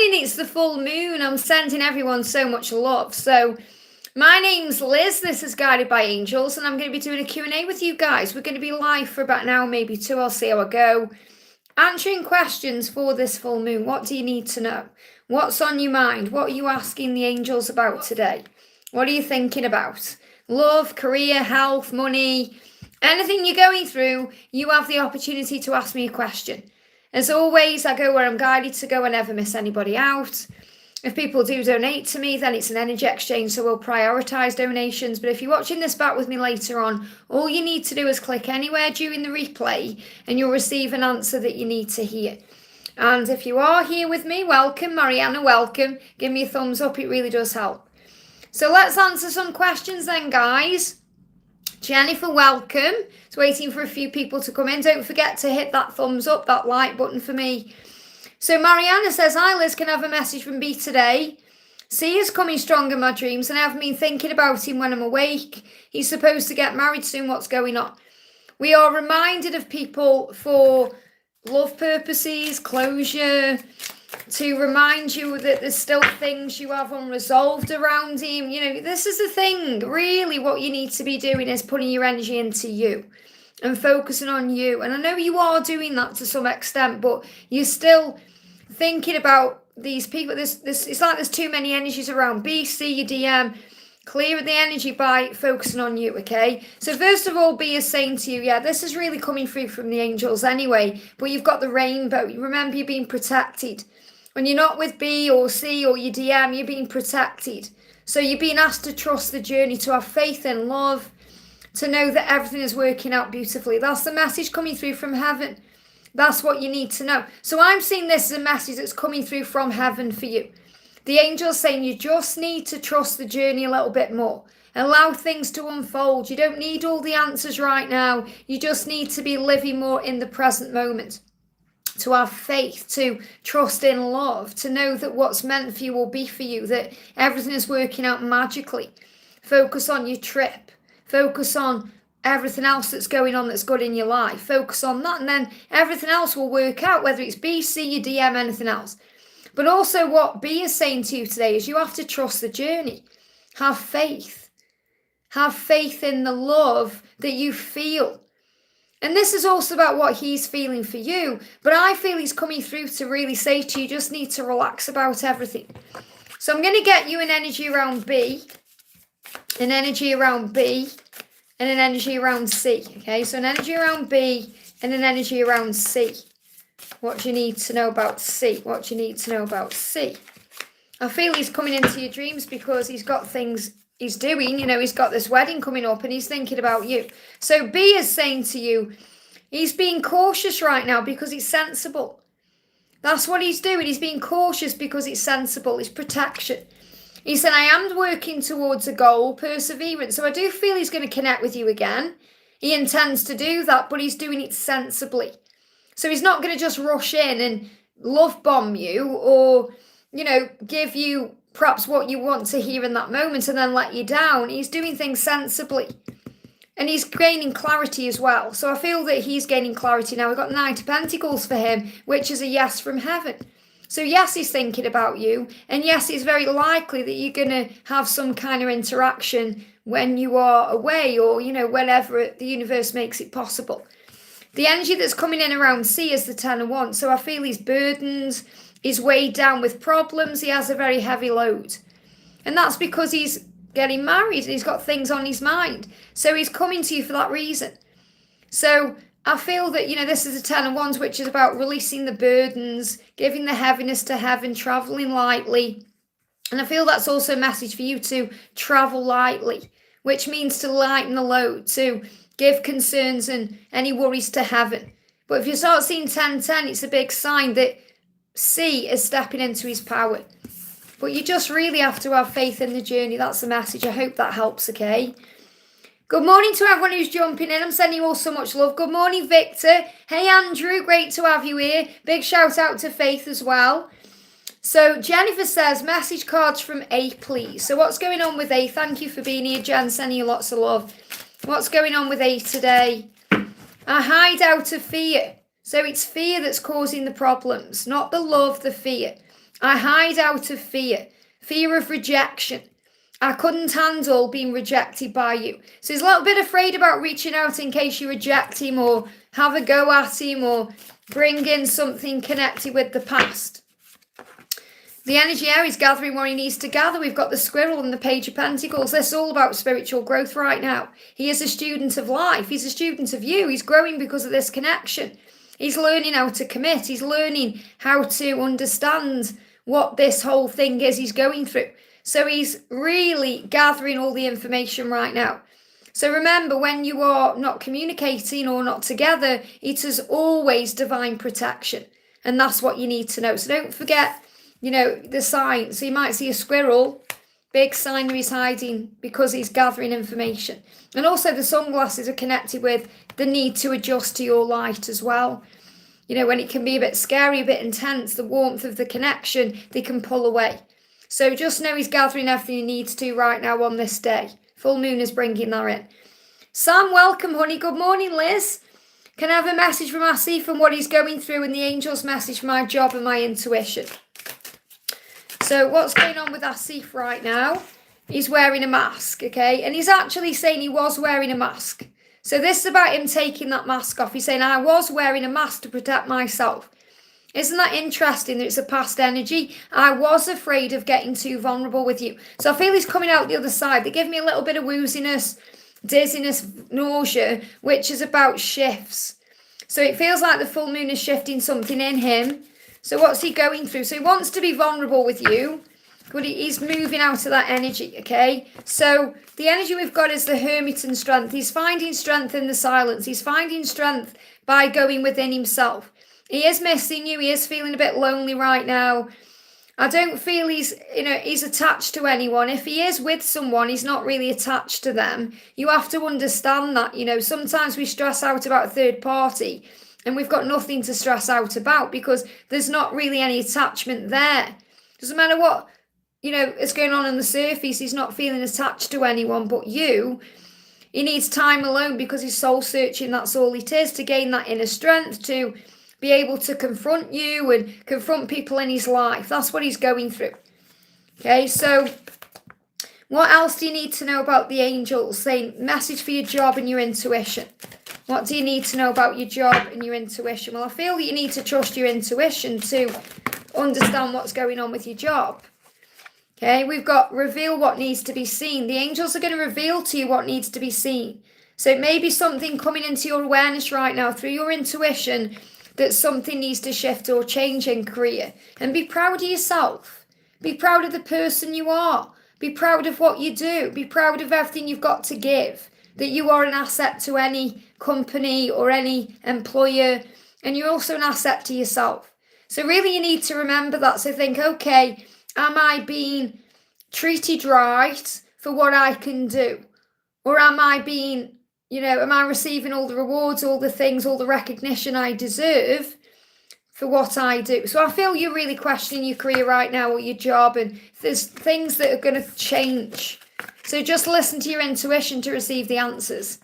morning, it's the full moon. I'm sending everyone so much love. So my name's Liz. This is Guided by Angels, and I'm going to be doing a Q&A with you guys. We're going to be live for about an hour, maybe two. I'll see how I go. Answering questions for this full moon. What do you need to know? What's on your mind? What are you asking the angels about today? What are you thinking about? Love, career, health, money, anything you're going through, you have the opportunity to ask me a question. As always, I go where I'm guided to go. I never miss anybody out. If people do donate to me, then it's an energy exchange, so we'll prioritise donations. But if you're watching this back with me later on, all you need to do is click anywhere during the replay and you'll receive an answer that you need to hear. And if you are here with me, welcome. Mariana, welcome. Give me a thumbs up, it really does help. So let's answer some questions then, guys. Jennifer, welcome. It's waiting for a few people to come in. Don't forget to hit that thumbs up, that like button for me. So Mariana says, hi Liz, can I have a message from B today? C is coming strong in my dreams and I haven't been thinking about him when I'm awake. He's supposed to get married soon. What's going on? We are reminded of people for love purposes, closure, to remind you that there's still things you have unresolved around him. You know, this is the thing. Really, what you need to be doing is putting your energy into you and focusing on you. And I know you are doing that to some extent, but you're still thinking about these people. It's like there's too many energies around. B, C, your DM. Clear the energy by focusing on you, okay? So first of all, B is saying to you, yeah, this is really coming through from the angels anyway, but you've got the rainbow. Remember, you're being protected. When you're not with B or C or your DM, you're being protected. So you're being asked to trust the journey, to have faith in love, to know that everything is working out beautifully. That's the message coming through from heaven. That's what you need to know. So I'm seeing this as a message that's coming through from heaven for you. The angel's saying you just need to trust the journey a little bit more. Allow things to unfold. You don't need all the answers right now. You just need to be living more in the present moment. To have faith, to trust in love, to know that what's meant for you will be for you, that everything is working out magically. Focus on your trip. Focus on everything else that's going on that's good in your life. Focus on that, and then everything else will work out, whether it's B, C, your DM, anything else. But also what B is saying to you today is you have to trust the journey. Have faith. Have faith in the love that you feel. And this is also about what he's feeling for you. But I feel he's coming through to really say to you, you just need to relax about everything. So I'm going to get you an energy around B, an energy around B, and an energy around C. Okay, so an energy around B and an energy around C. What do you need to know about C? What do you need to know about C? I feel he's coming into your dreams because he's got things he's doing. You know, he's got this wedding coming up and he's thinking about you. So B is saying to you, he's being cautious right now because he's sensible. That's what he's doing. He's being cautious because it's sensible. It's protection. He said, I am working towards a goal, perseverance. So I do feel he's going to connect with you again. He intends to do that, but he's doing it sensibly. So he's not going to just rush in and love bomb you or, you know, give you perhaps what you want to hear in that moment and then let you down. He's doing things sensibly. And he's gaining clarity as well. So I feel that he's gaining clarity now. We've got Knight of Pentacles for him, which is a yes from heaven. So yes, he's thinking about you. And yes, it's very likely that you're going to have some kind of interaction when you are away or, you know, whenever the universe makes it possible. The energy that's coming in around C is the Ten of Wands. So I feel he's burdened, he's weighed down with problems, he has a very heavy load. And that's because he's getting married and he's got things on his mind. So he's coming to you for that reason. So I feel that, you know, this is the Ten of Wands, which is about releasing the burdens, giving the heaviness to heaven, traveling lightly. And I feel that's also a message for you to travel lightly, which means to lighten the load, to give concerns and any worries to heaven. But if you start seeing 10-10, it's a big sign that C is stepping into his power. But you just really have to have faith in the journey. That's the message. I hope that helps, okay? Good morning to everyone who's jumping in. I'm sending you all so much love. Good morning, Victor. Hey, Andrew. Great to have you here. Big shout out to Faith as well. So Jennifer says, message cards from A, please. So what's going on with A? Thank you for being here, Jen. Sending you lots of love. What's going on with A today? A hideout of fear. So it's fear that's causing the problems, not the love, the fear. I hide out of fear of rejection. I couldn't handle being rejected by you. So he's a little bit afraid about reaching out in case you reject him or have a go at him or bring in something connected with the past. The energy here is gathering what he needs to gather. We've got the squirrel and the Page of Pentacles. This is all about spiritual growth right now. He is a student of life. He's a student of you. He's growing because of this connection. He's learning how to commit. He's learning how to understand what this whole thing is he's going through. So he's really gathering all the information right now. So remember, when you are not communicating or not together, it is always divine protection. And that's what you need to know. So don't forget, the sign. So you might see a squirrel, big sign he's hiding because he's gathering information. And also the sunglasses are connected with the need to adjust to your light as well. When it can be a bit scary, a bit intense, the warmth of the connection, they can pull away. So just know he's gathering everything he needs to right now on this day. Full moon is bringing that in. Sam, welcome, honey. Good morning, Liz. Can I have a message from Asif from what he's going through and the angel's message for my job and my intuition? So what's going on with Asif right now? He's wearing a mask, okay? And he's actually saying he was wearing a mask. So this is about him taking that mask off. He's saying, I was wearing a mask to protect myself. Isn't that interesting that it's a past energy? I was afraid of getting too vulnerable with you. So I feel he's coming out the other side. They give me a little bit of wooziness, dizziness, nausea, which is about shifts. So it feels like the full moon is shifting something in him. So what's he going through? So he wants to be vulnerable with you, but he's moving out of that energy, okay? So the energy we've got is the hermit and strength. He's finding strength in the silence. He's finding strength by going within himself. He is missing you. He is feeling a bit lonely right now. I don't feel he's attached to anyone. If he is with someone, he's not really attached to them. You have to understand that, sometimes we stress out about a third party and we've got nothing to stress out about because there's not really any attachment there. Doesn't matter what, is going on the surface. He's not feeling attached to anyone but you. He needs time alone because he's soul searching. That's all it is, to gain that inner strength, to be able to confront you and confront people in his life. That's what he's going through. Okay, so what else do you need to know about the angels? Saying message for your job and your intuition. What do you need to know about your job and your intuition? Well, I feel that you need to trust your intuition to understand what's going on with your job. Okay, we've got reveal what needs to be seen. The angels are going to reveal to you what needs to be seen. So it may be something coming into your awareness right now through your intuition that something needs to shift or change in career. And be proud of yourself. Be proud of the person you are. Be proud of what you do. Be proud of everything you've got to give. That you are an asset to any company or any employer. And you're also an asset to yourself. So really you need to remember that. So think, okay, am I being treated right for what I can do? Or am I being, am I receiving all the rewards, all the things, all the recognition I deserve for what I do? So I feel you're really questioning your career right now or your job, and there's things that are going to change. So just listen to your intuition to receive the answers.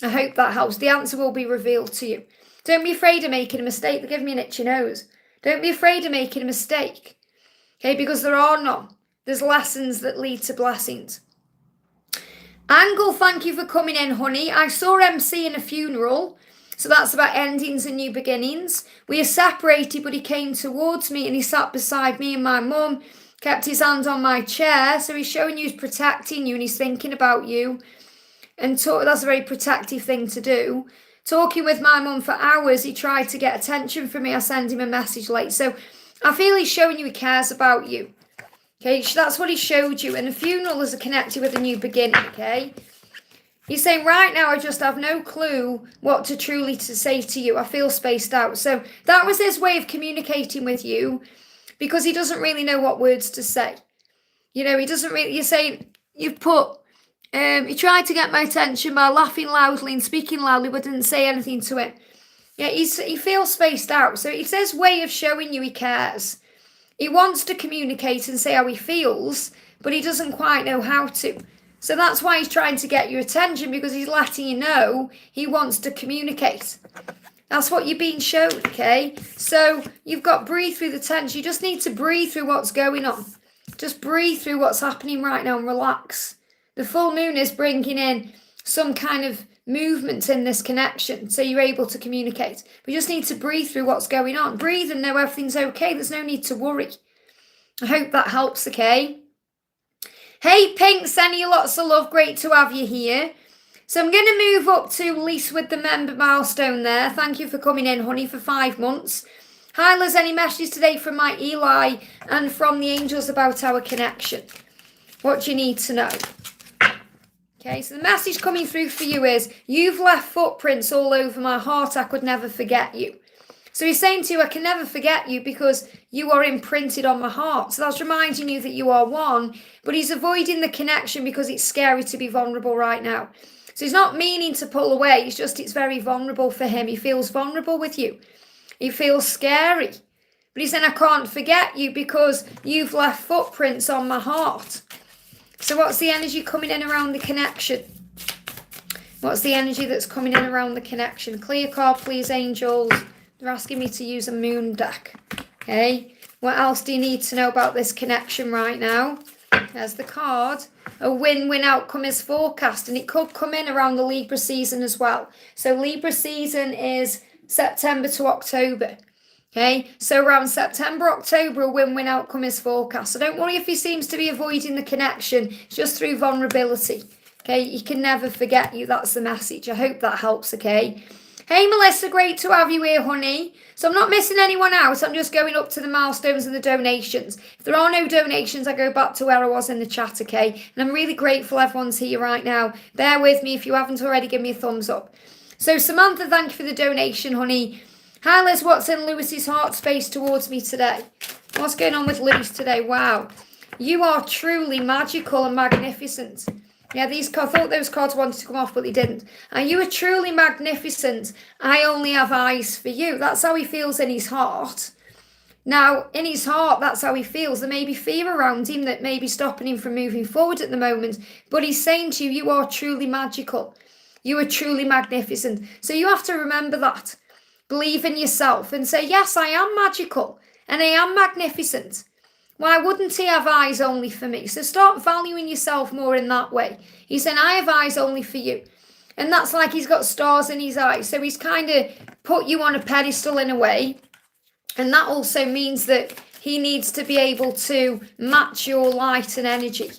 I hope that helps. The answer will be revealed to you. Don't be afraid of making a mistake. They give me an itchy nose. Don't be afraid of making a mistake. Okay, because there are none. There's lessons that lead to blessings. Angle, thank you for coming in, honey. I saw MC in a funeral, so that's about endings and new beginnings. We are separated, but he came towards me and he sat beside me and my mum, kept his hand on my chair, so he's showing you he's protecting you and he's thinking about you. And that's a very protective thing to do. Talking with my mum for hours, he tried to get attention from me. I sent him a message late. So I feel he's showing you he cares about you. Okay, that's what he showed you. And a funeral is connected with a new beginning, okay? He's saying, right now, I just have no clue what to truly to say to you. I feel spaced out. So that was his way of communicating with you because he doesn't really know what words to say. He doesn't really, you're saying, you've put, he tried to get my attention by laughing loudly and speaking loudly, but didn't say anything to it. Yeah, he feels spaced out. So it's his way of showing you he cares. He wants to communicate and say how he feels, but he doesn't quite know how to. So that's why he's trying to get your attention, because he's letting you know he wants to communicate. That's what you're being shown, okay? So you've got breathe through the tension. You just need to breathe through what's going on. Just breathe through what's happening right now and relax. The full moon is bringing in some kind of movement in this connection, so you're able to communicate. We just need to breathe through what's going on. Breathe and know everything's okay. There's no need to worry. I hope that helps, okay? Hey, Pink, sending you lots of love. Great to have you here. So I'm going to move up to Lisha with the member milestone there. Thank you for coming in, honey, for 5 months. Hi, Liz, any messages today from my Eli and from the angels about our connection? What do you need to know? Okay, so the message coming through for you is, you've left footprints all over my heart. I could never forget you. So he's saying to you, I can never forget you because you are imprinted on my heart. So that's reminding you that you are one, but he's avoiding the connection because it's scary to be vulnerable right now. So he's not meaning to pull away. It's very vulnerable for him. He feels vulnerable with you. He feels scary. But he's saying, I can't forget you because you've left footprints on my heart. So what's the energy coming in around the connection? What's the energy that's coming in around the connection? Clear card, please, angels. They're asking me to use a moon deck. Okay. What else do you need to know about this connection right now? There's the card. A win-win outcome is forecast, and it could come in around the Libra season as well. So Libra season is September to October. Okay, so around September, October, a win-win outcome is forecast. So don't worry if he seems to be avoiding the connection. It's just through vulnerability. Okay, he can never forget you. That's the message. I hope that helps, okay? Hey, Melissa, great to have you here, honey. So I'm not missing anyone out. I'm just going up to the milestones and the donations. If there are no donations, I go back to where I was in the chat, okay? And I'm really grateful everyone's here right now. Bear with me if you haven't already, give me a thumbs up. So Samantha, thank you for the donation, honey. Hi, Liz, what's in Lewis's heart space towards me today? What's going on with Lewis today? Wow. You are truly magical and magnificent. Yeah, I thought those cards wanted to come off, but they didn't. And you are truly magnificent. I only have eyes for you. That's how he feels in his heart. Now, in his heart, that's how he feels. There may be fear around him that may be stopping him from moving forward at the moment. But he's saying to you, you are truly magical. You are truly magnificent. So you have to remember that. Believe in yourself and say, yes, I am magical and I am magnificent. Why wouldn't he have eyes only for me? So start valuing yourself more in that way. He's saying, I have eyes only for you. And that's like he's got stars in his eyes. So he's kind of put you on a pedestal in a way. And that also means that he needs to be able to match your light and energy.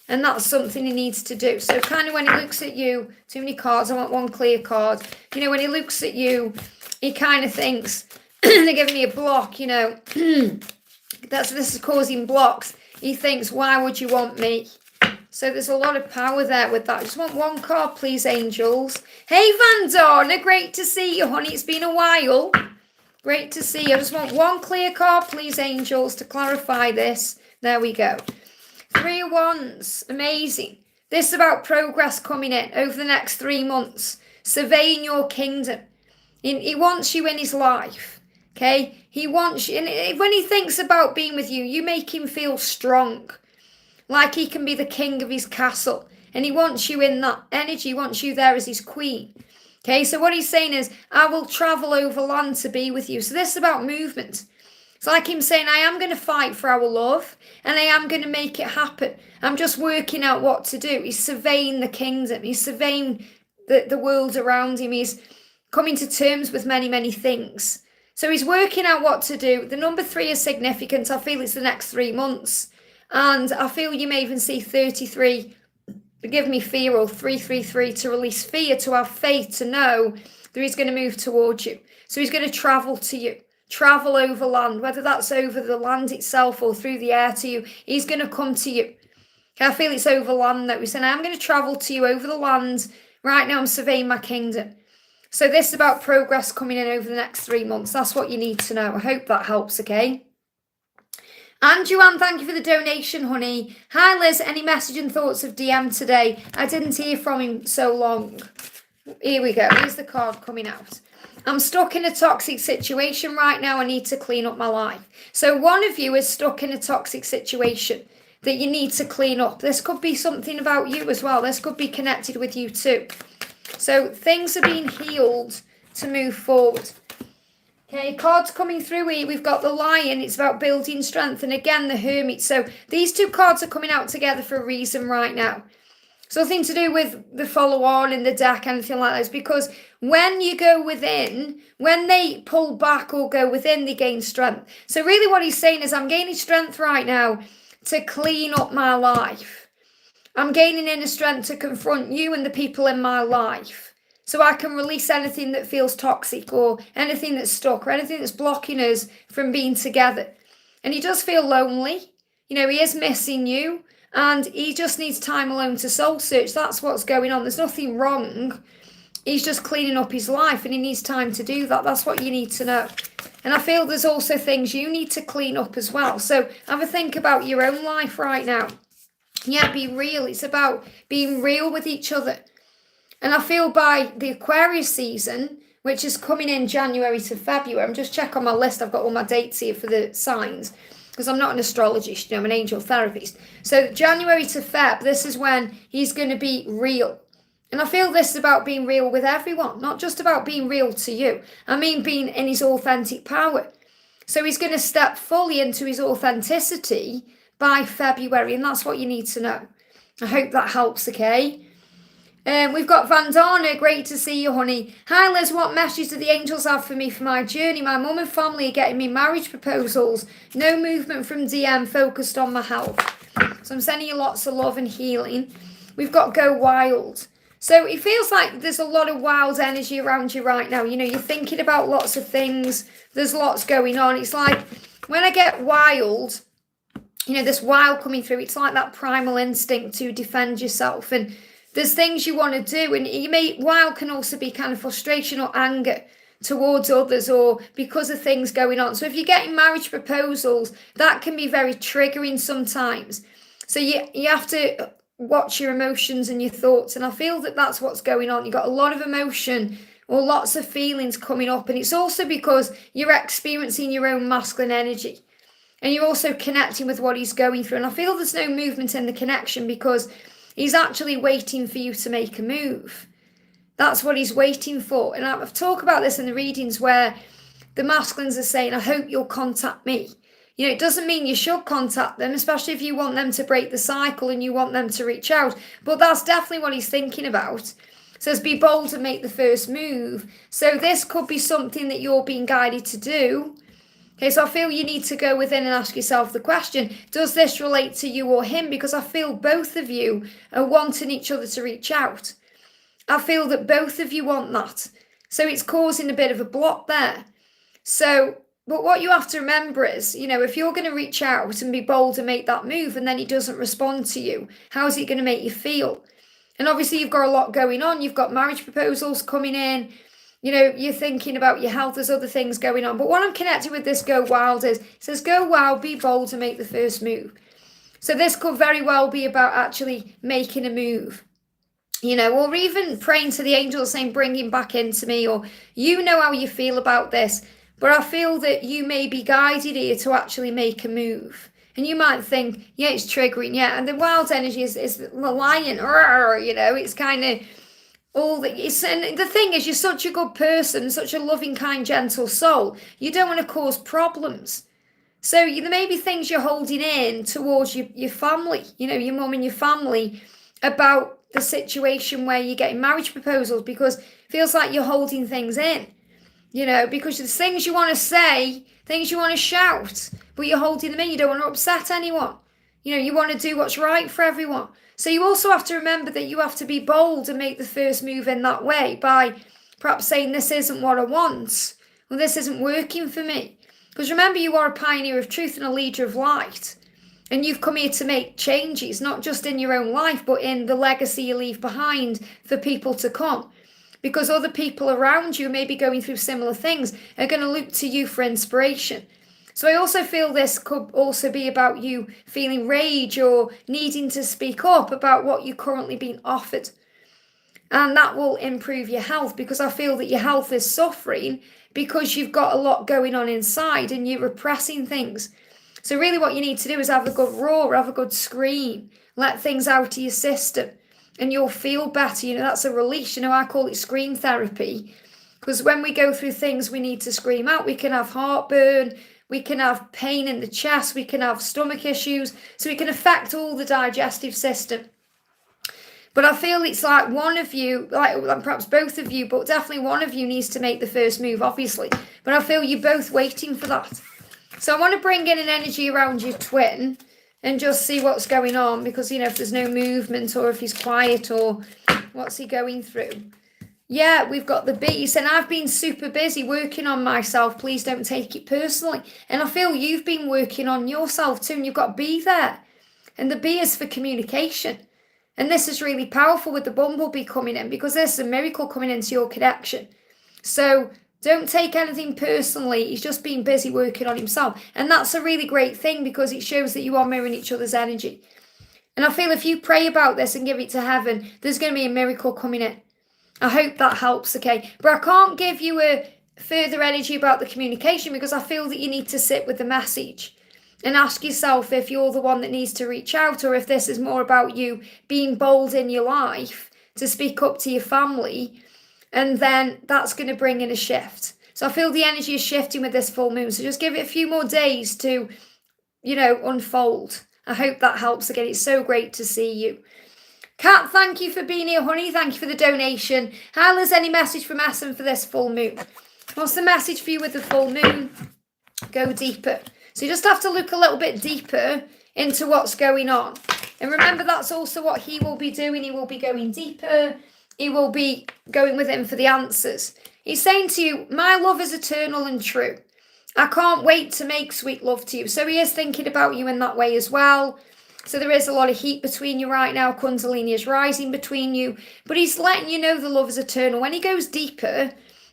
And that's something he needs to do. So kind of when he looks at you, too many cards, I want one clear card. You know, when he looks at you, he kind of thinks, they're giving me a block, you know. This is causing blocks. He thinks, why would you want me? So there's a lot of power there with that. I just want one card, please, angels. Hey, Donna, great to see you, honey. It's been a while. Great to see you. I just want one clear card, please, angels, to clarify this. There we go. 3 of Wands. Amazing. This is about progress coming in over the next 3 months. Surveying your kingdom. He wants you in his life. Okay? He wants you. And when he thinks about being with you, you make him feel strong. Like he can be the king of his castle. And he wants you in that energy. He wants you there as his queen. Okay? So what he's saying is, I will travel over land to be with you. So this is about movement. It's like him saying, I am going to fight for our love. And I am going to make it happen. I'm just working out what to do. He's surveying the kingdom. He's surveying the world around him. He's coming to terms with many, many things. So he's working out what to do. The number 3 is significant. I feel it's the next 3 months. And I feel you may even see 33, give me fear, or 333 to release fear, to have faith, to know that he's going to move towards you. So he's going to travel to you, travel over land, whether that's over the land itself or through the air to you. He's going to come to you. I feel it's over land though. He's saying, I'm going to travel to you over the land. Right now I'm surveying my kingdom. So this is about progress coming in over the next 3 months. That's what you need to know. I hope that helps, okay? And Joanne, thank you for the donation, honey. Hi, Liz. Any message and thoughts of DM today? I didn't hear from him so long. Here we go. Here's the card coming out. I'm stuck in a toxic situation right now. I need to clean up my life. So one of you is stuck in a toxic situation that you need to clean up. This could be something about you as well. This could be connected with you too. So things are being healed to move forward. Okay, cards coming through here. We've got the Lion. It's about building strength. And again, the Hermit. So these two cards are coming out together for a reason right now. It's nothing to do with the follow on in the deck, anything like that. It's because when you go within, when they pull back or go within, they gain strength. So really what he's saying is, I'm gaining strength right now to clean up my life. I'm gaining inner strength to confront you and the people in my life. So I can release anything that feels toxic or anything that's stuck or anything that's blocking us from being together. And he does feel lonely. You know, he is missing you and he just needs time alone to soul search. That's what's going on. There's nothing wrong. He's just cleaning up his life and he needs time to do that. That's what you need to know. And I feel there's also things you need to clean up as well. So have a think about your own life right now. Yeah, be real. It's about being real with each other. And I feel by the Aquarius season, which is coming in January to February, I'm just checking on my list. I've got all my dates here for the signs because I'm not an astrologist, you know, I'm an angel therapist. So January to Feb, this is when he's going to be real. And I feel this is about being real with everyone, not just about being real to you. I mean, being in his authentic power. So he's going to step fully into his authenticity by February, and that's what you need to know. I hope that helps, okay? We've got Donna. Great to see you, honey. Hi, Liz. What message do the angels have for me for my journey? My mum and family are getting me marriage proposals. No movement from DM, focused on my health. So I'm sending you lots of love and healing. We've got Go Wild. So it feels like there's a lot of wild energy around you right now. You know, you're thinking about lots of things. There's lots going on. It's like when I get wild, you know, this wild coming through, it's like that primal instinct to defend yourself. And there's things you want to do, and wild can also be kind of frustration or anger towards others or because of things going on. So if you're getting marriage proposals, that can be very triggering sometimes. So you have to watch your emotions and your thoughts, and I feel that that's what's going on. You've got a lot of emotion or lots of feelings coming up, and it's also because you're experiencing your own masculine energy, and you're also connecting with what he's going through. And I feel there's no movement in the connection because he's actually waiting for you to make a move. That's what he's waiting for. And I've talked about this in the readings where the masculines are saying, I hope you'll contact me. You know, it doesn't mean you should contact them, especially if you want them to break the cycle and you want them to reach out. But that's definitely what he's thinking about. It says, be bold and make the first move. So this could be something that you're being guided to do. Okay, so I feel you need to go within and ask yourself the question, does this relate to you or him? Because I feel both of you are wanting each other to reach out. I feel that both of you want that. So it's causing a bit of a block there. So, but what you have to remember is, you know, if you're going to reach out and be bold and make that move and then he doesn't respond to you, how's it going to make you feel? And obviously you've got a lot going on. You've got marriage proposals coming in. You know, you're thinking about your health. There's other things going on. But what I'm connected with this Go Wild is, it says, go wild, be bold and make the first move. So this could very well be about actually making a move. You know, or even praying to the angels saying, bring him back into me. Or you know how you feel about this. But I feel that you may be guided here to actually make a move. And you might think, yeah, it's triggering. Yeah, and the wild energy is the lion. You know, it's kind of all that. And the thing is, you're such a good person, such a loving, kind, gentle soul. You don't want to cause problems. So there may be things you're holding in towards your family, you know, your mum and your family, about the situation where you're getting marriage proposals, because it feels like you're holding things in, you know, because there's things you want to say, things you want to shout, but you're holding them in. You don't want to upset anyone. You know, you want to do what's right for everyone. So you also have to remember that you have to be bold and make the first move in that way by perhaps saying, this isn't what I want, or this isn't working for me. Because remember, you are a pioneer of truth and a leader of light. And you've come here to make changes, not just in your own life, but in the legacy you leave behind for people to come. Because other people around you, maybe going through similar things, are going to look to you for inspiration. So I also feel this could also be about you feeling rage or needing to speak up about what you're currently being offered. And that will improve your health, because I feel that your health is suffering because you've got a lot going on inside and you're repressing things. So really what you need to do is have a good roar, have a good scream, let things out of your system, and you'll feel better. You know, that's a release. You know, I call it scream therapy, Because when we go through things we need to scream out, we can have heartburn, we can have pain in the chest, we can have stomach issues, so it can affect all the digestive system. But I feel it's like one of you, like perhaps both of you, but definitely one of you needs to make the first move, obviously. But I feel you're both waiting for that. So I want to bring in an energy around your twin and just see what's going on, because, you know, if there's no movement or if he's quiet or what's he going through. Yeah, we've got the bee. And I've been super busy working on myself. Please don't take it personally. And I feel you've been working on yourself too, and you've got bee there. And the bee is for communication. And this is really powerful with the bumblebee coming in, because there's a miracle coming into your connection. So don't take anything personally. He's just been busy working on himself. And that's a really great thing, because it shows that you are mirroring each other's energy. And I feel if you pray about this and give it to heaven, there's going to be a miracle coming in. I hope that helps, okay? But I can't give you a further energy about the communication, because I feel that you need to sit with the message and ask yourself if you're the one that needs to reach out, or if this is more about you being bold in your life to speak up to your family, and then that's going to bring in a shift. So I feel the energy is shifting with this full moon, so just give it a few more days to, you know, unfold. I hope that helps again. It's so great to see you. Kat, thank you for being here, honey. Thank you for the donation. Hal, is any message from Essen for this full moon? What's the message for you with the full moon? Go deeper. So you just have to look a little bit deeper into what's going on. And remember, that's also what he will be doing. He will be going deeper. He will be going with him for the answers. He's saying to you, my love is eternal and true. I can't wait to make sweet love to you. So he is thinking about you in that way as well. So there is a lot of heat between you right now. Kundalini is rising between you. But he's letting you know the love is eternal. When he goes deeper,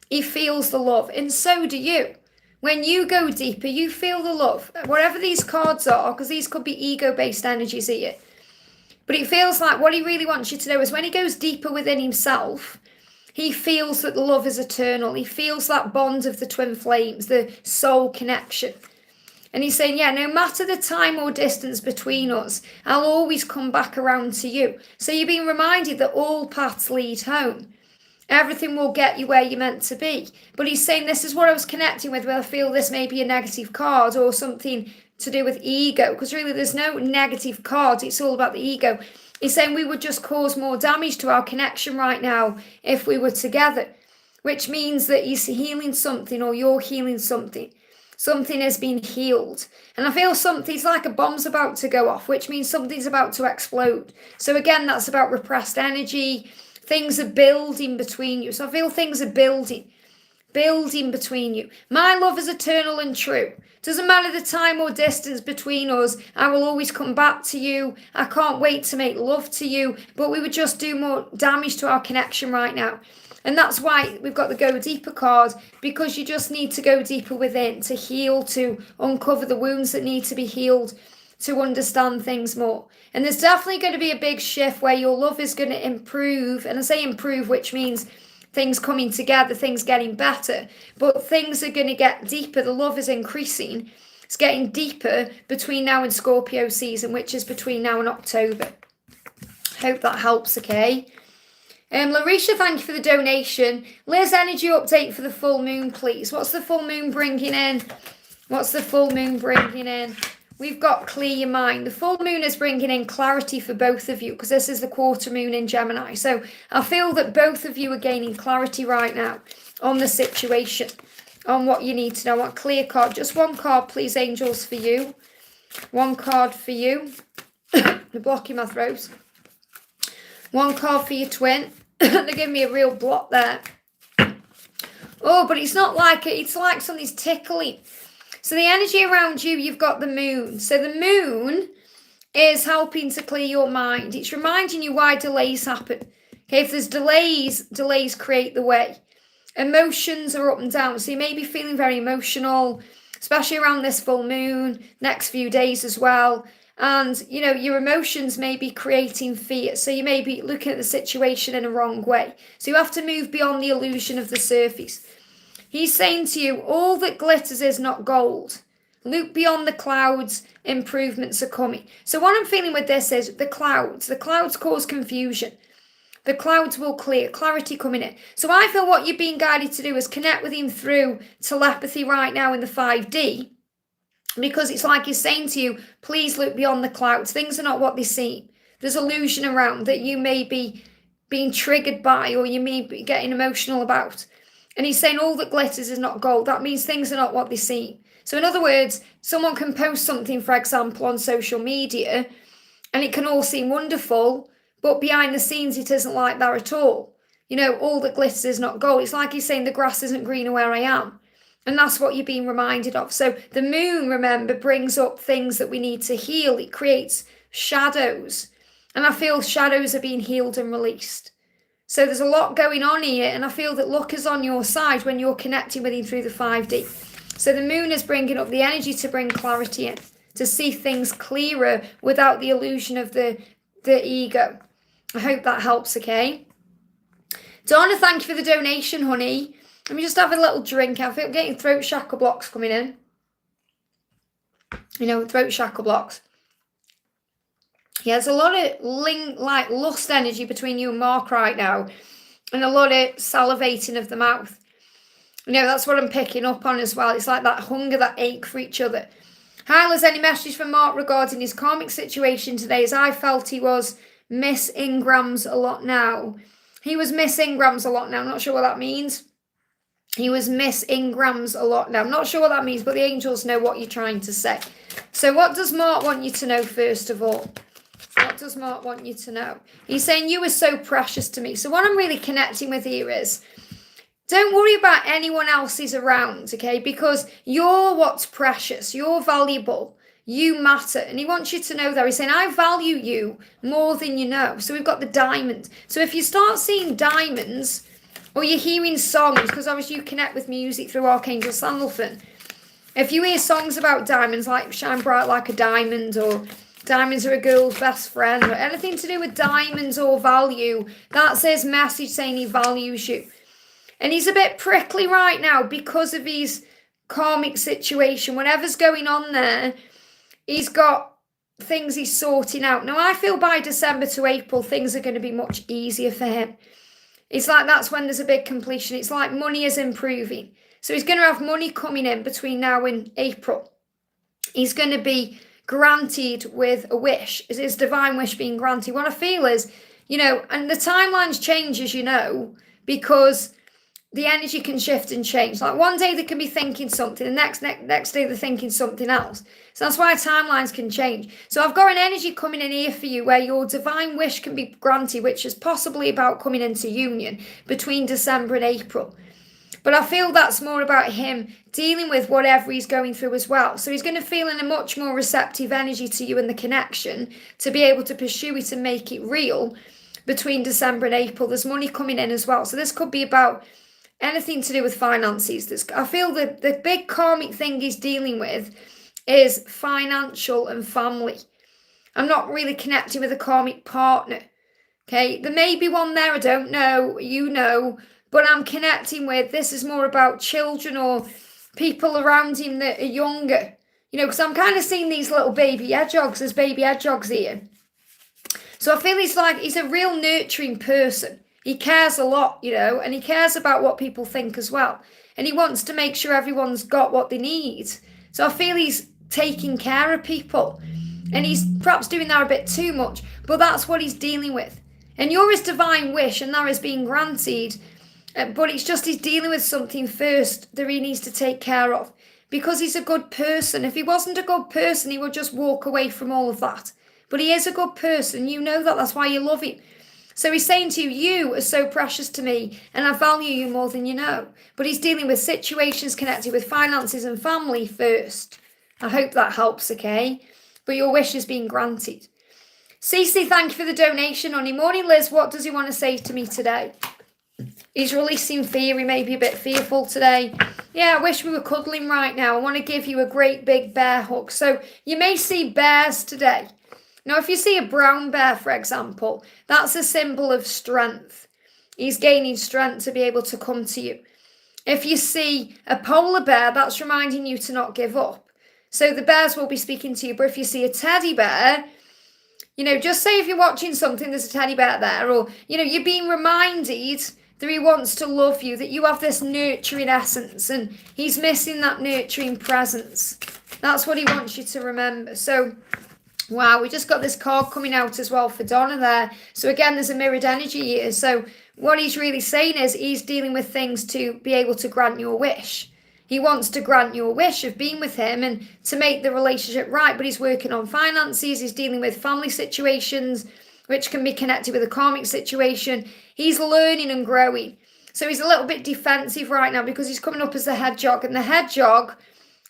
he feels the love. And so do you. When you go deeper, you feel the love. Whatever these cards are, because these could be ego-based energies here. But it feels like what he really wants you to know is when he goes deeper within himself, he feels that the love is eternal. He feels that bond of the twin flames, the soul connection. And he's saying, yeah, no matter the time or distance between us, I'll always come back around to you. So you're being reminded that all paths lead home. Everything will get you where you're meant to be. But he's saying this is what I was connecting with, where I feel this may be a negative card or something to do with ego. Because really there's no negative cards. It's all about the ego. He's saying we would just cause more damage to our connection right now if we were together. Which means that he's healing something, or you're healing something. Something has been healed. And I feel something's like a bomb's about to go off, which means something's about to explode. So again, that's about repressed energy. Things are building between you. So I feel things are building between you. My love is eternal and true. Doesn't matter the time or distance between us, I will always come back to you. I can't wait to make love to you, but we would just do more damage to our connection right now. And that's why we've got the Go Deeper card, because you just need to go deeper within to heal, to uncover the wounds that need to be healed, to understand things more. And there's definitely going to be a big shift where your love is going to improve. And I say improve, which means things coming together, things getting better. But things are going to get deeper. The love is increasing. It's getting deeper between now and Scorpio season, which is between now and October. Hope that helps, okay? Larisha, thank you for the donation. Liz, energy update for the full moon, please. What's the full moon bringing in? What's the full moon bringing in? We've got clear your mind. The full moon is bringing in clarity for both of you, because this is the quarter moon in Gemini. So I feel that both of you are gaining clarity right now on the situation, on what you need to know. I want clear card. Just one card, please, angels, for you. One card for you. They're blocking my throat. One card for your twin. They're giving me a real block there. Oh, but it's not like it. It's like something's tickling. So the energy around you, you've got the moon. So the moon is helping to clear your mind. It's reminding you why delays happen. Okay, if there's delays create the way. Emotions are up and down. So you may be feeling very emotional, especially around this full moon, next few days as well. And, you know, your emotions may be creating fear. So you may be looking at the situation in a wrong way. So you have to move beyond the illusion of the surface. He's saying to you, all that glitters is not gold. Look beyond the clouds, improvements are coming. So what I'm feeling with this is the clouds. The clouds cause confusion. The clouds will clear, clarity coming in. So I feel what you're being guided to do is connect with him through telepathy right now in the 5D, because it's like he's saying to you, please look beyond the clouds. Things are not what they seem. There's illusion around that you may be being triggered by, or you may be getting emotional about. And he's saying all that glitters is not gold. That means things are not what they seem. So in other words, someone can post something, for example, on social media, and it can all seem wonderful, but behind the scenes, it isn't like that at all. You know, all that glitters is not gold. It's like he's saying the grass isn't greener where I am. And that's what you're being reminded of. So the moon, remember, brings up things that we need to heal. It creates shadows. And I feel shadows are being healed and released. So there's a lot going on here. And I feel that luck is on your side when you're connecting with him through the 5D. So the moon is bringing up the energy to bring clarity in, to see things clearer without the illusion of the ego. I hope that helps, okay? Donna, thank you for the donation, honey. Let me just have a little drink. I feel getting throat chakra blocks coming in. You know, throat chakra blocks. Yeah, there's a lot of lust energy between you and Mark right now. And a lot of salivating of the mouth. You know, that's what I'm picking up on as well. It's like that hunger, that ache for each other. Hi, Liz, any message from Mark regarding his karmic situation today? As I felt he was Miss Ingram's a lot now. He was Miss Ingram's a lot now. I'm not sure what that means. He was Miss Ingram's a lot now. I'm not sure what that means, but the angels know what you're trying to say. So what does Mark want you to know first of all? What does Mark want you to know? He's saying you are so precious to me. So what I'm really connecting with here is, don't worry about anyone else's around, okay? Because you're what's precious. You're valuable. You matter. And he wants you to know that. He's saying, I value you more than you know. So we've got the diamond. So if you start seeing diamonds, or you're hearing songs, because obviously you connect with music through Archangel Sandalphon. If you hear songs about diamonds, like Shine Bright Like a Diamond, or diamonds are a girl's best friend, or anything to do with diamonds or value, that's his message saying he values you. And he's a bit prickly right now because of his karmic situation. Whatever's going on there, he's got things he's sorting out. Now, I feel by December to April, things are going to be much easier for him. It's like that's when there's a big completion. It's like money is improving. So he's going to have money coming in between now and April. He's going to be granted with a wish. Is his divine wish being granted? What I feel is, you know, and the timelines change, as you know, because the energy can shift and change. Like one day they can be thinking something, the next day they're thinking something else. So that's why timelines can change. So I've got an energy coming in here for you where your divine wish can be granted, which is possibly about coming into union between December and April. But I feel that's more about him dealing with whatever he's going through as well. So he's going to feel in a much more receptive energy to you and the connection to be able to pursue it and make it real between December and April. There's money coming in as well. So this could be about anything to do with finances. I feel that the big karmic thing he's dealing with is financial and family. I'm not really connecting with a karmic partner. Okay, there may be one there, I don't know, you know, but I'm connecting with, this is more about children or people around him that are younger. You know, because I'm kind of seeing these little baby hedgehogs, there's baby hedgehogs here. So I feel he's a real nurturing person. He cares a lot, you know, and he cares about what people think as well. And he wants to make sure everyone's got what they need. So I feel he's taking care of people. And he's perhaps doing that a bit too much. But that's what he's dealing with. And you're his divine wish, and that is being granted. But it's just he's dealing with something first that he needs to take care of. Because he's a good person. If he wasn't a good person, he would just walk away from all of that. But he is a good person. You know that. That's why you love him. So he's saying to you, you are so precious to me and I value you more than you know. But he's dealing with situations connected with finances and family first. I hope that helps, okay? But your wish is being granted. Cece, thank you for the donation, honey. Morning, Liz. What does he want to say to me today? He's releasing fear. He may be a bit fearful today. Yeah, I wish we were cuddling right now. I want to give you a great big bear hug. So you may see bears today. Now, if you see a brown bear, for example, that's a symbol of strength. He's gaining strength to be able to come to you. If you see a polar bear, that's reminding you to not give up. So the bears will be speaking to you. But if you see a teddy bear, You know, just say if you're watching something, there's a teddy bear there, or, you know, you're being reminded that he wants to love you, that you have this nurturing essence, and he's missing that nurturing presence. That's what he wants you to remember. So, wow, we just got this card coming out as well for Donna there. So again, there's a mirrored energy here. So what he's really saying is he's dealing with things to be able to grant your wish. He wants to grant your wish of being with him and to make the relationship right, but he's working on finances, he's dealing with family situations, which can be connected with a karmic situation. He's learning and growing. So he's a little bit defensive right now because he's coming up as the hedgehog, and the hedgehog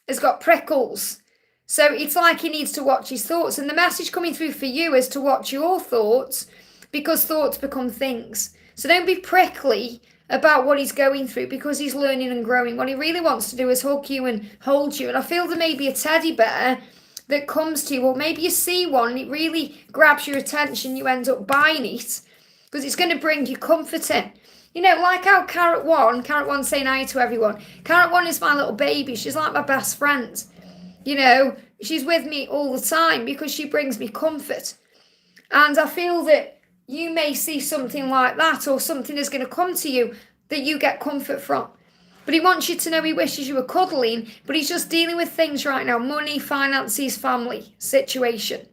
has got prickles. So it's like he needs to watch his thoughts. And the message coming through for you is to watch your thoughts, because thoughts become things. So don't be prickly about what he's going through, because he's learning and growing. What he really wants to do is hug you and hold you. And I feel there may be a teddy bear that comes to you, or maybe you see one and it really grabs your attention, you end up buying it because it's going to bring you comfort in. You know, like how Carrot One saying hi to everyone. Carrot One is my little baby. She's like my best friend. You know, she's with me all the time because she brings me comfort. And I feel that you may see something like that, or something is going to come to you that you get comfort from. But he wants you to know he wishes you were cuddling, but he's just dealing with things right now. Money, finances, family situation.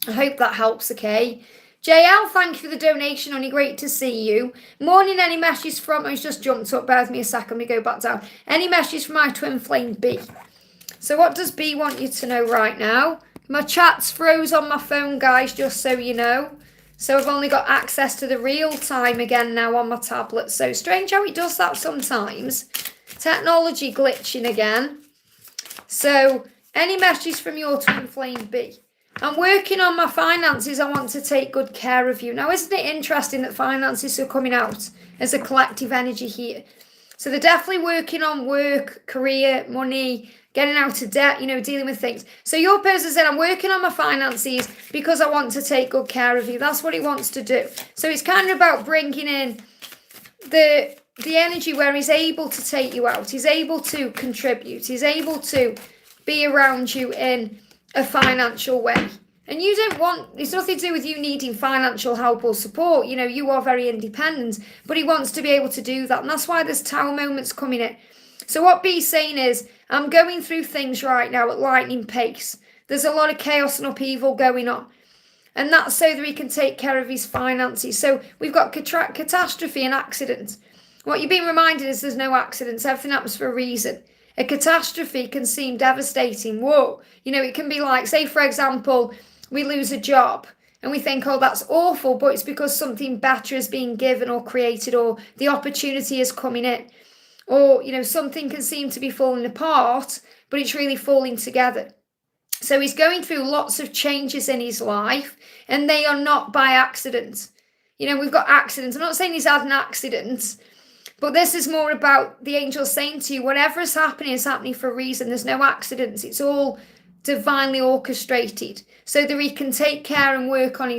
I hope that helps, okay? JL, thank you for the donation, honey. Great to see you. Morning, any messages from... He's just jumped up. Bear with me a second. We go back down. Any messages from my twin flame B? So what does B want you to know right now? My chat's froze on my phone, guys, just so you know. So I've only got access to the real time again now on my tablet. So strange how it does that sometimes. Technology glitching again. So any messages from your twin flame B? I'm working on my finances. I want to take good care of you. Now, isn't it interesting that finances are coming out as a collective energy here? So they're definitely working on work, career, money, getting out of debt, you know, dealing with things. So your person said, I'm working on my finances because I want to take good care of you. That's what he wants to do. So it's kind of about bringing in the energy where he's able to take you out. He's able to contribute. He's able to be around you in a financial way. And you don't want, it's nothing to do with you needing financial help or support. You know, you are very independent, but he wants to be able to do that. And that's why there's tower moments coming in. So what B's saying is, I'm going through things right now at lightning pace. There's a lot of chaos and upheaval going on. And that's so that he can take care of his finances. So we've got catastrophe and accident. What you're being reminded is there's no accidents. Everything happens for a reason. A catastrophe can seem devastating. Whoa. You know, it can be like, say, for example, we lose a job and we think, oh, that's awful, but it's because something better is being given or created, or the opportunity is coming in. Or, you know, something can seem to be falling apart, but it's really falling together. So he's going through lots of changes in his life, and they are not by accident. You know, we've got accidents. I'm not saying he's had an accident, but this is more about the angels saying to you, whatever is happening for a reason. There's no accidents. It's all divinely orchestrated so that he can take care of and work on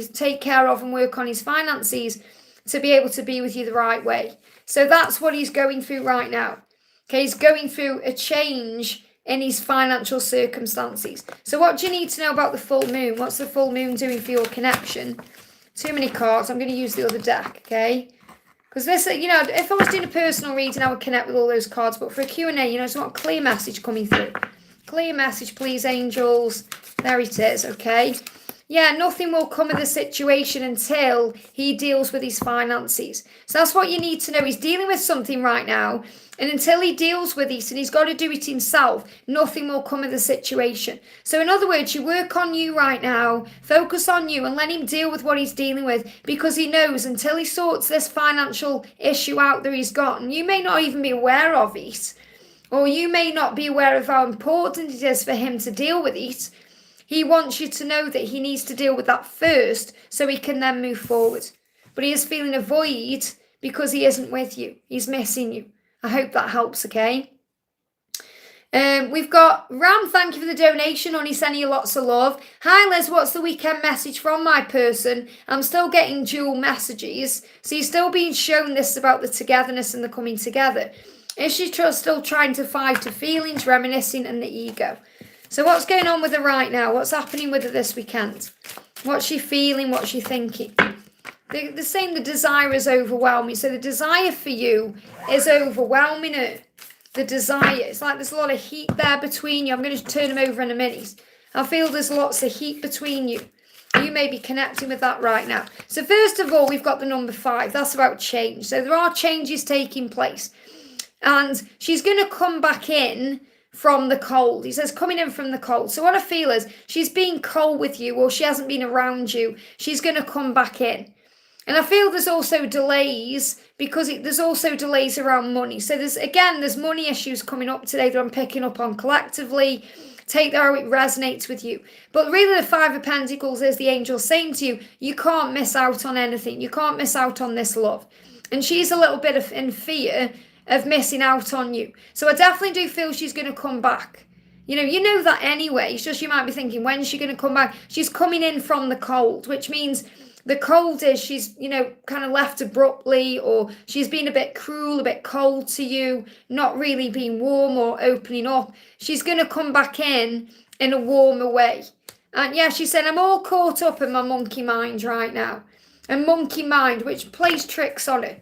his finances to be able to be with you the right way. So that's what he's going through right now. Okay, he's going through a change in his financial circumstances. So what do you need to know about the full moon? What's the full moon doing for your connection? Too many cards. I'm going to use the other deck, okay? Because this, you know, if I was doing a personal reading, I would connect with all those cards. But for a Q&A, you know, I just want a clear message coming through. Clear message, please, angels. There it is, okay? Yeah, nothing will come of the situation until he deals with his finances. So that's what you need to know. He's dealing with something right now. And until he deals with it, and he's got to do it himself, nothing will come of the situation. So in other words, you work on you right now, focus on you, and let him deal with what he's dealing with, because he knows until he sorts this financial issue out that he's got, and you may not even be aware of it, or you may not be aware of how important it is for him to deal with it. He wants you to know that he needs to deal with that first so he can then move forward. But he is feeling a void because he isn't with you. He's missing you. I hope that helps, okay? We've got Ram, thank you for the donation. Only sending you lots of love. Hi, Liz, what's the weekend message from my person? I'm still getting dual messages. So you're still being shown this about the togetherness and the coming together. Is she still trying to fight her feelings, reminiscing, and the ego? So what's going on with her right now? What's happening with her this weekend? What's she feeling? What's she thinking? They're saying the desire is overwhelming. So the desire for you is overwhelming her. The desire. It's like there's a lot of heat there between you. I'm going to turn them over in a minute. I feel there's lots of heat between you. You may be connecting with that right now. So first of all, we've got the number 5. That's about change. So there are changes taking place. And she's going to come back in from the cold. He says coming in from the cold. So what I feel is she's been cold with you, or she hasn't been around you. She's going to come back in. And I feel there's also delays because there's also delays around money. So there's money issues coming up today that I'm picking up on collectively. Take that how it resonates with you. But really the 5 of Pentacles is the angel saying to you, you can't miss out on anything. You can't miss out on this love. And she's a little bit in fear of missing out on you. So I definitely do feel she's going to come back. You know that anyway. It's just you might be thinking, when's she going to come back? She's coming in from the cold, which means the cold is she's, kind of left abruptly, or she's been a bit cruel, a bit cold to you, not really being warm or opening up. She's going to come back in a warmer way. And yeah, she said, I'm all caught up in my monkey mind right now. And monkey mind, which plays tricks on her,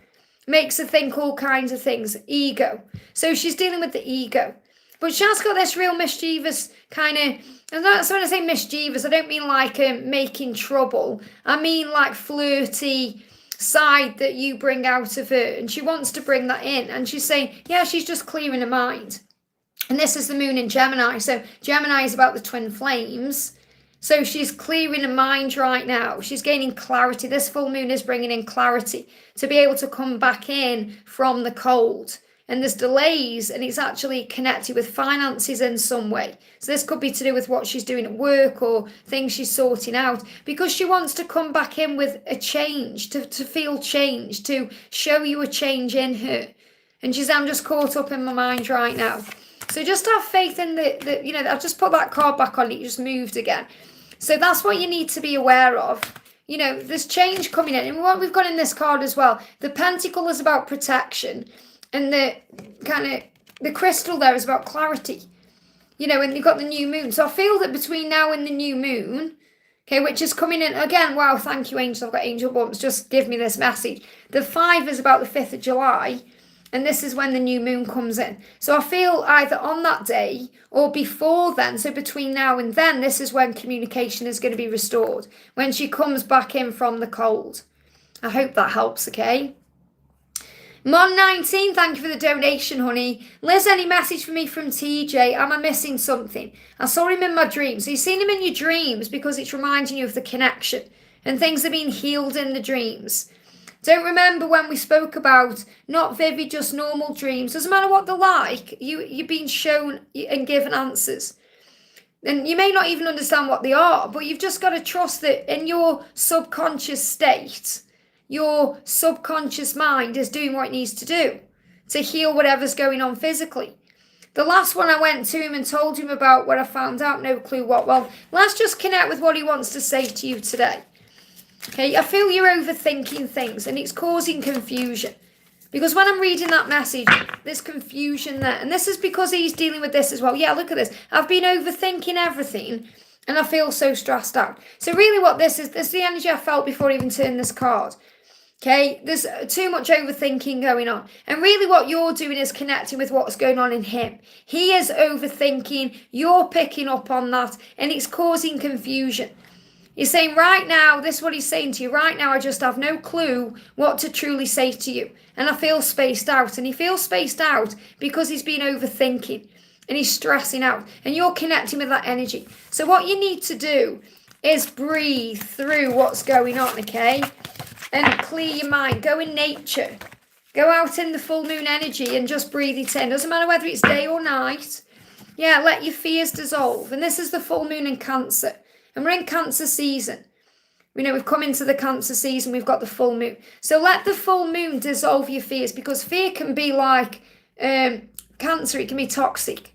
makes her think all kinds of things. Ego. So she's dealing with the ego. But she has got this real mischievous kind of, and that's when I say mischievous, I don't mean like making trouble. I mean like flirty side that you bring out of her. And she wants to bring that in. And she's saying, yeah, she's just clearing her mind. And this is the moon in Gemini. So Gemini is about the twin flames. So she's clearing her mind right now. She's gaining clarity. This full moon is bringing in clarity to be able to come back in from the cold. And there's delays, and it's actually connected with finances in some way. So this could be to do with what she's doing at work or things she's sorting out, because she wants to come back in with a change, to feel change, to show you a change in her. And she's, I'm just caught up in my mind right now. So just have faith in I've just put that card back on, it just moved again. So that's what you need to be aware of. There's change coming in. And what we've got in this card as well, the pentacle is about protection. And the crystal there is about clarity, and you've got the new moon. So I feel that between now and the new moon, okay, which is coming in again, wow, thank you, angels. I've got angel bumps, just give me this message. The 5 is about the 5th of July, and this is when the new moon comes in. So I feel either on that day or before then, so between now and then, this is when communication is going to be restored, when she comes back in from the cold. I hope that helps, okay? Mon19, thank you for the donation, honey. Liz, any message for me from TJ? Am I missing something? I saw him in my dreams. So you've seen him in your dreams because it's reminding you of the connection and things are being healed in the dreams. Don't remember when we spoke about not vivid, just normal dreams. Doesn't matter what they're like. You've been shown and given answers. And you may not even understand what they are, but you've just got to trust that in your subconscious state, your subconscious mind is doing what it needs to do to heal whatever's going on physically. The last one I went to him and told him about what I found out, no clue what. Well, let's just connect with what he wants to say to you today. Okay, I feel you're overthinking things and it's causing confusion. Because when I'm reading that message, there's confusion there. And this is because he's dealing with this as well. Yeah, look at this. I've been overthinking everything and I feel so stressed out. So really what this is the energy I felt before I even turned this card. Okay, there's too much overthinking going on. And really what you're doing is connecting with what's going on in him. He is overthinking, you're picking up on that, and it's causing confusion. He's saying right now, this is what he's saying to you, right now I just have no clue what to truly say to you. And I feel spaced out. And he feels spaced out because he's been overthinking and he's stressing out. And you're connecting with that energy. So what you need to do is breathe through what's going on, okay? And clear your mind. Go in nature. Go out in the full moon energy and just breathe it in. Doesn't matter whether it's day or night. Yeah, let your fears dissolve. And this is the full moon in Cancer. And we're in Cancer season. We've come into the Cancer season. We've got the full moon. So let the full moon dissolve your fears, because fear can be like Cancer. It can be toxic.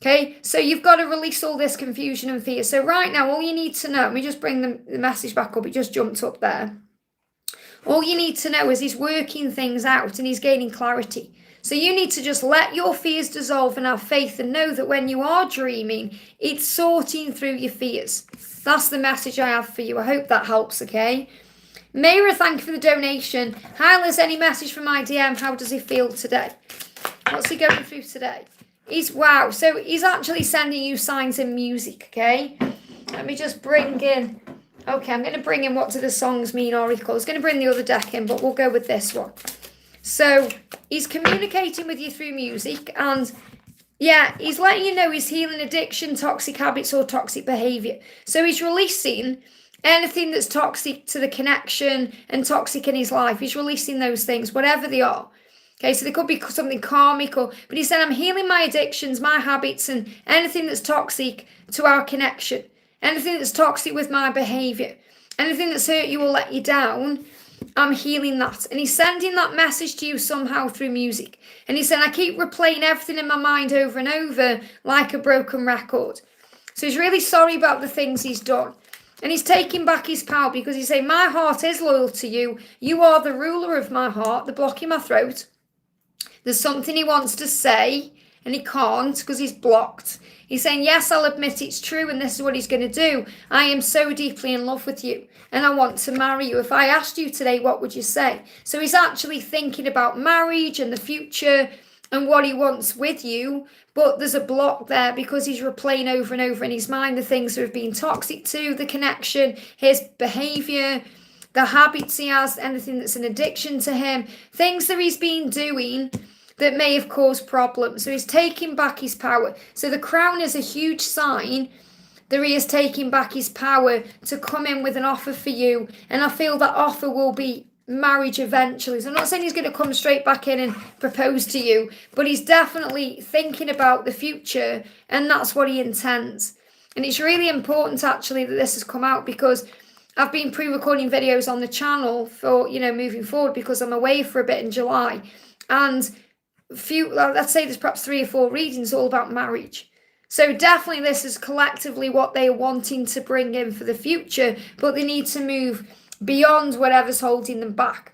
Okay, so you've got to release all this confusion and fear. So right now, all you need to know, let me just bring the message back up. It just jumped up there. All you need to know is he's working things out and he's gaining clarity. So you need to just let your fears dissolve and have faith and know that when you are dreaming, it's sorting through your fears. That's the message I have for you. I hope that helps, okay? Mayra, thank you for the donation. Hi, Liz, any message from my DM? How does he feel today? What's he going through today? Wow, so he's actually sending you signs in music, okay? Let me just bring in... Okay, I'm going to bring in what do the songs mean oracle. I was going to bring the other deck in, but we'll go with this one. So he's communicating with you through music, and yeah, he's letting you know he's healing addiction, toxic habits, or toxic behavior. So he's releasing anything that's toxic to the connection and toxic in his life. He's releasing those things, whatever they are. Okay, so there could be something karmic, but he said, I'm healing my addictions, my habits, and anything that's toxic to our connection. Anything that's toxic with my behavior. Anything that's hurt you or let you down, I'm healing that. And he's sending that message to you somehow through music. And he said, I keep replaying everything in my mind over and over like a broken record. So he's really sorry about the things he's done. And he's taking back his power because he's saying, my heart is loyal to you. You are the ruler of my heart. They're blocking my throat. There's something he wants to say and he can't because he's blocked. He's saying, yes, I'll admit it's true and this is what he's going to do. I am so deeply in love with you and I want to marry you. If I asked you today, what would you say? So he's actually thinking about marriage and the future and what he wants with you. But there's a block there because he's replaying over and over in his mind the things that have been toxic to the connection, his behavior, the habits he has, anything that's an addiction to him, things that he's been doing that may have caused problems. So he's taking back his power. So the crown is a huge sign that he is taking back his power to come in with an offer for you. And I feel that offer will be marriage eventually. So I'm not saying he's going to come straight back in and propose to you, but he's definitely thinking about the future and that's what he intends. And it's really important actually that this has come out because I've been pre-recording videos on the channel for, moving forward because I'm away for a bit in July. And let's say there's perhaps 3 or 4 readings all about marriage. So definitely this is collectively what they're wanting to bring in for the future, but they need to move beyond whatever's holding them back.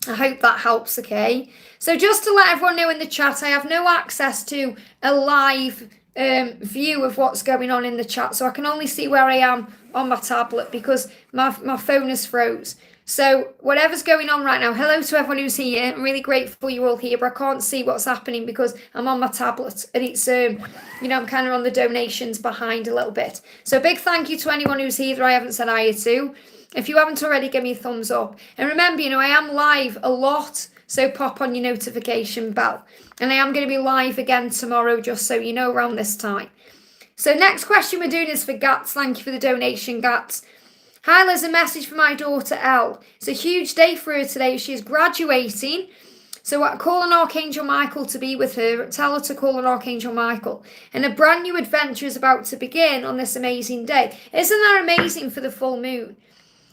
I hope that helps, okay? So just to let everyone know in the chat, I have no access to a live view of what's going on in the chat, so I can only see where I am on my tablet because my phone is froze. So whatever's going on right now, hello to everyone who's here. I'm really grateful you're all here, but I can't see what's happening because I'm on my tablet and it's, I'm kind of on the donations behind a little bit. So big thank you to anyone who's here that I haven't said hi to. If you haven't already, give me a thumbs up. And remember, I am live a lot, so pop on your notification bell. And I am going to be live again tomorrow, just so you know, around this time. So next question we're doing is for Gats. Thank you for the donation, Gats. Hi, there's a message for my daughter, Elle. It's a huge day for her today. She's graduating. So I call on Archangel Michael to be with her. Tell her to call on Archangel Michael. And a brand new adventure is about to begin on this amazing day. Isn't that amazing for the full moon?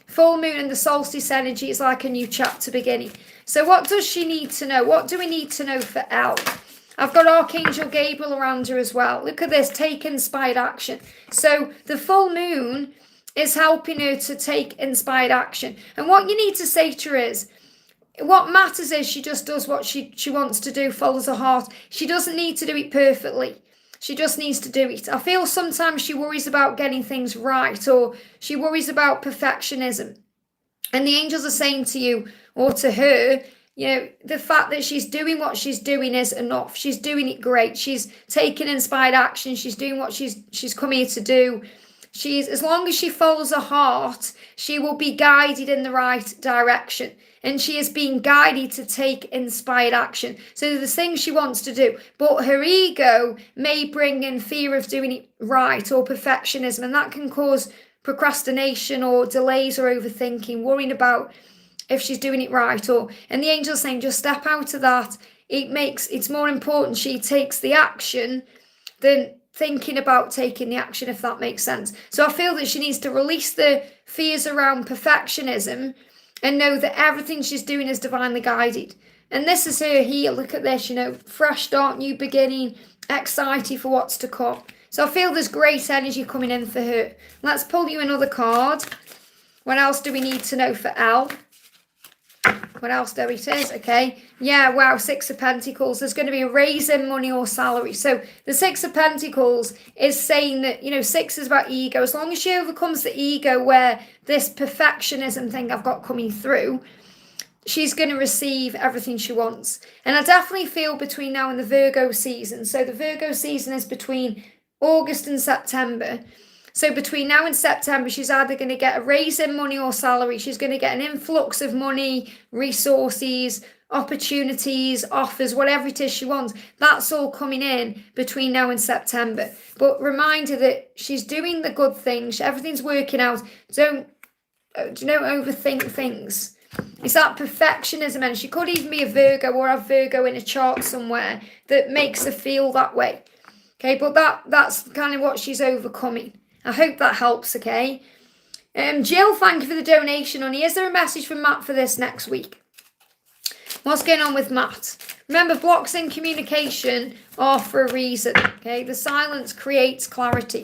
Full moon and the solstice energy is like a new chapter beginning. So what does she need to know? What do we need to know for Elle? I've got Archangel Gabriel around her as well. Look at this, take inspired action. So the full moon is helping her to take inspired action. And what you need to say to her is, what matters is she just does what she wants to do, follows her heart. She doesn't need to do it perfectly. She just needs to do it. I feel sometimes she worries about getting things right or she worries about perfectionism. And the angels are saying to you or to her, the fact that she's doing what she's doing is enough. She's doing it great. She's taking inspired action. She's doing what she's come here to do. As long as she follows her heart, she will be guided in the right direction. And she is being guided to take inspired action. So there's things she wants to do. But her ego may bring in fear of doing it right or perfectionism. And that can cause procrastination or delays or overthinking, worrying about if she's doing it right. And the angel's saying, just step out of that. It's more important she takes the action than thinking about taking the action, if that makes sense. So I feel that she needs to release the fears around perfectionism and know that everything she's doing is divinely guided. And this is her here. Look at this, fresh start, new beginning, excited for what's to come. So I feel there's great energy coming in for her. Let's pull you another card. What else do we need to know for Elle? What else? There it is. Okay. Yeah, wow, Six of Pentacles. There's going to be a raise in money or salary. So the Six of Pentacles is saying that, six is about ego. As long as she overcomes the ego where this perfectionism thing I've got coming through, she's going to receive everything she wants. And I definitely feel between now and the Virgo season. So the Virgo season is between August and September. So between now and September, she's either going to get a raise in money or salary. She's going to get an influx of money, resources, opportunities, offers, whatever it is she wants. That's all coming in between now and September. But remind her that she's doing the good things. Everything's working out. Don't overthink things. It's that perfectionism, and she could even be a Virgo or have Virgo in a chart somewhere that makes her feel that way. Okay, but that's kind of what she's overcoming. I hope that helps, okay? Jill, thank you for the donation, honey. Is there a message from Matt for this next week? What's going on with Matt? Remember, blocks in communication are for a reason, okay? The silence creates clarity.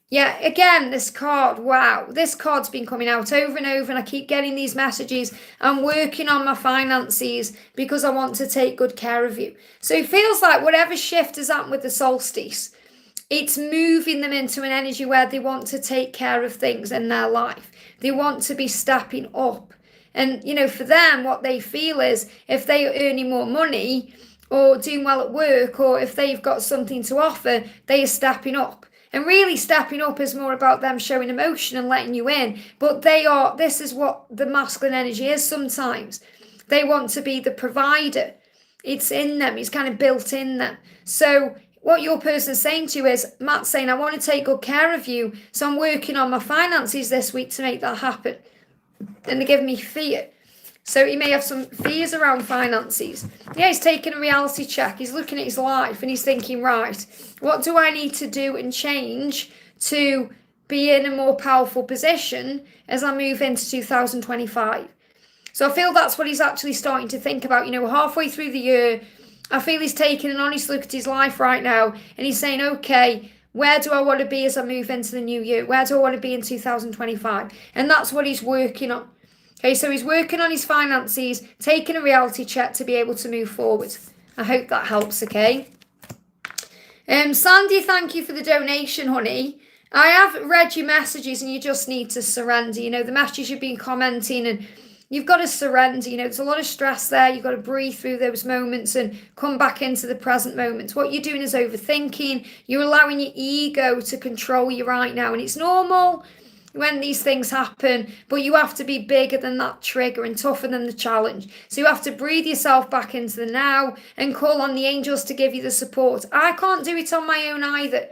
Yeah, again, this card, wow. This card's been coming out over and over, and I keep getting these messages. I'm working on my finances because I want to take good care of you. So it feels like whatever shift has happened with the solstice, it's moving them into an energy where they want to take care of things in their life. They want to be stepping up. And, for them, what they feel is if they are earning more money or doing well at work, or if they've got something to offer, they are stepping up. And really stepping up is more about them showing emotion and letting you in. But this is what the masculine energy is sometimes. They want to be the provider. It's in them. It's kind of built in them. So what your person's saying to you is, Matt's saying, I want to take good care of you, so I'm working on my finances this week to make that happen. And they give me fear. So he may have some fears around finances. Yeah, he's taking a reality check. He's looking at his life and he's thinking, right, what do I need to do and change to be in a more powerful position as I move into 2025? So I feel that's what he's actually starting to think about. Halfway through the year, I feel he's taking an honest look at his life right now and he's saying, okay, where do I want to be as I move into the new year? Where do I want to be in 2025? And that's what he's working on. Okay, so he's working on his finances, taking a reality check to be able to move forward. I hope that helps, okay? Sandy, thank you for the donation, honey. I have read your messages and you just need to surrender. The messages you've been commenting, and you've got to surrender. There's a lot of stress there. You've got to breathe through those moments and come back into the present moment. What you're doing is overthinking. You're allowing your ego to control you right now. And it's normal when these things happen, but you have to be bigger than that trigger and tougher than the challenge. So you have to breathe yourself back into the now and call on the angels to give you the support. I can't do it on my own either.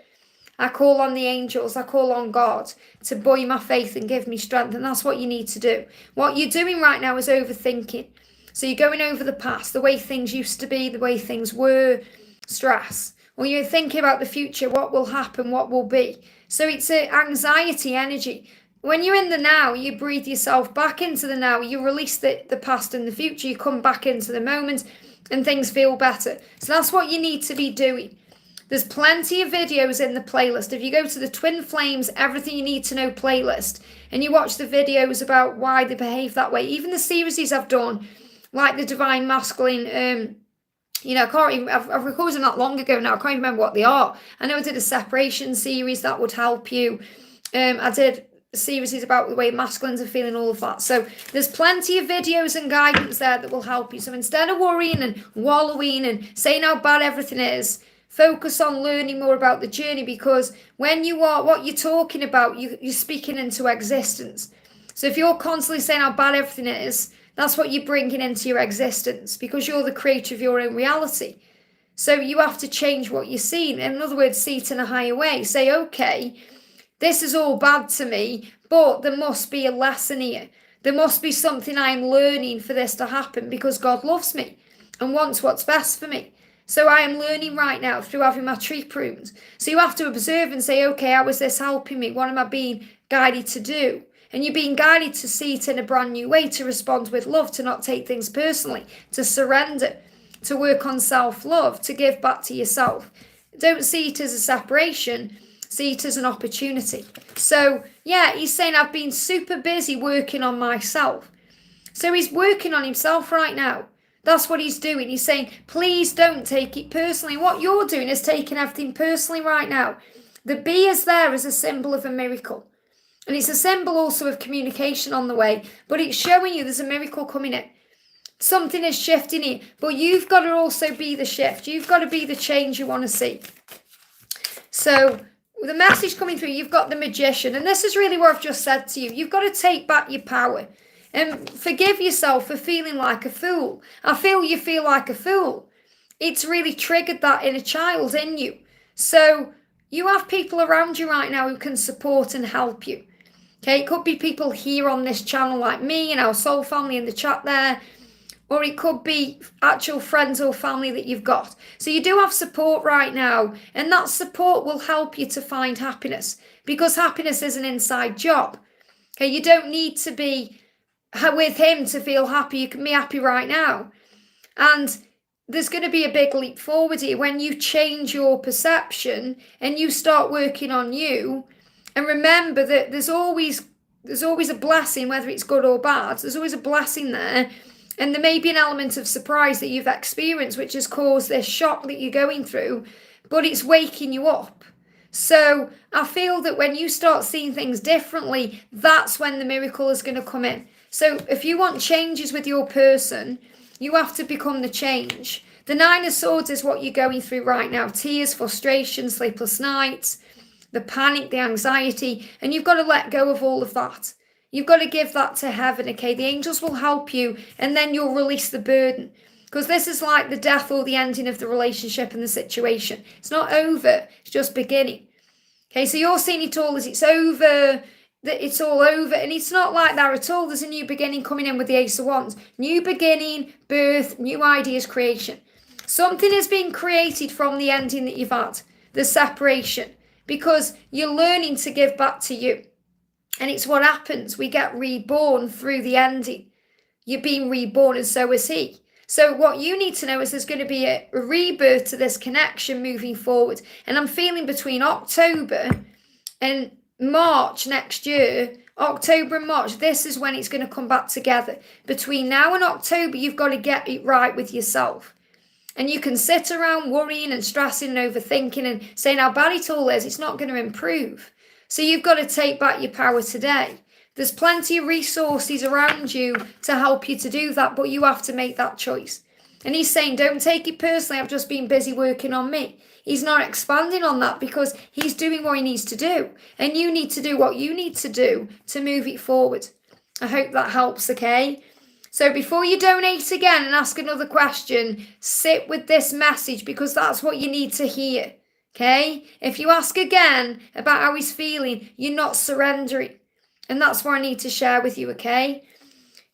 I call on the angels, I call on God to buoy my faith and give me strength, and that's what you need to do. What you're doing right now is overthinking. So you're going over the past, the way things used to be, the way things were, stress. Or you're thinking about the future, what will happen, what will be. So it's an anxiety energy. When you're in the now, you breathe yourself back into the now, you release the past and the future, you come back into the moment and things feel better. So that's what you need to be doing. There's plenty of videos in the playlist. If you go to the Twin Flames Everything You Need to Know playlist and you watch the videos about why they behave that way, even the series I've done, like the Divine Masculine, I've recorded them not long ago now. I can't remember what they are. I know I did a separation series that would help you. I did series about the way masculines are feeling, all of that. So there's plenty of videos and guidance there that will help you. So instead of worrying and wallowing and saying how bad everything is, focus on learning more about the journey, because when you are what you're talking about, you're speaking into existence. So if you're constantly saying how bad everything is, that's what you're bringing into your existence, because you're the creator of your own reality. So you have to change what you're seeing. In other words, see it in a higher way. Say, okay, this is all bad to me, but there must be a lesson here. There must be something I'm learning for this to happen, because God loves me and wants what's best for me. So I am learning right now through having my tree pruned. So you have to observe and say, okay, how is this helping me? What am I being guided to do? And you're being guided to see it in a brand new way, to respond with love, to not take things personally, to surrender, to work on self-love, to give back to yourself. Don't see it as a separation, see it as an opportunity. So yeah, he's saying I've been super busy working on myself. So he's working on himself right now. That's what he's doing. He's saying, please don't take it personally. What you're doing is taking everything personally right now. The bee is there as a symbol of a miracle. And it's a symbol also of communication on the way. But it's showing you there's a miracle coming in. Something is shifting here. But you've got to also be the shift. You've got to be the change you want to see. So the message coming through, you've got the Magician. And this is really what I've just said to you. You've got to take back your power. And forgive yourself for feeling like a fool. I feel you feel like a fool. It's really triggered that inner child in you. So you have people around you right now who can support and help you. Okay, it could be people here on this channel like me and our soul family in the chat there. Or it could be actual friends or family that you've got. So you do have support right now. And that support will help you to find happiness. Because happiness is an inside job. Okay, you don't need to be with him to feel happy. You can be happy right now. And there's going to be a big leap forward here when you change your perception and you start working on you. And remember that there's always a blessing, whether it's good or bad. There's always a blessing there. And there may be an element of surprise that you've experienced, which has caused this shock that you're going through, but it's waking you up. So I feel that when you start seeing things differently, that's when the miracle is going to come in. So if you want changes with your person, you have to become the change. The Nine of Swords is what you're going through right now. Tears, frustration, sleepless nights, the panic, the anxiety, and you've got to let go of all of that. You've got to give that to heaven, okay? The angels will help you, and then you'll release the burden. Because this is like the death or the ending of the relationship and the situation. It's not over. It's just beginning. Okay, so you're seeing it all as it's over, that it's all over, and it's not like that at all. There's a new beginning coming in with the Ace of Wands. New beginning, birth, new ideas, creation. Something is being created from the ending that you've had, the separation, because you're learning to give back to you. And it's what happens. We get reborn through the ending. You're being reborn, and so is he. So what you need to know is there's going to be a rebirth to this connection moving forward. And I'm feeling between October and March next year, October and March, this is when it's going to come back together. Between now and October, you've got to get it right with yourself. And you can sit around worrying and stressing and overthinking and saying how bad it all is. It's not going to improve. So you've got to take back your power today. There's plenty of resources around you to help you to do that, but you have to make that choice. And he's saying, don't take it personally. I've just been busy working on me. He's not expanding on that because he's doing what he needs to do. And you need to do what you need to do to move it forward. I hope that helps, okay? So before you donate again and ask another question, sit with this message because that's what you need to hear, okay? If you ask again about how he's feeling, you're not surrendering. And that's what I need to share with you, okay?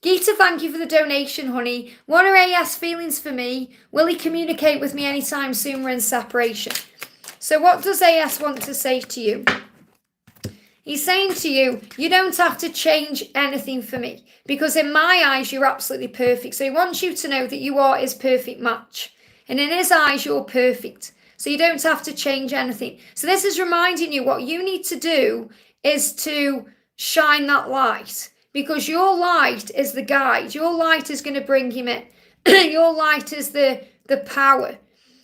Geeta, thank you for the donation, honey. What are AS feelings for me? Will he communicate with me anytime soon? We're in separation. So what does AS want to say to you? He's saying to you, you don't have to change anything for me. Because in my eyes, you're absolutely perfect. So he wants you to know that you are his perfect match. And in his eyes, you're perfect. So you don't have to change anything. So this is reminding you what you need to do is to shine that light. Because your light is the guide. Your light is going to bring him in. Your light is the power.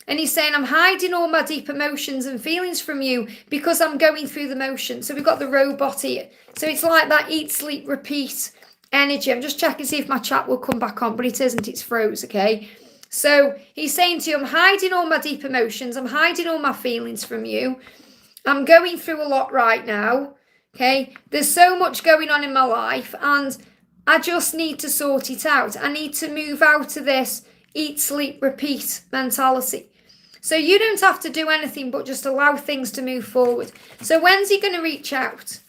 And he's saying, I'm hiding all my deep emotions and feelings from you because I'm going through the motion. So we've got the robot here. So it's like that eat, sleep, repeat energy. I'm just checking to see if my chat will come back on, but it isn't. It's froze, okay? So he's saying to you, I'm hiding all my deep emotions. I'm hiding all my feelings from you. I'm going through a lot right now. Okay, there's so much going on in my life and I just need to sort it out. I need to move out of this eat, sleep, repeat mentality. So you don't have to do anything but just allow things to move forward. So when's he going to reach out?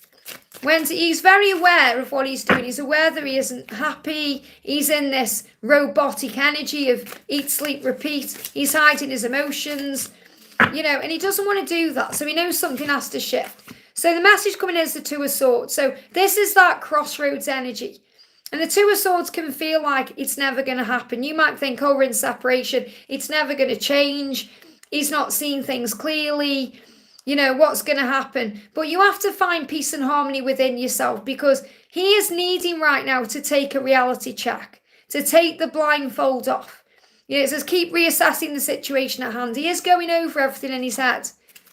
He's very aware of what he's doing. He's aware that he isn't happy. He's in this robotic energy of eat, sleep, repeat. He's hiding his emotions, and he doesn't want to do that. So he knows something has to shift. So the message coming in is the Two of Swords. So this is that crossroads energy. And the Two of Swords can feel like it's never going to happen. You might think, oh, we're in separation. It's never going to change. He's not seeing things clearly. you know, what's going to happen. But you have to find peace and harmony within yourself, because he is needing right now to take a reality check, to take the blindfold off. You know, it says keep reassessing the situation at hand. He is going over everything in his head.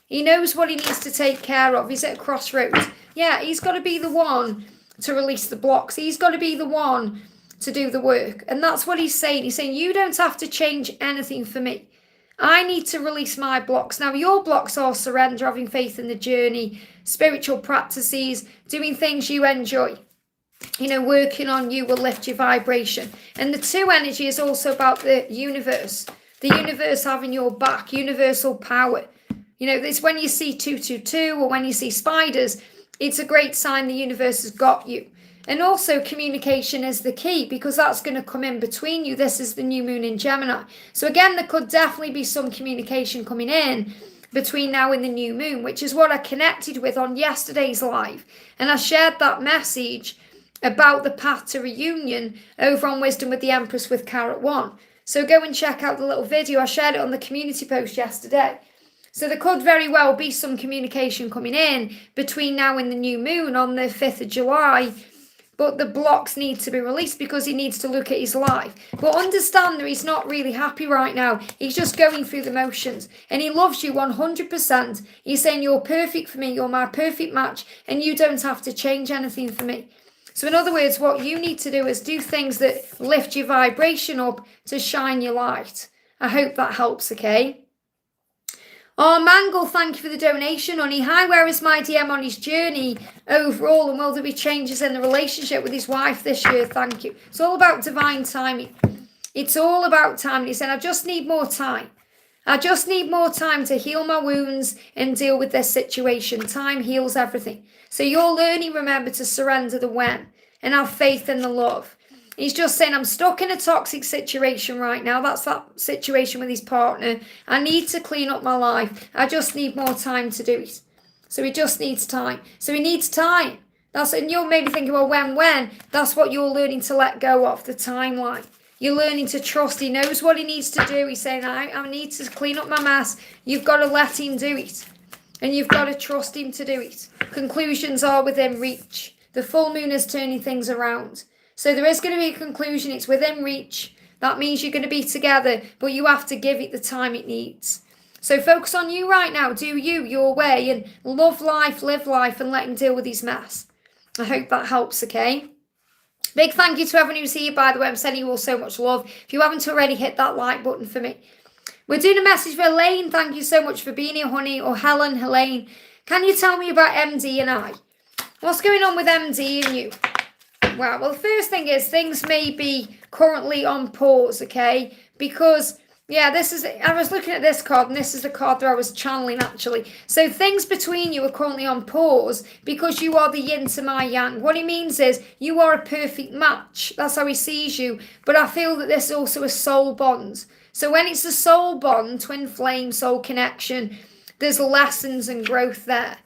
He knows what he needs to take care of. He's at a crossroads. Yeah, he's got to be the one to release the blocks. He's got to be the one to do the work. And that's what he's saying. He's saying, you don't have to change anything for me. I need to release my blocks. Now, your blocks are surrender, having faith in the journey, spiritual practices, doing things you enjoy. You know, working on you will lift your vibration. And the 2 energy is also about the universe having your back, universal power. You know, this when you see 222 or when you see spiders, it's a great sign the universe has got you. And also communication is the key, because that's going to come in between you. This is the new moon in Gemini. So again, there could definitely be some communication coming in between now and the new moon, which is what I connected with on yesterday's live. And I shared that message about the path to reunion over on Wisdom with the Empress with Carrot One. So go and check out the little video. I shared it on the community post yesterday. So there could very well be some communication coming in between now and the new moon on the 5th of July. But the blocks need to be released, because he needs to look at his life. But understand that he's not really happy right now. He's just going through the motions. And he loves you 100%. He's saying, you're perfect for me. You're my perfect match. And you don't have to change anything for me. So in other words, what you need to do is do things that lift your vibration up to shine your light. I hope that helps, okay? Oh, Mangle, thank you for the donation, honey. Hi, where is my DM on his journey overall, and will there be changes in the relationship with his wife this year? Thank you. It's all about divine timing. It's all about timing. He said, I just need more time. I just need more time to heal my wounds and deal with this situation. Time heals everything. So you're learning, remember, to surrender the when and have faith in the love. He's just saying, I'm stuck in a toxic situation right now. That's that situation with his partner. I need to clean up my life. I just need more time to do it. So he just needs time. So he needs time. And you're maybe thinking, well, when? That's what you're learning to let go of, the timeline. You're learning to trust. He knows what he needs to do. He's saying, I need to clean up my mess. You've got to let him do it. And you've got to trust him to do it. Conclusions are within reach. The full moon is turning things around. So there is going to be a conclusion. It's within reach. That means you're going to be together, but you have to give it the time it needs. So focus on you right now. Do you, your way, and love life, live life, and let him deal with his mess. I hope that helps, okay? Big thank you to everyone who's here, by the way. I'm sending you all so much love. If you haven't already, hit that like button for me. We're doing a message for Elaine. Thank you so much for being here, honey. Or Helen, Helene. Can you tell me about MD and I? What's going on with MD and you? Well, the first thing is things may be currently on pause, okay? Because, yeah, I was looking at this card, and this is the card that I was channeling, actually. So things between you are currently on pause because you are the yin to my yang. What he means is you are a perfect match. That's how he sees you. But I feel that this is also a soul bond. So when it's a soul bond, twin flame, soul connection, there's lessons and growth there.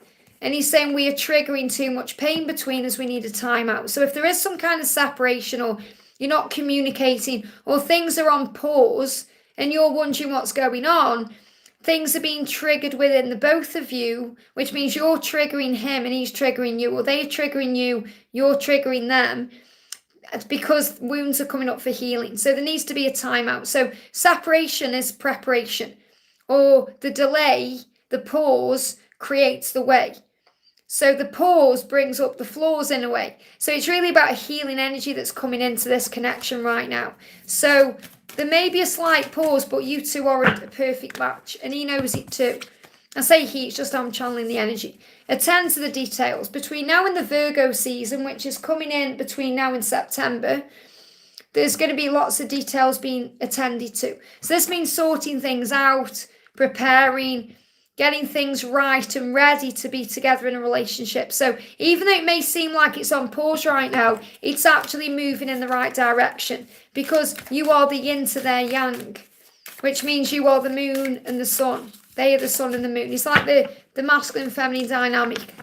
And he's saying we are triggering too much pain between us. We need a timeout. So if there is some kind of separation, or you're not communicating, or things are on pause and you're wondering what's going on, things are being triggered within the both of you, which means you're triggering him and he's triggering you, or they're triggering you, you're triggering them. It's because wounds are coming up for healing. So there needs to be a timeout. So separation is preparation, or the delay, the pause creates the way. So the pause brings up the flaws in a way. So it's really about a healing energy that's coming into this connection right now. So there may be a slight pause, but you two are a perfect match. And he knows it too. I say he, it's just I'm channeling the energy. Attend to the details. Between now and the Virgo season, which is coming in between now and September, there's going to be lots of details being attended to. So this means sorting things out, preparing, getting things right and ready to be together in a relationship. So even though it may seem like it's on pause right now, it's actually moving in the right direction, because you are the yin to their yang, which means you are the moon and the sun. They are the sun and the moon. It's like the masculine feminine dynamic.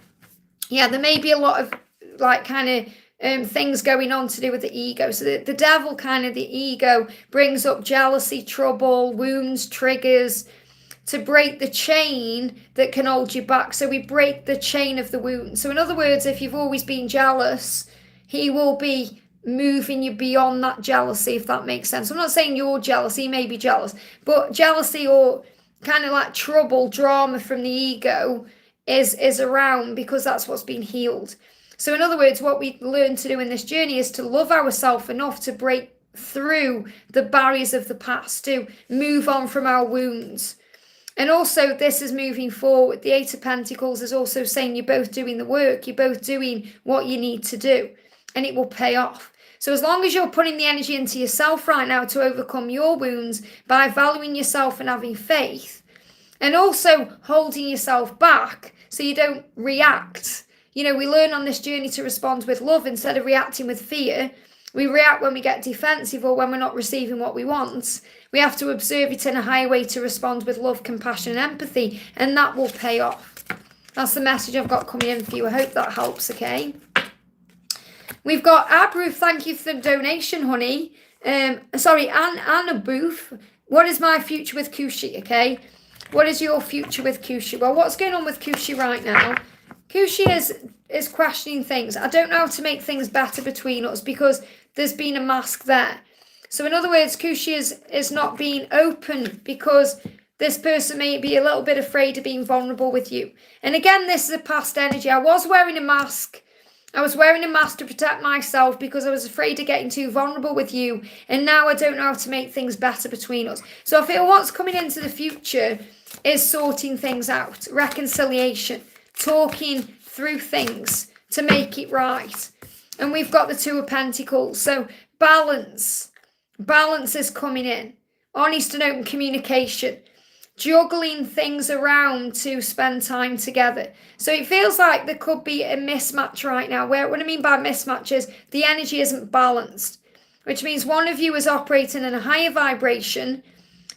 Yeah, there may be a lot of like kind of things going on to do with the ego. So the devil, kind of the ego, brings up jealousy, trouble, wounds, triggers, to break the chain that can hold you back. So we break the chain of the wound. So in other words, if you've always been jealous, he will be moving you beyond that jealousy, if that makes sense. I'm not saying you're jealous, he may be jealous, but jealousy or kind of like trouble, drama from the ego is around because that's what's been healed. So in other words, what we learn to do in this journey is to love ourselves enough to break through the barriers of the past, to move on from our wounds. And also, this is moving forward. The Eight of Pentacles is also saying you're both doing the work, you're both doing what you need to do, and it will pay off. So as long as you're putting the energy into yourself right now to overcome your wounds by valuing yourself and having faith, and also holding yourself back so you don't react. You know, we learn on this journey to respond with love instead of reacting with fear. We react when we get defensive or when we're not receiving what we want. We have to observe it in a higher way to respond with love, compassion, and empathy, and that will pay off. That's the message I've got coming in for you. I hope that helps, okay? We've got Abru, thank you for the donation, honey. Anna Booth. What is my future with Kushi, okay? What is your future with Kushi? Well, what's going on with Kushi right now? Kushi is questioning things. I don't know how to make things better between us because there's been a mask there. So in other words, Kushi is not being open because this person may be a little bit afraid of being vulnerable with you. And again, this is a past energy. I was wearing a mask. I was wearing a mask to protect myself because I was afraid of getting too vulnerable with you. And now I don't know how to make things better between us. So I feel what's coming into the future is sorting things out, reconciliation, talking through things to make it right. And we've got the Two of Pentacles. So balance is coming in. Honest and open communication. Juggling things around to spend time together. So it feels like there could be a mismatch right now. What I mean by mismatch is the energy isn't balanced, which means one of you is operating in a higher vibration,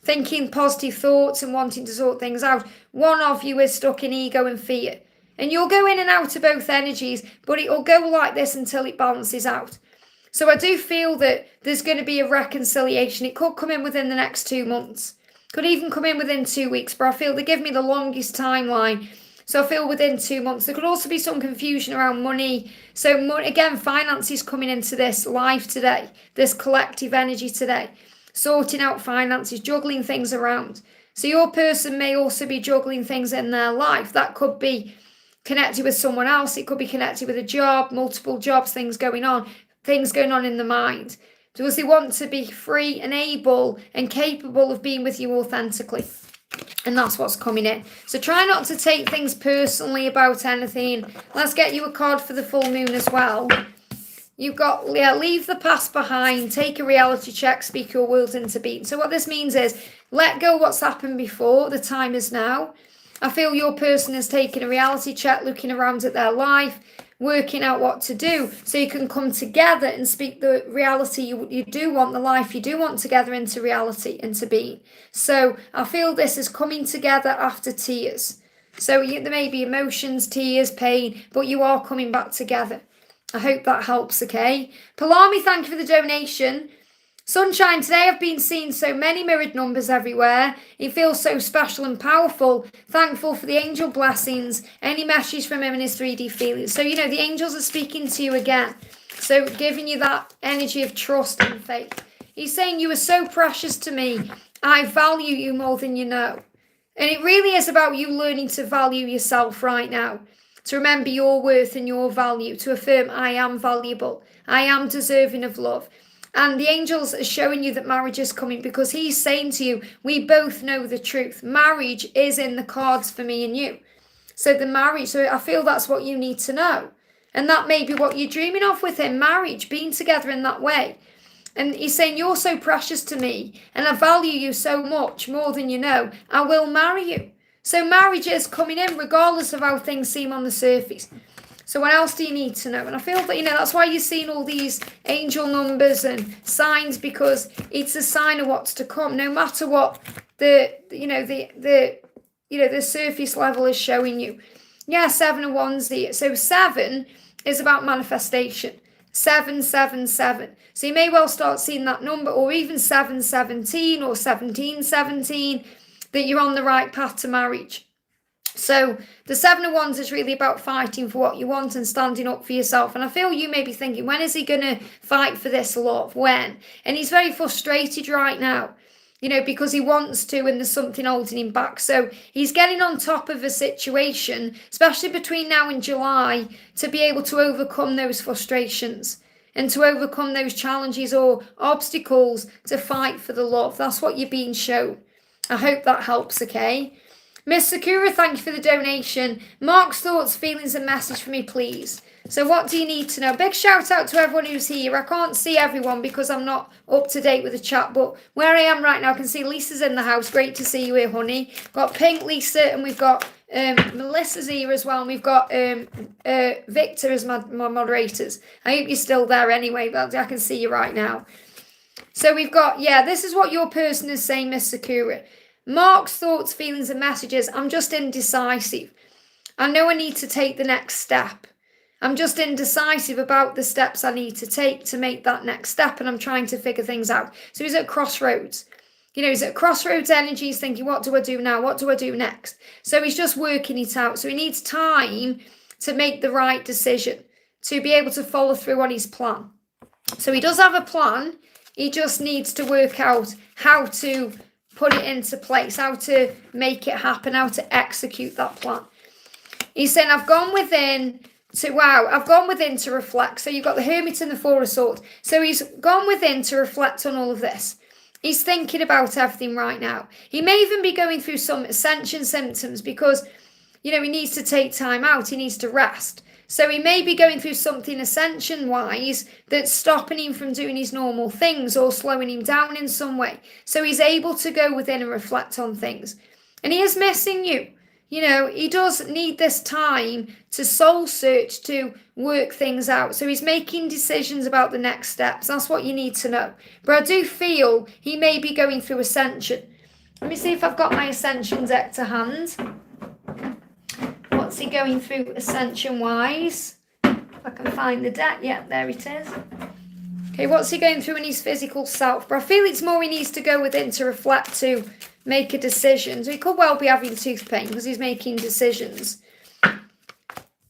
thinking positive thoughts and wanting to sort things out. One of you is stuck in ego and fear. And you'll go in and out of both energies, but it'll go like this until it balances out. So I do feel that there's going to be a reconciliation. It could come in within the next 2 months. Could even come in within 2 weeks, but I feel they give me the longest timeline. So I feel within 2 months. There could also be some confusion around money. So again, finances coming into this life today, this collective energy today, sorting out finances, juggling things around. So your person may also be juggling things in their life. That could be connected with someone else. It could be connected with a job, multiple jobs, things going on in the mind. Because they want to be free and able and capable of being with you authentically. And that's what's coming in. So try not to take things personally about anything. Let's get you a card for the full moon as well. You've got, leave the past behind, take a reality check, speak your words into being. So what this means is, let go what's happened before, the time is now. I feel your person is taking a reality check, looking around at their life, working out what to do so you can come together and speak the reality you do want, the life you do want together into reality, into being. So I feel this is coming together after tears. So there may be emotions, tears, pain, but you are coming back together. I hope that helps, okay? Palami, thank you for the donation. Sunshine, today I've been seeing so many mirrored numbers everywhere. It feels so special and powerful. Thankful for the angel blessings. Any message from him in his 3D feelings. So, the angels are speaking to you again. So, giving you that energy of trust and faith. He's saying, you are so precious to me. I value you more than you know. And it really is about you learning to value yourself right now. To remember your worth and your value. To affirm, I am valuable. I am deserving of love. And the angels are showing you that marriage is coming because he's saying to you, we both know the truth. Marriage is in the cards for me and you. So I feel that's what you need to know. And that may be what you're dreaming of with him, marriage, being together in that way. And he's saying, you're so precious to me and I value you so much more than you know. I will marry you. So marriage is coming in regardless of how things seem on the surface. So what else do you need to know? And I feel that, that's why you're seeing all these angel numbers and signs, because it's a sign of what's to come, no matter what the surface level is showing you. Yeah, 7 of Wands here. So 7 is about manifestation. 777. So you may well start seeing that number, or even 717 or 1717. that you're on the right path to marriage. So the Seven of Wands is really about fighting for what you want and standing up for yourself. And I feel you may be thinking, when is he going to fight for this love? When? And he's very frustrated right now, because he wants to and there's something holding him back. So he's getting on top of a situation, especially between now and July, to be able to overcome those frustrations and to overcome those challenges or obstacles to fight for the love. That's what you're being shown. I hope that helps, okay? Miss Sakura, thank you for the donation. Mark's thoughts, feelings and message for me, please. So what do you need to know? Big shout out to everyone who's here. I can't see everyone because I'm not up to date with the chat, but where I am right now, I can see Lisa's in the house. Great to see you here, honey. Got Pink, Lisa, and we've got Melissa's here as well, and we've got Victor as my moderators. I hope you're still there anyway, but I can see you right now. So we've got, this is what your person is saying, Miss Sakura. Mark's thoughts, feelings and messages. I'm just indecisive. I know I need to take the next step. I'm just indecisive about the steps I need to take to make that next step, and I'm trying to figure things out. So he's at crossroads. He's at crossroads energy. He's thinking, what do I do now? What do I do next? So he's just working it out. So he needs time to make the right decision, to be able to follow through on his plan. So he does have a plan. He just needs to work out how to put it into place, how to make it happen, how to execute that plan. He's saying, I've gone within to reflect. So you've got the Hermit and the Four of Swords. So he's gone within to reflect on all of this. He's thinking about everything right now. He may even be going through some ascension symptoms because, he needs to take time out. He needs to rest. So he may be going through something ascension-wise that's stopping him from doing his normal things or slowing him down in some way. So he's able to go within and reflect on things. And he is missing you. He does need this time to soul search, to work things out. So he's making decisions about the next steps. That's what you need to know. But I do feel he may be going through ascension. Let me see if I've got my ascension deck to hand. What's he going through ascension-wise? If I can find the deck. Yeah, there it is. Okay, what's he going through in his physical self? But I feel it's more he needs to go within to reflect, to make a decision. So he could well be having tooth pain because he's making decisions.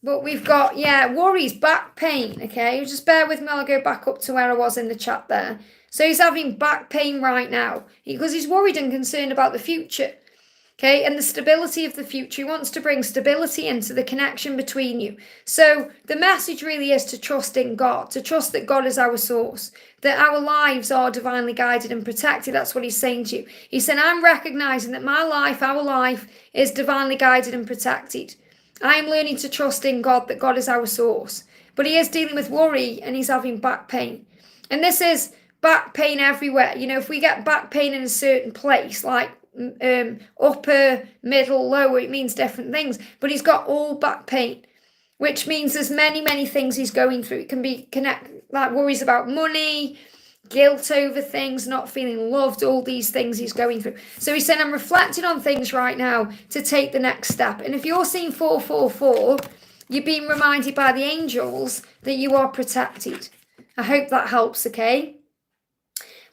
But we've got, worries, back pain, okay? Just bear with me, I'll go back up to where I was in the chat there. So he's having back pain right now because he's worried and concerned about the future. Okay, and the stability of the future. He wants to bring stability into the connection between you. So the message really is to trust in God, to trust that God is our source, that our lives are divinely guided and protected. That's what he's saying to you. He said, I'm recognizing that my life, our life, is divinely guided and protected. I am learning to trust in God, that God is our source. But he is dealing with worry and he's having back pain. And this is back pain everywhere. If we get back pain in a certain place, like upper, middle, lower, it means different things, but he's got all back pain, which means there's many things he's going through. It can be like worries about money, guilt over things, not feeling loved, all these things he's going through. So he's saying, I'm reflecting on things right now to take the next step. And if you're seeing 444, you're being reminded by the angels that you are protected. I hope that helps, okay?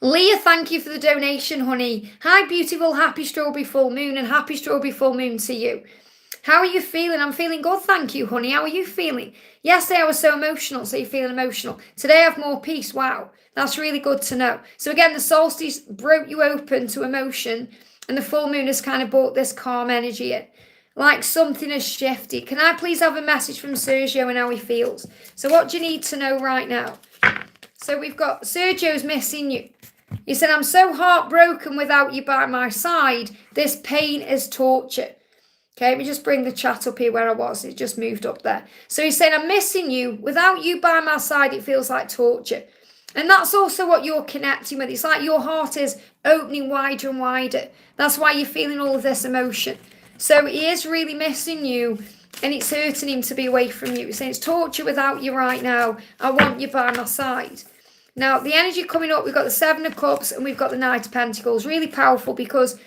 Leah, thank you for the donation, honey. Hi, beautiful, happy strawberry full moon, and happy strawberry full moon to you. How are you feeling? I'm feeling good, thank you, honey. How are you feeling? Yesterday I was so emotional, so you're feeling emotional. Today I have more peace. Wow, that's really good to know. So again, the solstice broke you open to emotion, and the full moon has kind of brought this calm energy in. Like something has shifted. Can I please have a message from Sergio and how he feels? So what do you need to know right now? So we've got Sergio's missing you. He said, I'm so heartbroken without you by my side. This pain is torture. Okay, let me just bring the chat up here where I was. It just moved up there. So he's saying, I'm missing you. Without you by my side, it feels like torture. And that's also what you're connecting with. It's like your heart is opening wider and wider. That's why you're feeling all of this emotion. So he is really missing you, and it's hurting him to be away from you. He's saying, it's torture without you right now. I want you by my side. Now, the energy coming up, we've got the Seven of Cups and we've got the Knight of Pentacles. Really powerful because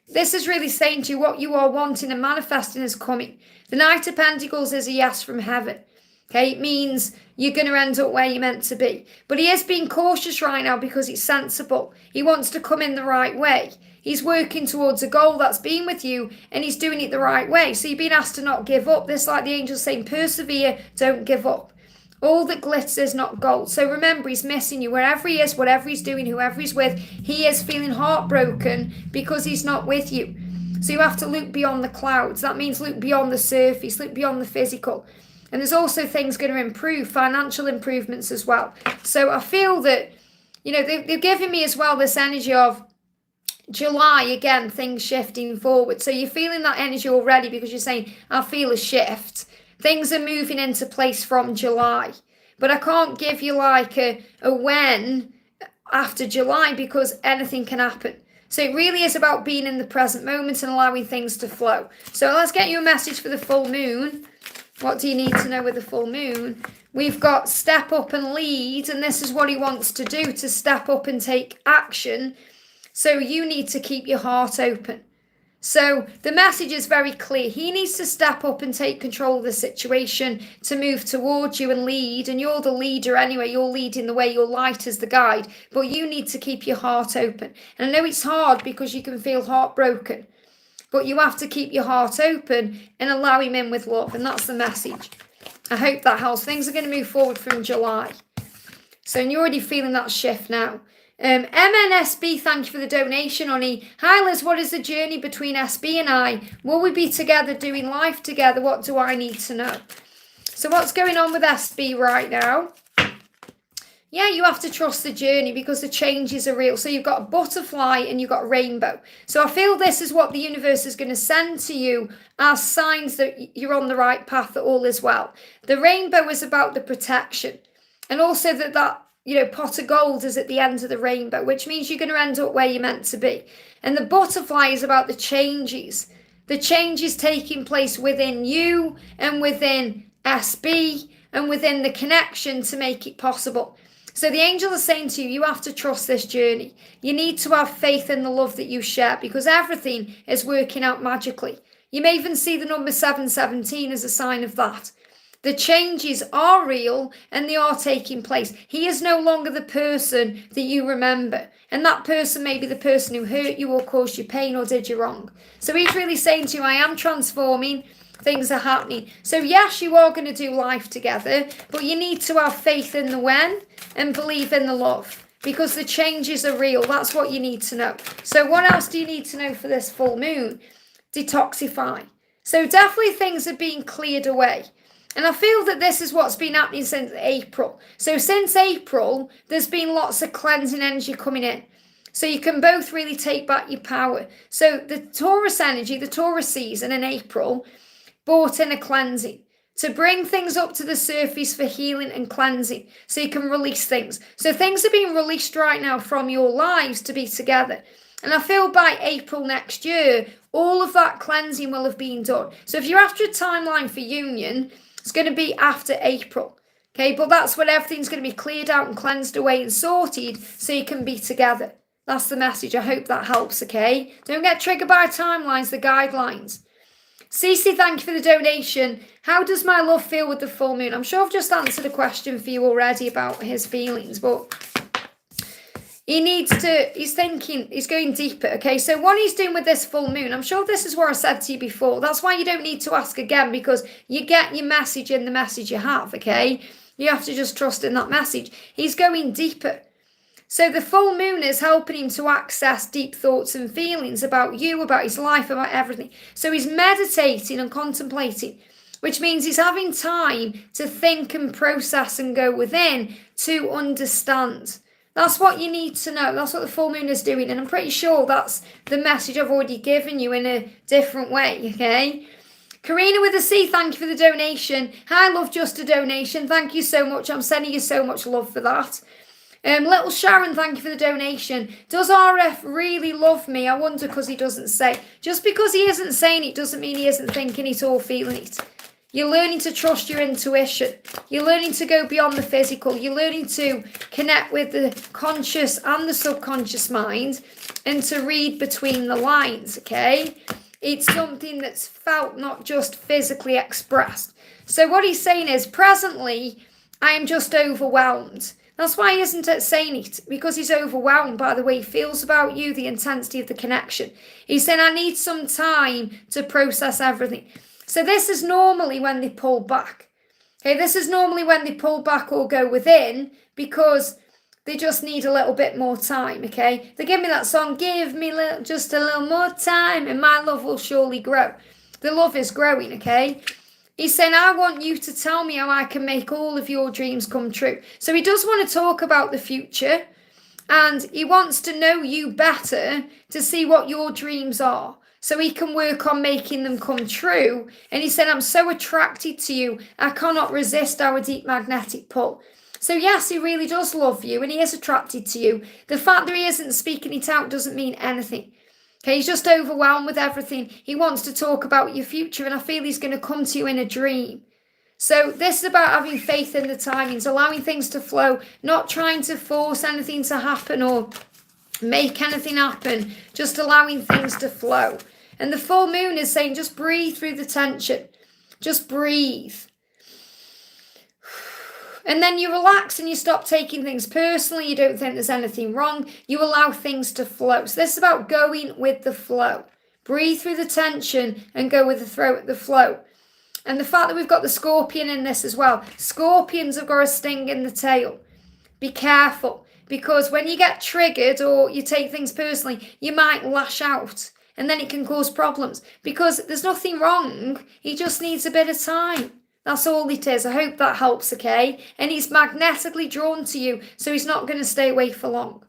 this is really saying to you what you are wanting and manifesting is coming. The Knight of Pentacles is a yes from heaven. Okay, it means you're going to end up where you're meant to be. But he is being cautious right now because it's sensible. He wants to come in the right way. He's working towards a goal that's been with you, and he's doing it the right way. So you're being asked to not give up. This, like the angels saying, persevere, don't give up. All that glitters is not gold. So remember, he's missing you. Wherever he is, whatever he's doing, whoever he's with, he is feeling heartbroken because he's not with you. So you have to look beyond the clouds. That means look beyond the surface, look beyond the physical. And there's also things going to improve, financial improvements as well. So I feel that, they've given me as well this energy of July, again, things shifting forward. So you're feeling that energy already because you're saying, I feel a shift. Things are moving into place from July. But I can't give you like a when after July because anything can happen. So it really is about being in the present moment and allowing things to flow. So let's get you a message for the full moon. What do you need to know with the full moon? We've got step up and lead, and this is what he wants to do, to step up and take action. So you need to keep your heart open. So the message is very clear. He needs to step up and take control of the situation to move towards you and lead. And you're the leader anyway. You're leading the way. Your light is the guide. But you need to keep your heart open. And I know it's hard because you can feel heartbroken. But you have to keep your heart open and allow him in with love. And that's the message. I hope that helps. Things are going to move forward from July. So you're already feeling that shift now. MNSB, thank you for the donation, honey. Hi Liz, what is the journey between SB and I? Will we be together doing life together? What do I need to know? So what's going on with SB right now? Yeah, you have to trust the journey because the changes are real. So you've got a butterfly and you've got a rainbow. So I feel this is what the universe is going to send to you as signs that you're on the right path, that all is well. The rainbow is about the protection, and also that pot of gold is at the end of the rainbow, which means you're going to end up where you're meant to be. And the butterfly is about the changes taking place within you and within SB and within the connection to make it possible. So the angel is saying to you, you have to trust this journey. You need to have faith in the love that you share because everything is working out magically. You may even see the number 717 as a sign of that. The changes are real and they are taking place. He is no longer the person that you remember. And that person may be the person who hurt you or caused you pain or did you wrong. So he's really saying to you, I am transforming. Things are happening. So yes, you are going to do life together, but you need to have faith in the when and believe in the love because the changes are real. That's what you need to know. So what else do you need to know for this full moon? Detoxify. So definitely things are being cleared away. And I feel that this is what's been happening since April. So since April, there's been lots of cleansing energy coming in. So you can both really take back your power. So the Taurus energy, the Taurus season in April, brought in a cleansing to bring things up to the surface for healing and cleansing. So you can release things. So things are being released right now from your lives to be together. And I feel by April next year, all of that cleansing will have been done. So if you're after a timeline for union, it's going to be after April, okay? But that's when everything's going to be cleared out and cleansed away and sorted so you can be together. That's the message. I hope that helps, okay? Don't get triggered by timelines, the guidelines. Cece, thank you for the donation. How does my love feel with the full moon? I'm sure I've just answered a question for you already about his feelings, but he's going deeper, okay? So what he's doing with this full moon, I'm sure this is what I said to you before. That's why you don't need to ask again because you get your message in the message you have, okay? You have to just trust in that message. He's going deeper. So the full moon is helping him to access deep thoughts and feelings about you, about his life, about everything. So he's meditating and contemplating, which means he's having time to think and process and go within to understand. That's what you need to know. That's what the full moon is doing. And I'm pretty sure that's the message I've already given you in a different way, okay? Karina with a C, thank you for the donation. Hi, love, just a donation. Thank you so much. I'm sending you so much love for that. Little Sharon, thank you for the donation. Does RF really love me? I wonder because he doesn't say. Just because he isn't saying it doesn't mean he isn't thinking it or feeling it. You're learning to trust your intuition. You're learning to go beyond the physical. You're learning to connect with the conscious and the subconscious mind and to read between the lines, okay? It's something that's felt, not just physically expressed. So what he's saying is, presently, I am just overwhelmed. That's why he isn't saying it, because he's overwhelmed by the way he feels about you, the intensity of the connection. He's saying, I need some time to process everything. So this is normally when they pull back. Okay, this is normally when they pull back or go within, because they just need a little bit more time, okay? They give me that song, give me just a little more time, and my love will surely grow. The love is growing, okay? He's saying, I want you to tell me how I can make all of your dreams come true. So he does want to talk about the future, and he wants to know you better to see what your dreams are, so he can work on making them come true. And he said, I'm so attracted to you, I cannot resist our deep magnetic pull. So yes, he really does love you, and he is attracted to you. The fact that he isn't speaking it out doesn't mean anything. Okay, he's just overwhelmed with everything. He wants to talk about your future, and I feel he's going to come to you in a dream. So this is about having faith in the timings, allowing things to flow, not trying to force anything to happen or make anything happen, just allowing things to flow. And the full moon is saying, just breathe through the tension. Just breathe. And then you relax and you stop taking things personally. You don't think there's anything wrong. You allow things to flow. So this is about going with the flow. Breathe through the tension and go with the flow. And the fact that we've got the scorpion in this as well. Scorpions have got a sting in the tail. Be careful, because when you get triggered or you take things personally, you might lash out, and then it can cause problems, because there's nothing wrong. He just needs a bit of time. That's all it is. I hope that helps, okay? And he's magnetically drawn to you, so he's not going to stay away for long.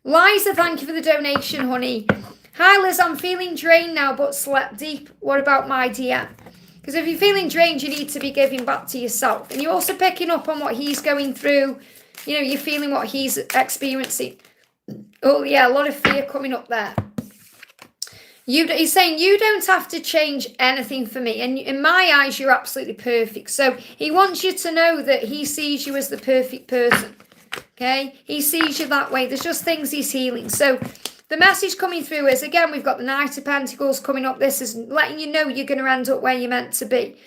Liza, thank you for the donation, honey. Hi, Liz, I'm feeling drained now, but slept deep. What about my DM? Because if you're feeling drained, you need to be giving back to yourself. And you're also picking up on what he's going through. You know, you're feeling what he's experiencing. Oh, yeah, a lot of fear coming up there. He's saying, you don't have to change anything for me. And in my eyes, you're absolutely perfect. So he wants you to know that he sees you as the perfect person. Okay? He sees you that way. There's just things he's healing. So the message coming through is, again, we've got the Knight of Pentacles coming up. This is letting you know you're going to end up where you're meant to be.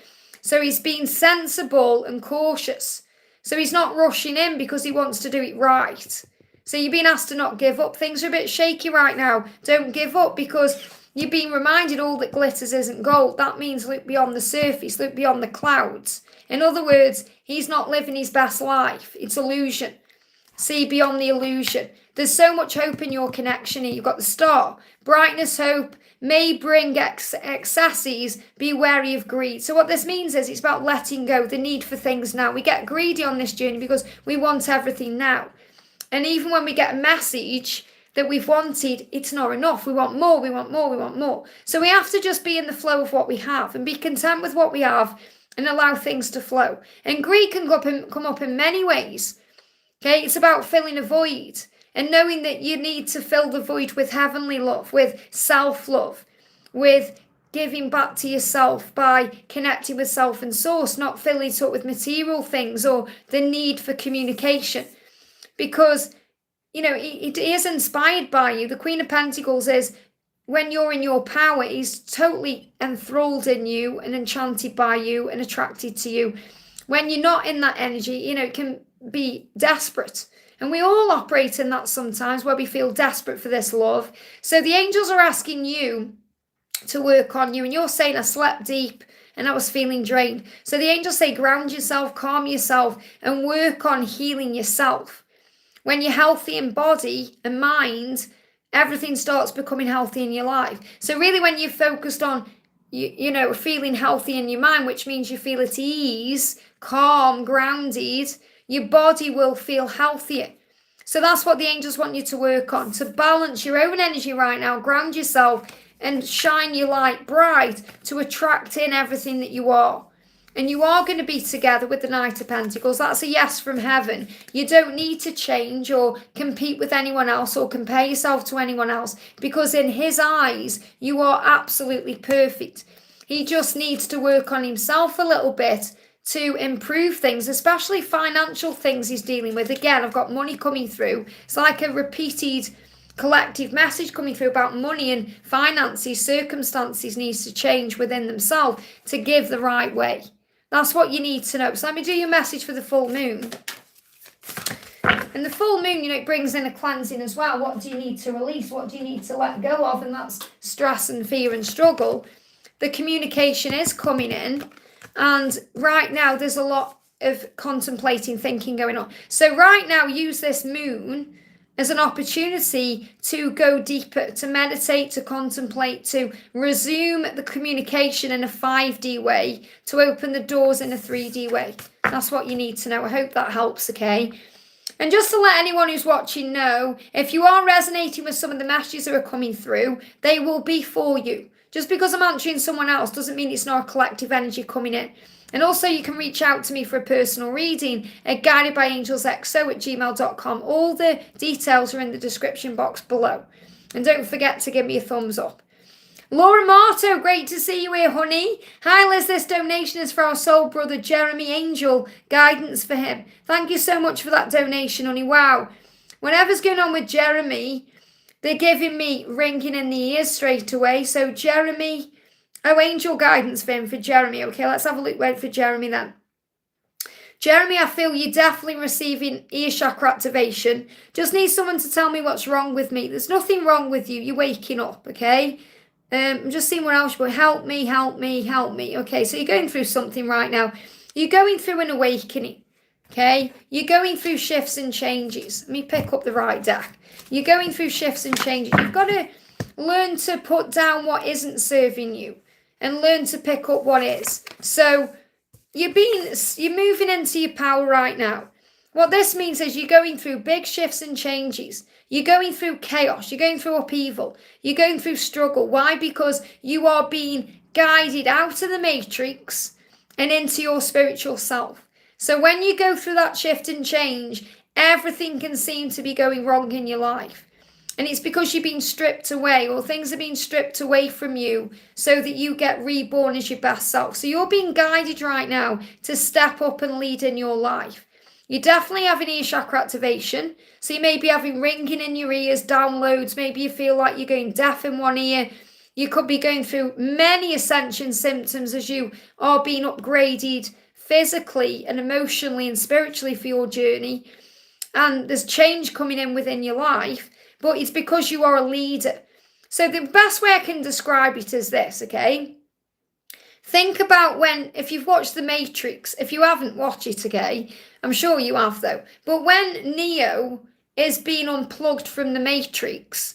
So he's being sensible and cautious. So he's not rushing in because he wants to do it right. So you're being asked to not give up. Things are a bit shaky right now. Don't give up, because you're being reminded all that glitters isn't gold. That means look beyond the surface, look beyond the clouds. In other words, he's not living his best life. It's illusion. See beyond the illusion. There's so much hope in your connection here. You've got the star. Brightness, hope may bring excesses. Be wary of greed. So what this means is it's about letting go, the need for things now. We get greedy on this journey because we want everything now. And even when we get a message that we've wanted, it's not enough. We want more, we want more, we want more. So we have to just be in the flow of what we have and be content with what we have and allow things to flow. And greed can come up in many ways. Okay, it's about filling a void and knowing that you need to fill the void with heavenly love, with self-love, with giving back to yourself by connecting with self and source, not filling it up with material things or the need for communication. Because, you know, it is inspired by you. The Queen of Pentacles is, when you're in your power, he's totally enthralled in you and enchanted by you and attracted to you. When you're not in that energy, you know, it can be desperate. And we all operate in that sometimes, where we feel desperate for this love. So the angels are asking you to work on you. And you're saying, I slept deep and I was feeling drained. So the angels say, ground yourself, calm yourself, and work on healing yourself. When you're healthy in body and mind, everything starts becoming healthy in your life. So really, when you're focused on, you know, feeling healthy in your mind, which means you feel at ease, calm, grounded, your body will feel healthier. So that's what the angels want you to work on, to balance your own energy right now, ground yourself and shine your light bright to attract in everything that you are. And you are going to be together with the Knight of Pentacles. That's a yes from heaven. You don't need to change or compete with anyone else or compare yourself to anyone else, because in his eyes, you are absolutely perfect. He just needs to work on himself a little bit to improve things, especially financial things he's dealing with. Again, I've got money coming through. It's like a repeated collective message coming through about money and finances. Circumstances needs to change within themselves to give the right way. That's what you need to know. So let me do your message for the full moon. And the full moon, it brings in a cleansing as well. What do you need to release? What do you need to let go of? And that's stress and fear and struggle. The communication is coming in. And right now, there's a lot of contemplating, thinking going on. So right now, use this moon as an opportunity to go deeper, to meditate, to contemplate, to resume the communication in a 5D way, to open the doors in a 3D way. That's what you need to know. I hope that helps, okay? And just to let anyone who's watching know, if you are resonating with some of the messages that are coming through, they will be for you. Just because I'm answering someone else doesn't mean it's not a collective energy coming in. And also you can reach out to me for a personal reading at guidedbyangelsxo@gmail.com. All the details are in the description box below. And don't forget to give me a thumbs up. Laura Marto, great to see you here, honey. Hi, Liz. This donation is for our soul brother, Jeremy Angel. Guidance for him. Thank you so much for that donation, honey. Wow. Whatever's going on with Jeremy, they're giving me ringing in the ears straight away. So, Jeremy, angel guidance for him, for Jeremy. Okay, let's have a look for Jeremy then. Jeremy, I feel you're definitely receiving ear chakra activation. Just need someone to tell me what's wrong with me. There's nothing wrong with you. You're waking up, okay? I'm just seeing what else, but help me, help me, help me. Okay, so you're going through something right now. You're going through an awakening, okay? You're going through shifts and changes. Let me pick up the right deck. You're going through shifts and changes. You've got to learn to put down what isn't serving you and learn to pick up what is. So you're moving into your power right now. What this means is you're going through big shifts and changes. You're going through chaos. You're going through upheaval. You're going through struggle. Why? Because you are being guided out of the matrix and into your spiritual self. So when you go through that shift and change, everything can seem to be going wrong in your life. And it's because you're being stripped away, or things are being stripped away from you so that you get reborn as your best self. So you're being guided right now to step up and lead in your life. You definitely have an ear chakra activation. So you may be having ringing in your ears, downloads. Maybe you feel like you're going deaf in one ear. You could be going through many ascension symptoms as you are being upgraded physically and emotionally and spiritually for your journey. And there's change coming in within your life, but it's because you are a leader. So the best way I can describe it is this, okay? Think about if you've watched The Matrix, if you haven't, watch it, okay? I'm sure you have though. But when Neo is being unplugged from the Matrix,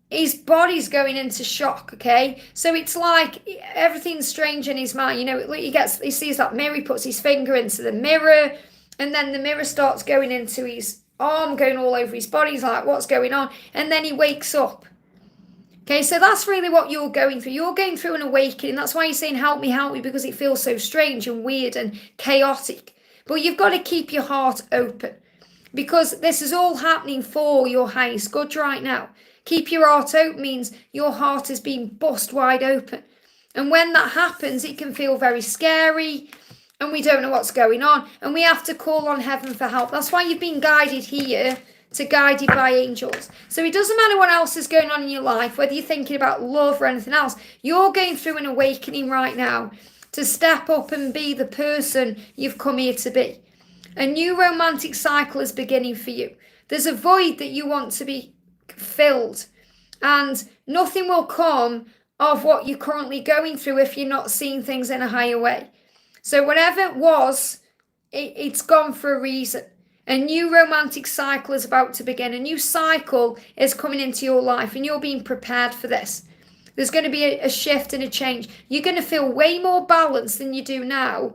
his body's going into shock, okay? So it's like everything's strange in his mind. He sees that mirror, he puts his finger into the mirror, and then the mirror starts going into his arm, going all over his body. He's like, what's going on? And then he wakes up. Okay, so that's really what you're going through. You're going through an awakening. That's why you're saying, help me, because it feels so strange and weird and chaotic. But you've got to keep your heart open, because this is all happening for your highest good right now. Keep your heart open means your heart is being bust wide open. And when that happens, it can feel very scary, and we don't know what's going on. And we have to call on heaven for help. That's why you've been guided here to Guided by Angels. So it doesn't matter what else is going on in your life, whether you're thinking about love or anything else. You're going through an awakening right now to step up and be the person you've come here to be. A new romantic cycle is beginning for you. There's a void that you want to be filled, and nothing will come of what you're currently going through if you're not seeing things in a higher way. So whatever it was, it's gone for a reason. A new romantic cycle is about to begin. A new cycle is coming into your life, and you're being prepared for this. There's going to be a shift and a change. You're going to feel way more balanced than you do now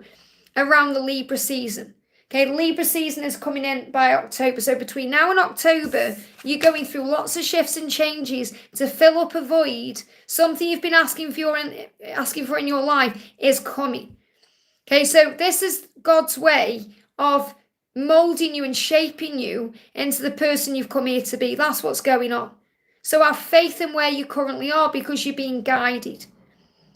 around the Libra season. Okay, the Libra season is coming in by October. So between now and October, you're going through lots of shifts and changes to fill up a void. Something you've been asking for in your life is coming. Okay, so this is God's way of molding you and shaping you into the person you've come here to be. That's what's going on. So have faith in where you currently are, because you're being guided.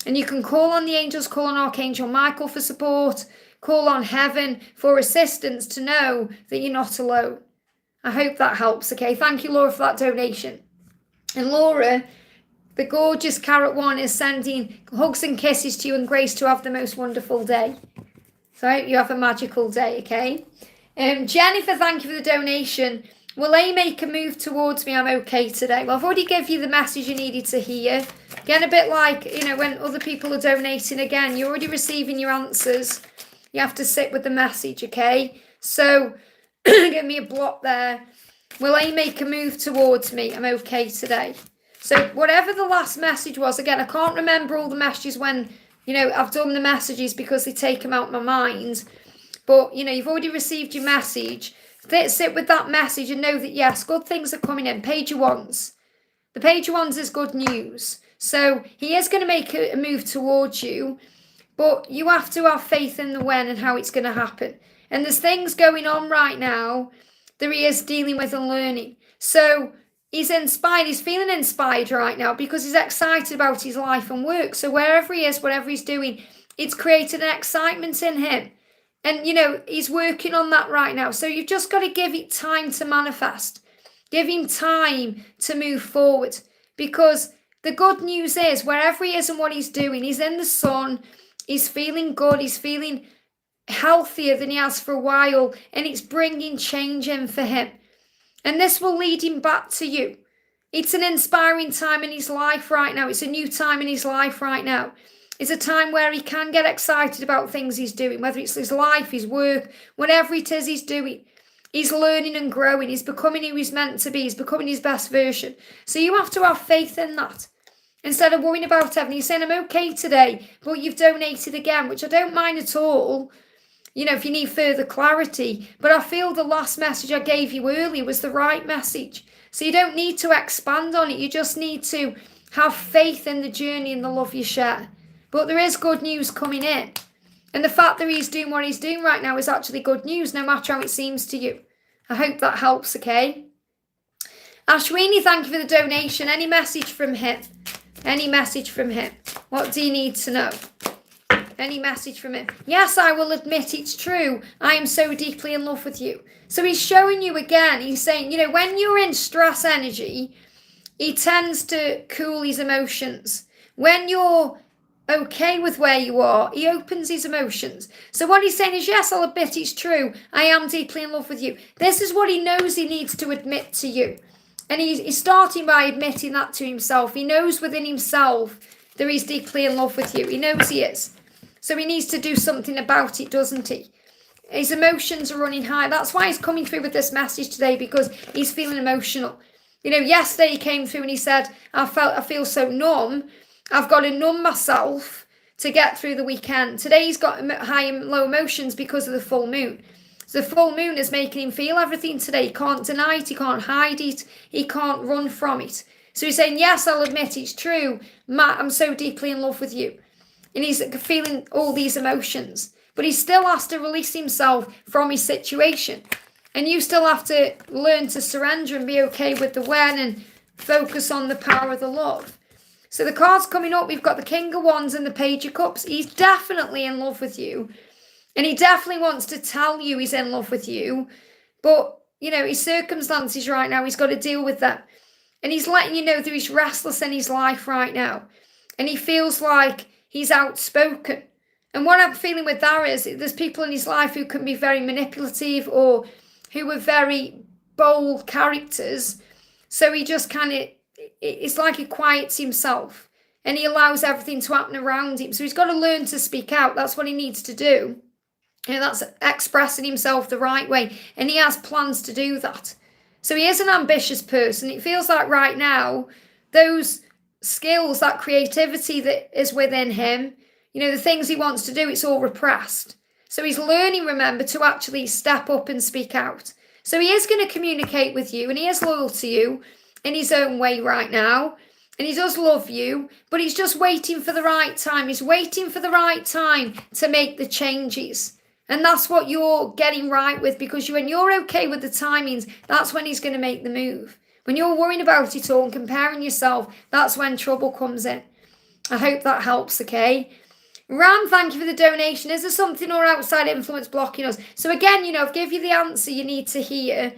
And you can call on the angels, call on Archangel Michael for support, call on heaven for assistance to know that you're not alone. I hope that helps, okay? Thank you, Laura, for that donation. And Laura, the gorgeous Carrot One, is sending hugs and kisses to you and grace to have the most wonderful day. So I hope you have a magical day, okay? Jennifer, thank you for the donation. Will they make a move towards me? I'm okay today. Well, I've already given you the message you needed to hear. Again, a bit like, when other people are donating again, you're already receiving your answers. You have to sit with the message, okay? So, give me a block there. Will they make a move towards me? I'm okay today. So, whatever the last message was, again, I can't remember all the messages when, I've done the messages because they take them out of my mind. But, you've already received your message. Sit with that message and know that, yes, good things are coming in. Page of Wands. The Page of Wands is good news. So he is going to make a move towards you. But you have to have faith in the when and how it's going to happen. And there's things going on right now that he is dealing with and learning. So he's inspired. He's feeling inspired right now because he's excited about his life and work. So wherever he is, whatever he's doing, it's created an excitement in him. And, he's working on that right now. So you've just got to give it time to manifest. Give him time to move forward. Because the good news is, wherever he is and what he's doing, he's in the sun. He's feeling good. He's feeling healthier than he has for a while. And it's bringing change in for him. And this will lead him back to you. It's an inspiring time in his life right now. It's a new time in his life right now. It's a time where he can get excited about things he's doing, whether it's his life, his work, whatever it is he's doing. He's learning and growing. He's becoming who he's meant to be. He's becoming his best version. So you have to have faith in that. Instead of worrying about everything, you're saying, I'm okay today, but you've donated again, which I don't mind at all, if you need further clarity. But I feel the last message I gave you earlier was the right message. So you don't need to expand on it. You just need to have faith in the journey and the love you share. But there is good news coming in. And the fact that he's doing what he's doing right now is actually good news, no matter how it seems to you. I hope that helps, okay? Ashwini, thank you for the donation. Any message from him? Any message from him? What do you need to know? Any message from him? Yes, I will admit it's true. I am so deeply in love with you. So he's showing you again. He's saying, when you're in stress energy, he tends to cool his emotions. When you're okay with where you are, he opens his emotions. So what he's saying is, yes, I'll admit it's true. I am deeply in love with you. This is what he knows he needs to admit to you. And he's starting by admitting that to himself. He knows within himself that he's deeply in love with you. He knows he is. So he needs to do something about it, doesn't he? His emotions are running high. That's why he's coming through with this message today, because he's feeling emotional. Yesterday he came through and he said, I feel so numb. I've got to numb myself to get through the weekend. Today he's got high and low emotions because of the full moon. So the full moon is making him feel everything today. He can't deny it. He can't hide it. He can't run from it. So he's saying, yes, I'll admit it's true. Matt, I'm so deeply in love with you. And he's feeling all these emotions. But he still has to release himself from his situation. And you still have to learn to surrender and be okay with the when and focus on the power of the love. So the cards coming up, we've got the King of Wands and the Page of Cups. He's definitely in love with you. And he definitely wants to tell you he's in love with you. But, his circumstances right now, he's got to deal with them. And he's letting you know that he's restless in his life right now. And he feels like he's outspoken. And what I'm feeling with that is there's people in his life who can be very manipulative or who are very bold characters. So he just it's like he quiets himself and he allows everything to happen around him. So he's got to learn to speak out. That's what he needs to do. That's expressing himself the right way. And he has plans to do that. So he is an ambitious person. It feels like right now, those skills, that creativity that is within him, the things he wants to do, it's all repressed. So he's learning, remember, to actually step up and speak out. So he is going to communicate with you and he is loyal to you in his own way right now. And he does love you, but he's just waiting for the right time. He's waiting for the right time to make the changes. And that's what you're getting right with, because when you're okay with the timings, that's when he's going to make the move. When you're worrying about it all and comparing yourself, that's when trouble comes in. I hope that helps, okay? Ram, thank you for the donation. Is there something or outside influence blocking us? So again, I've given you the answer you need to hear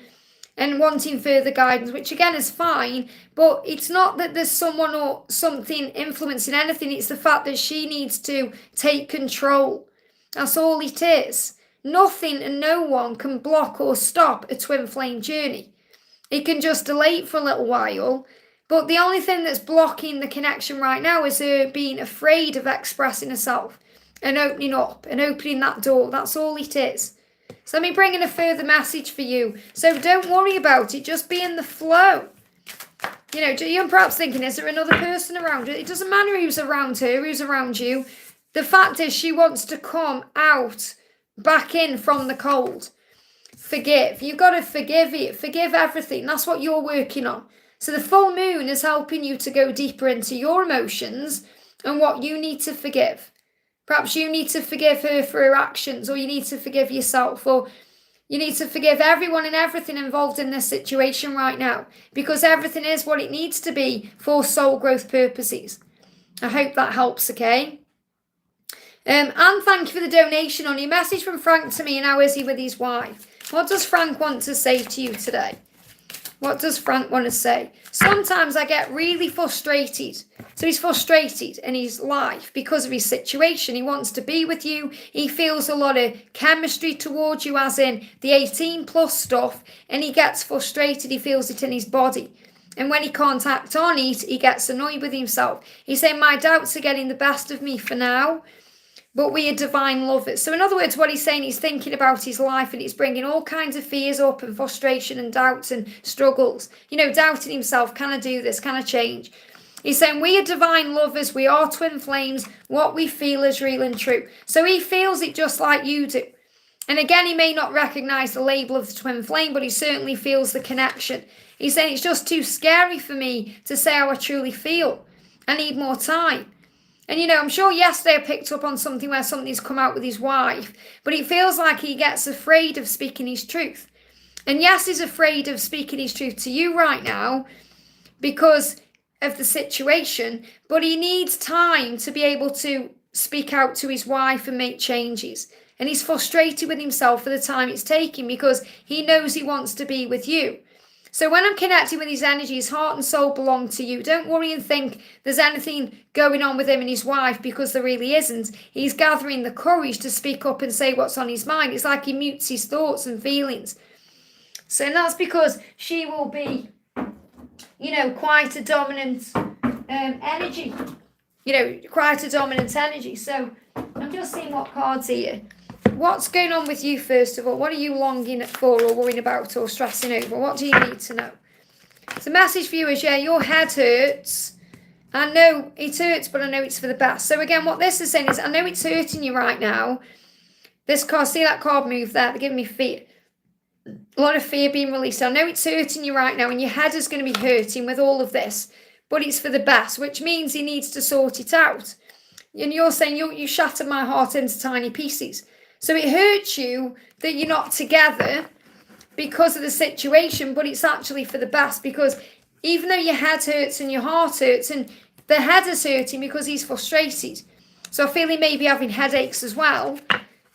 and wanting further guidance, which again is fine, but it's not that there's someone or something influencing anything. It's the fact that she needs to take control. That's all it is. nothing and no one can block or stop a twin flame journey. It can just delay it for a little while, but the only thing that's blocking the connection right now is her being afraid of expressing herself and opening up and opening that door. That's all it is. So let me bring in a further message for you. So don't worry about it. Just be in the flow. You know, you're perhaps thinking, is there another person around her? It doesn't matter who's around her, who's around you. The fact is she wants to come out, back in from the cold. Forgive. You've got to forgive it. Forgive everything. That's what you're working on. So the full moon is helping you to go deeper into your emotions and what you need to forgive. Perhaps you need to forgive her for her actions, or you need to forgive yourself, or you need to forgive everyone and everything involved in this situation right now, because everything is what it needs to be for soul growth purposes. I hope that helps, okay? And thank you for the donation on your message from Frank to me, and how is he with his wife? What does Frank want to say to you today? What does Frank want to say? Sometimes I get really frustrated. So he's frustrated in his life because of his situation. He wants to be with you. He feels a lot of chemistry towards you, as in the 18 plus stuff. And he gets frustrated. He feels it in his body. And when he can't act on it, he gets annoyed with himself. He's saying, my doubts are getting the best of me for now, but we are divine lovers. So in other words, what he's saying, he's thinking about his life, and it's bringing all kinds of fears up and frustration and doubts and struggles. You know, doubting himself. Can I do this? Can I change? He's saying we are divine lovers. We are twin flames. What we feel is real and true. So he feels it just like you do. And again, he may not recognize the label of the twin flame, but he certainly feels the connection. He's saying it's just too scary for me to say how I truly feel. I need more time. And, you know, I'm sure yesterday I picked up on something where something's come out with his wife, but it feels like he gets afraid of speaking his truth. And yes, he's afraid of speaking his truth to you right now because of the situation, but he needs time to be able to speak out to his wife and make changes. And he's frustrated with himself for the time it's taking because he knows he wants to be with you. So when I'm connecting with his energy, his heart and soul belong to you. Don't worry and think there's anything going on with him and his wife, because there really isn't. He's gathering the courage to speak up and say what's on his mind. It's like he mutes his thoughts and feelings. So that's because she will be, you know, quite a dominant energy. You know, quite a dominant energy. So I'm just seeing what cards here. What's going on with you, first of all? What are you longing for or worrying about or stressing over? What do you need to know? So message for you is, yeah, your head hurts. I know it hurts, but I know it's for the best. So again, what this is saying is, I know it's hurting you right now. This card, see that card move there? They're giving me fear. A lot of fear being released. I know it's hurting you right now, and your head is going to be hurting with all of this, but it's for the best, which means he needs to sort it out. And you're saying, you shattered my heart into tiny pieces. So it hurts you that you're not together because of the situation, but it's actually for the best, because even though your head hurts and your heart hurts, and the head is hurting because he's frustrated. So I feel he may be having headaches as well,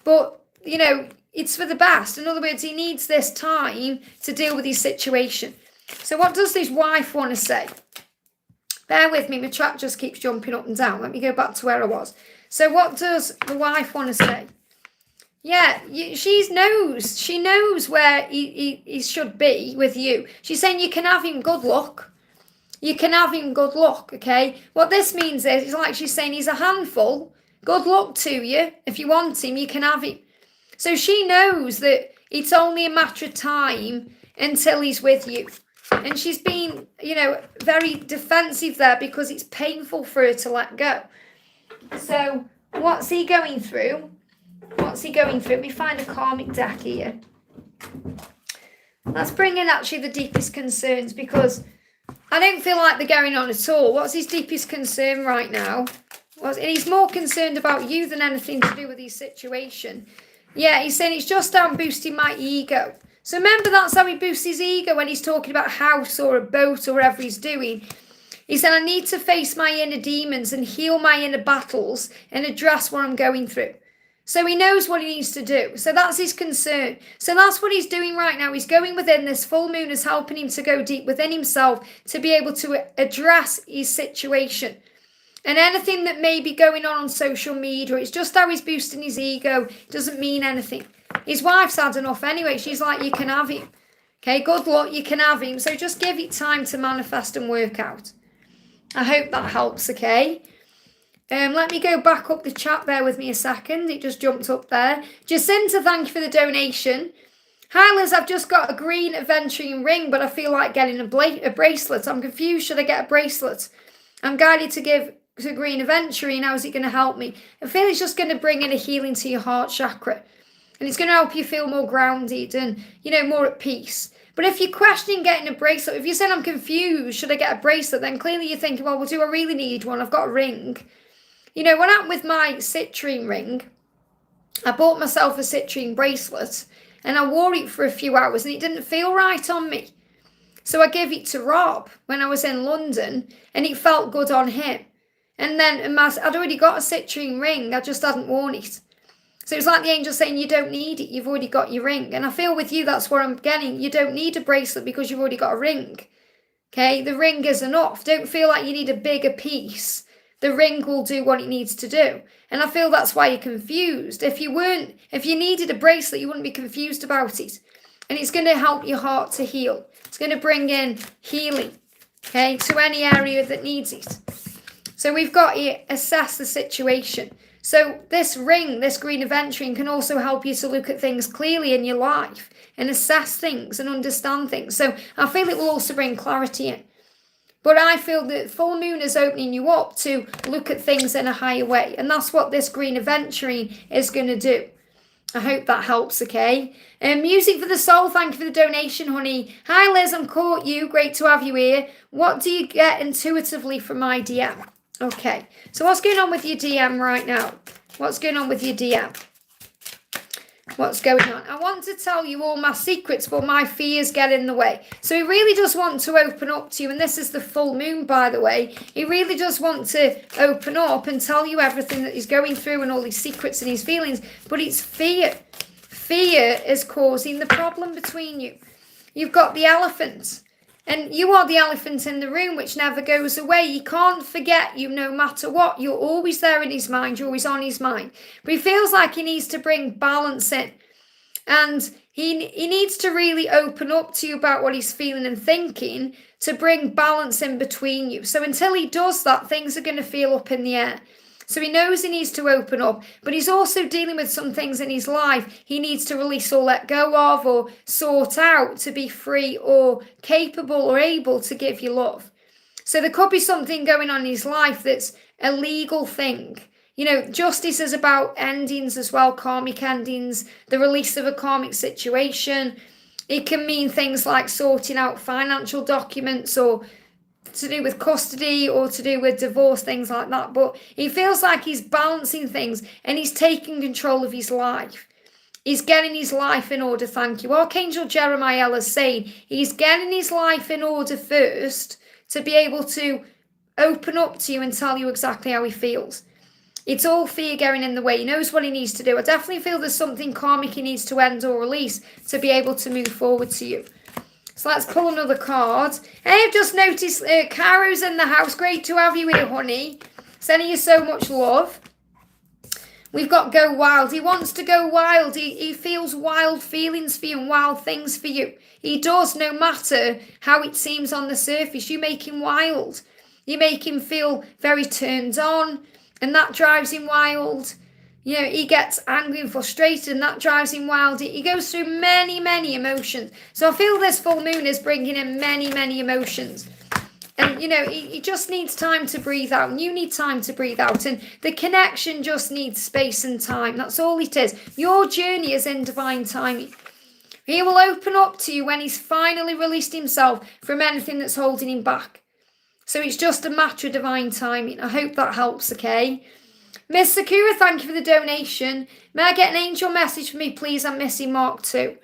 but, you know, it's for the best. In other words, he needs this time to deal with his situation. So what does his wife want to say? Bear with me, my track just keeps jumping up and down. Let me go back to where I was. So what does the wife want to say? Yeah, she knows where he should be with you. She's saying you can have him, good luck. You can have him, good luck, okay? What this means is, it's like she's saying he's a handful. Good luck to you. If you want him, you can have him. So she knows that it's only a matter of time until he's with you. And she's been, you know, very defensive there because it's painful for her to let go. So what's he going through? What's he going through? Let me find a karmic deck here. Let's bring in actually the deepest concerns, because I don't feel like they're going on at all. What's his deepest concern right now? And he's more concerned about you than anything to do with his situation. Yeah, he's saying it's just how I'm boosting my ego. So remember, that's how he boosts his ego when he's talking about a house or a boat or whatever he's doing. He said, I need to face my inner demons and heal my inner battles and address what I'm going through. So he knows what he needs to do. So that's his concern. So that's what he's doing right now. He's going within. This full moon is helping him to go deep within himself to be able to address his situation. And anything that may be going on social media, it's just how he's boosting his ego, doesn't mean anything. His wife's had enough anyway. She's like, you can have him. Okay, good luck, you can have him. So just give it time to manifest and work out. I hope that helps, okay? Let me go back up the chat. Bear with me a second. It just jumped up there. Jacinta, thank you for the donation. Hi, Liz, I've just got a green aventurine ring, but I feel like getting a bracelet. I'm confused. Should I get a bracelet? I'm guided to give to green aventurine. How is it going to help me? I feel it's just going to bring in a healing to your heart chakra. And it's going to help you feel more grounded and, more at peace. But if you're questioning getting a bracelet, if you're saying I'm confused, should I get a bracelet? Then clearly you're thinking, well, do I really need one? I've got a ring. What happened with my citrine ring, I bought myself a citrine bracelet and I wore it for a few hours and it didn't feel right on me. So I gave it to Rob when I was in London and it felt good on him. And then I'd already got a citrine ring, I just hadn't worn it. So it's like the angel saying, you don't need it, you've already got your ring. And I feel with you, that's what I'm getting. You don't need a bracelet because you've already got a ring. Okay, the ring is enough. Don't feel like you need a bigger piece. The ring will do what it needs to do. And I feel that's why you're confused. If you needed a bracelet, you wouldn't be confused about it. And it's going to help your heart to heal. It's going to bring in healing, okay, to any area that needs it. So we've got to assess the situation. So this ring, this green aventurine, can also help you to look at things clearly in your life and assess things and understand things. So I feel it will also bring clarity in. But I feel that full moon is opening you up to look at things in a higher way. And that's what this green aventurine is going to do. I hope that helps, okay? Music for the Soul, thank you for the donation, honey. Hi, Liz, I'm caught you. Great to have you here. What do you get intuitively from my DM? Okay, so what's going on with your DM right now? What's going on with your DM? What's going on? I want to tell you all my secrets, but my fears get in the way. So he really does want to open up to you, and this is the full moon, by the way. He really does want to open up and tell you everything that he's going through and all his secrets and his feelings, but it's fear. Fear is causing the problem between you. You've got the elephant, and you are the elephant in the room, which never goes away. He can't forget you no matter what. You're always there in his mind. You're always on his mind. But he feels like he needs to bring balance in. And he needs to really open up to you about what he's feeling and thinking to bring balance in between you. So until he does that, things are going to feel up in the air. So he knows he needs to open up, but he's also dealing with some things in his life he needs to release or let go of or sort out to be free or capable or able to give you love. So there could be something going on in his life that's a legal thing. Justice is about endings as well, karmic endings, the release of a karmic situation. It can mean things like sorting out financial documents or to do with custody or to do with divorce, things like that. But he feels like he's balancing things and he's taking control of his life. He's getting his life in order, thank you. Archangel Jeremiah is saying he's getting his life in order first to be able to open up to you and tell you exactly how he feels. It's all fear getting in the way. He knows what he needs to do. I definitely feel there's something karmic he needs to end or release to be able to move forward to you. So let's pull another card. Hey, I've just noticed Caro's in the house. Great to have you here, honey. Sending you so much love. We've got Go Wild. He wants to go wild. He feels wild feelings for you and wild things for you. He does, no matter how it seems on the surface. You make him wild. You make him feel very turned on, and that drives him wild. He gets angry and frustrated, and that drives him wild. He goes through many, many emotions. So I feel this full moon is bringing in many, many emotions. And, he just needs time to breathe out, and you need time to breathe out. And the connection just needs space and time. That's all it is. Your journey is in divine timing. He will open up to you when he's finally released himself from anything that's holding him back. So it's just a matter of divine timing. I hope that helps, okay? Miss Sakura, thank you for the donation. May I get an angel message for me, please? I'm missing Mark too.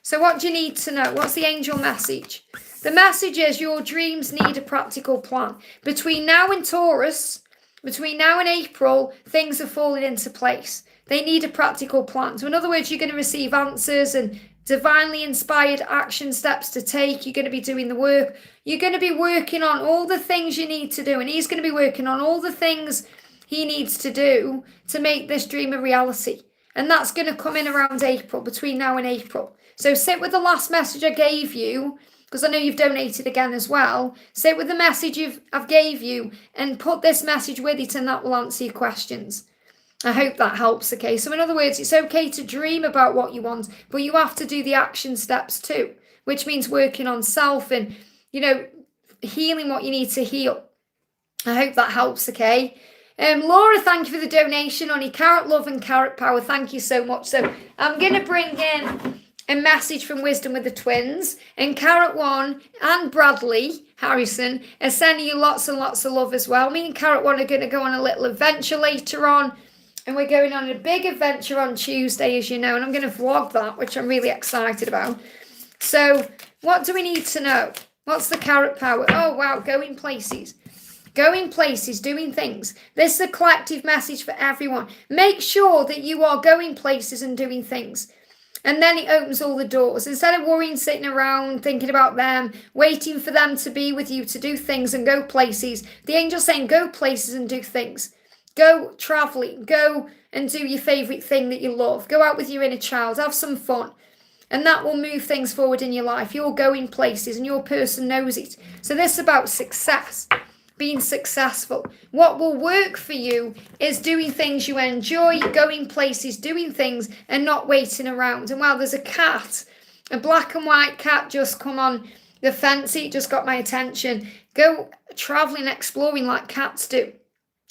So what do you need to know? What's the angel message? The message is your dreams need a practical plan. Between now and Taurus, between now and April, things are falling into place. They need a practical plan. So in other words, you're going to receive answers and divinely inspired action steps to take. You're going to be doing the work. You're going to be working on all the things you need to do, and he's going to be working on all the things he needs to do to make this dream a reality. And that's going to come in around April, between now and April. So sit with the last message I gave you, because I know you've donated again as well. Sit with the message I've gave you and put this message with it, and that will answer your questions. I hope that helps, okay? So in other words, it's okay to dream about what you want, but you have to do the action steps too, which means working on self and, healing what you need to heal. I hope that helps, okay? Laura, thank you for the donation, honey. Carrot love and carrot power, thank you so much. So I'm going to bring in a message from Wisdom with the Twins, and Carrot One and Bradley Harrison are sending you lots and lots of love as well. Me and Carrot One are going to go on a little adventure later on, and we're going on a big adventure on Tuesday, as you know, and I'm going to vlog that, which I'm really excited about. So what do we need to know? What's the carrot power? Oh, wow, going places. Going places, doing things. This is a collective message for everyone. Make sure that you are going places and doing things. And then it opens all the doors. Instead of worrying, sitting around, thinking about them, waiting for them to be with you to do things and go places, the angel's saying go places and do things. Go traveling. Go and do your favourite thing that you love. Go out with your inner child. Have some fun. And that will move things forward in your life. You're going places and your person knows it. So this is about success. Being successful. What will work for you is doing things you enjoy, going places, doing things, and not waiting around. And while there's a cat, a black and white cat just come on the fence, it just got my attention. Go traveling, exploring like cats do.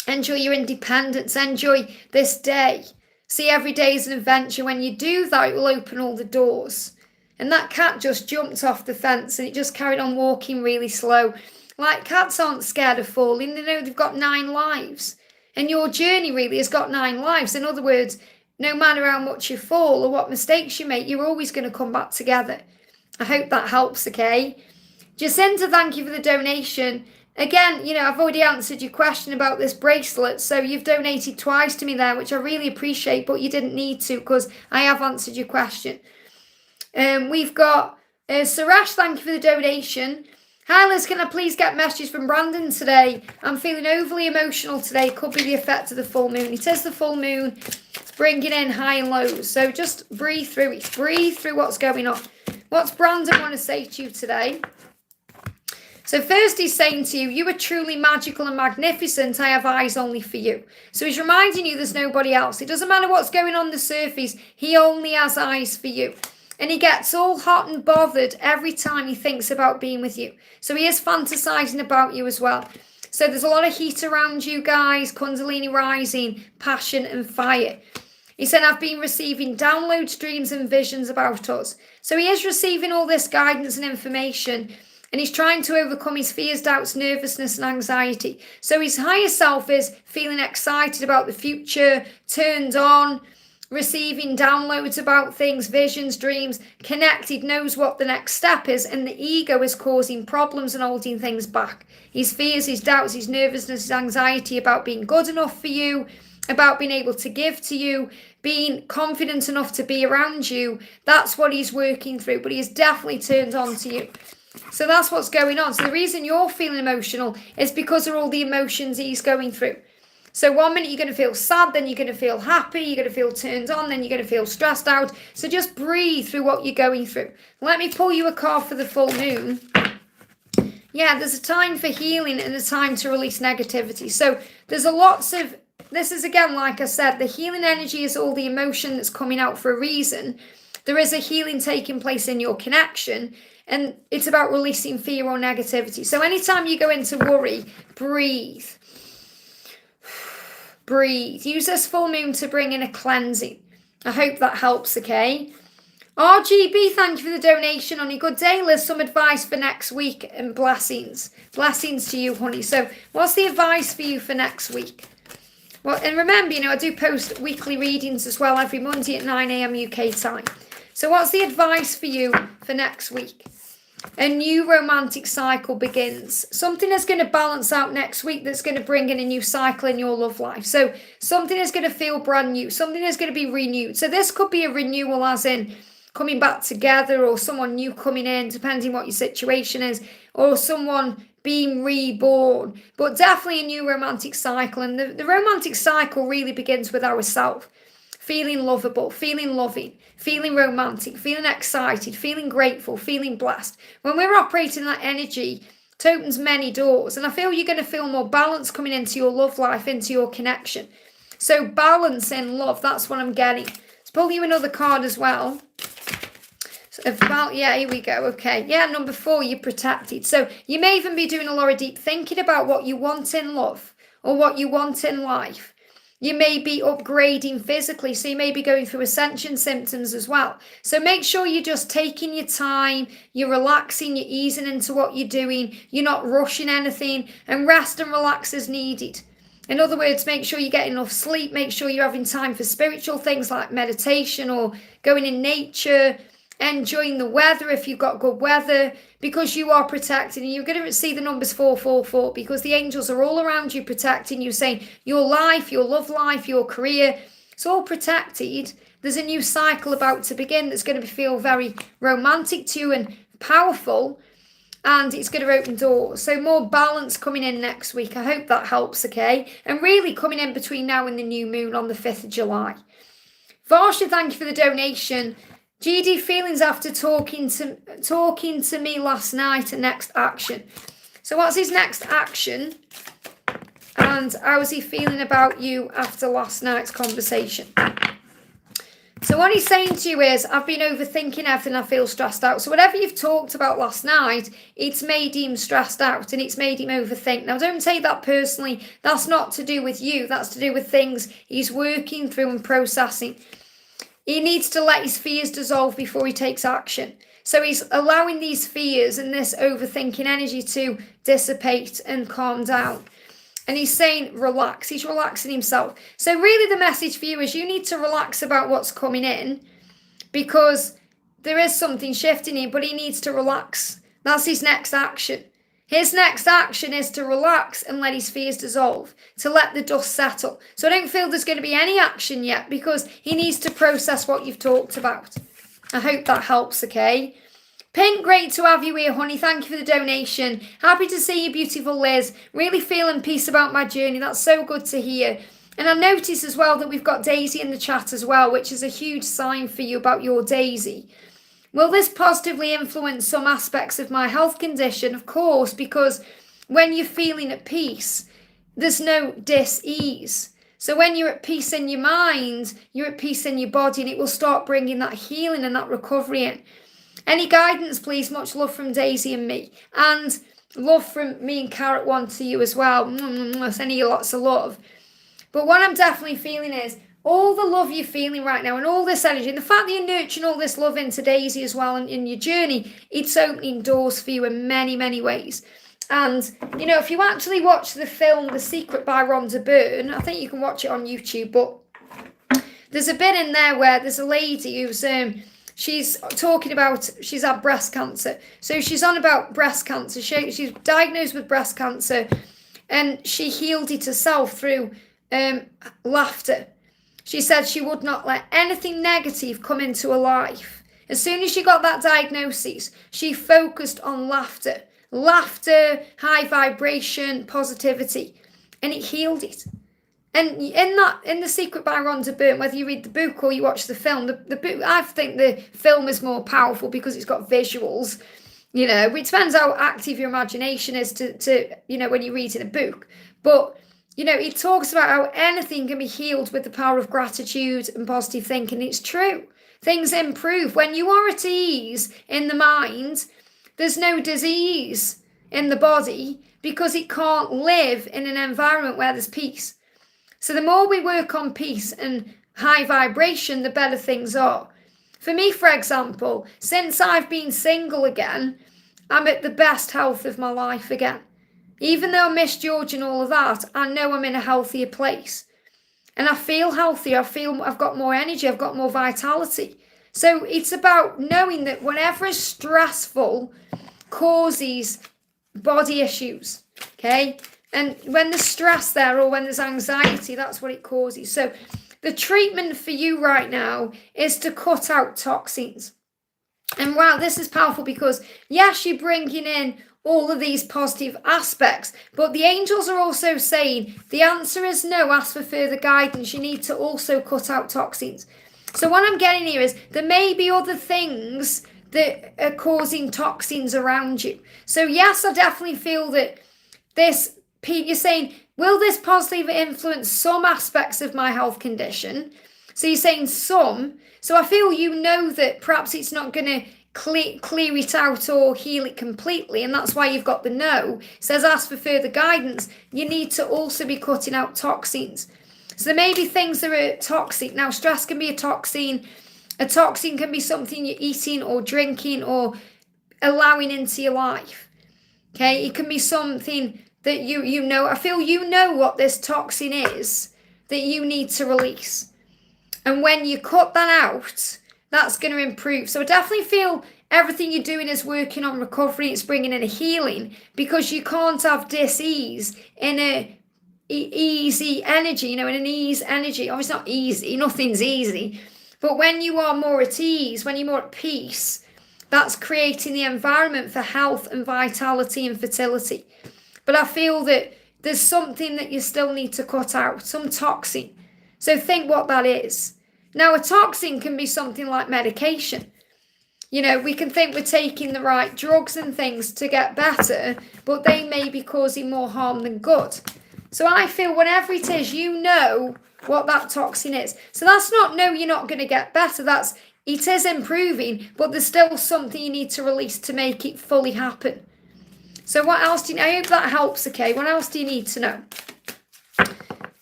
Enjoy your independence. Enjoy this day. See, every day is an adventure. When you do that, it will open all the doors. And that cat just jumped off the fence and it just carried on walking really slow. Like, cats aren't scared of falling. They know they've got 9 lives. And your journey really has got 9 lives. In other words, no matter how much you fall or what mistakes you make, you're always going to come back together. I hope that helps, okay? Jacinta, thank you for the donation. Again, I've already answered your question about this bracelet. So you've donated twice to me there, which I really appreciate, but you didn't need to because I have answered your question. We've got Suresh, thank you for the donation. Hi Liz, can I please get messages from Brandon today? I'm feeling overly emotional today. Could be the effect of the full moon. It is the full moon. It's bringing in high and lows. So just breathe through it. Breathe through what's going on. What's Brandon want to say to you today? So first he's saying to you, you are truly magical and magnificent. I have eyes only for you. So he's reminding you there's nobody else. It doesn't matter what's going on the surface. He only has eyes for you. And he gets all hot and bothered every time he thinks about being with you. So he is fantasizing about you as well. So there's a lot of heat around you guys, Kundalini rising, passion and fire. He said, I've been receiving downloads, dreams and visions about us. So he is receiving all this guidance and information. And he's trying to overcome his fears, doubts, nervousness and anxiety. So his higher self is feeling excited about the future, turned on, receiving downloads about things, visions, dreams, connected, knows what the next step is, and the ego is causing problems and holding things back. His fears, his doubts, his nervousness, his anxiety about being good enough for you, about being able to give to you, being confident enough to be around you, that's what he's working through, but he is definitely turned on to you. So that's what's going on. So the reason you're feeling emotional is because of all the emotions he's going through. So 1 minute you're going to feel sad, then you're going to feel happy, you're going to feel turned on, then you're going to feel stressed out. So just breathe through what you're going through. Let me pull you a card for the full moon. Yeah, there's a time for healing and a time to release negativity. So there's this is again, like I said, the healing energy is all the emotion that's coming out for a reason. There is a healing taking place in your connection. And it's about releasing fear or negativity. So anytime you go into worry, breathe. Breathe. Use this full moon to bring in a cleansing. I hope that helps, okay? RGB, thank you for the donation, honey. Good day, Liz. Some advice for next week and blessings. Blessings to you, honey. So what's the advice for you for next week? Well, and remember, I do post weekly readings as well every Monday at 9 a.m. UK time. So what's the advice for you for next week? A new romantic cycle begins. Something is going to balance out next week that's going to bring in a new cycle in your love life. So something is going to feel brand new. Something is going to be renewed. So this could be a renewal as in coming back together, or someone new coming in, depending what your situation is, or someone being reborn, but definitely a new romantic cycle. And the romantic cycle really begins with ourselves. Feeling lovable, feeling loving, feeling romantic, feeling excited, feeling grateful, feeling blessed. When we're operating that energy, it opens many doors. And I feel you're going to feel more balance coming into your love life, into your connection. So balance in love, that's what I'm getting. Let's pull you another card as well. So yeah, here we go. Okay. Yeah, number 4, you're protected. So you may even be doing a lot of deep thinking about what you want in love or what you want in life. You may be upgrading physically, so you may be going through ascension symptoms as well. So make sure you're just taking your time, you're relaxing, you're easing into what you're doing, you're not rushing anything, and rest and relax as needed. In other words, make sure you get enough sleep, make sure you're having time for spiritual things like meditation or going in nature, enjoying the weather if you've got good weather, because you are protected. And you're going to see the numbers 444 because the angels are all around you protecting you, saying your life, your love life, your career, it's all protected. There's a new cycle about to begin that's going to feel very romantic to you and powerful, and it's going to open doors. So more balance coming in next week. I hope that helps, okay? And really coming in between now and the new moon on the 5th of July. Varsha, thank you for the donation. GD, feelings after talking to me last night and next action. So what's his next action? And how is he feeling about you after last night's conversation? So what he's saying to you is, I've been overthinking everything, I feel stressed out. So whatever you've talked about last night, it's made him stressed out and it's made him overthink. Now don't take that personally. That's not to do with you. That's to do with things he's working through and processing. He needs to let his fears dissolve before he takes action. So he's allowing these fears and this overthinking energy to dissipate and calm down. And he's saying, relax. He's relaxing himself. So really the message for you is you need to relax about what's coming in, because there is something shifting here, but he needs to relax. That's his next action. His next action is to relax and let his fears dissolve, to let the dust settle. So I don't feel there's going to be any action yet because he needs to process what you've talked about. I hope that helps, okay? Pink, great to have you here, honey. Thank you for the donation. Happy to see you, beautiful Liz. Really feeling peace about my journey. That's so good to hear. And I notice as well that we've got Daisy in the chat as well, which is a huge sign for you about your Daisy. Will this positively influence some aspects of my health condition? Of course, because when you're feeling at peace, there's no dis-ease. So when you're at peace in your mind, you're at peace in your body, and it will start bringing that healing and that recovery in. Any guidance, please? Much love from Daisy and me. And love from me and Carrot One to you as well. Sending you lots of love. But what I'm definitely feeling is all the love you're feeling right now and all this energy, and the fact that you're nurturing all this love into Daisy as well in your journey, it's opening doors for you in many, many ways. And, you know, if you actually watch the film The Secret by Rhonda Byrne, I think you can watch it on YouTube, but there's a bit in there where there's a lady who's, she's talking about, she's had breast cancer. So she's on about breast cancer. She's diagnosed with breast cancer, and she healed it herself through laughter. She said she would not let anything negative come into her life. As soon as she got that diagnosis, she focused on laughter. Laughter, high vibration, positivity. And it healed it. And in The Secret by Rhonda Byrne, whether you read the book or you watch the film, the book, I think the film is more powerful because it's got visuals. You know, it depends how active your imagination is to you know, when you're reading a book. But you know, it talks about how anything can be healed with the power of gratitude and positive thinking. It's true. Things improve. When you are at ease in the mind, there's no disease in the body because it can't live in an environment where there's peace. So the more we work on peace and high vibration, the better things are. For me, for example, since I've been single again, I'm at the best health of my life again. Even though I miss George and all of that, I know I'm in a healthier place. And I feel healthier. I feel I've got more energy. I've got more vitality. So it's about knowing that whatever is stressful causes body issues. Okay? And when there's stress there or when there's anxiety, that's what it causes. So the treatment for you right now is to cut out toxins. And wow, this is powerful because, yes, you're bringing in all of these positive aspects, but the angels are also saying the answer is no. Ask for further guidance. You need to also cut out toxins. So what I'm getting here is there may be other things that are causing toxins around you. So yes, I definitely feel that this, you're saying, will this positively influence some aspects of my health condition? So you're saying some. So I feel you know that perhaps it's not going to clear it out or heal it completely, and that's why you've got the no. It says ask for further guidance. You need to also be cutting out toxins. So there may be things that are toxic. Now, stress can be a toxin. A toxin can be something you're eating or drinking or allowing into your life. Okay, it can be something that you know. I feel you know what this toxin is that you need to release. And when you cut that out, that's going to improve. So I definitely feel everything you're doing is working on recovery. It's bringing in a healing, because you can't have dis-ease in a easy energy, in an ease energy. Oh, it's not easy. Nothing's easy. But when you are more at ease, when you're more at peace, that's creating the environment for health and vitality and fertility. But I feel that there's something that you still need to cut out, some toxin. So think what that is. Now, a toxin can be something like medication. We can think we're taking the right drugs and things to get better, but they may be causing more harm than good. So I feel whatever it is, you know what that toxin is. So that's not no, you're not going to get better. It is improving, but there's still something you need to release to make it fully happen. So what else do you know? I hope that helps, okay? What else do you need to know?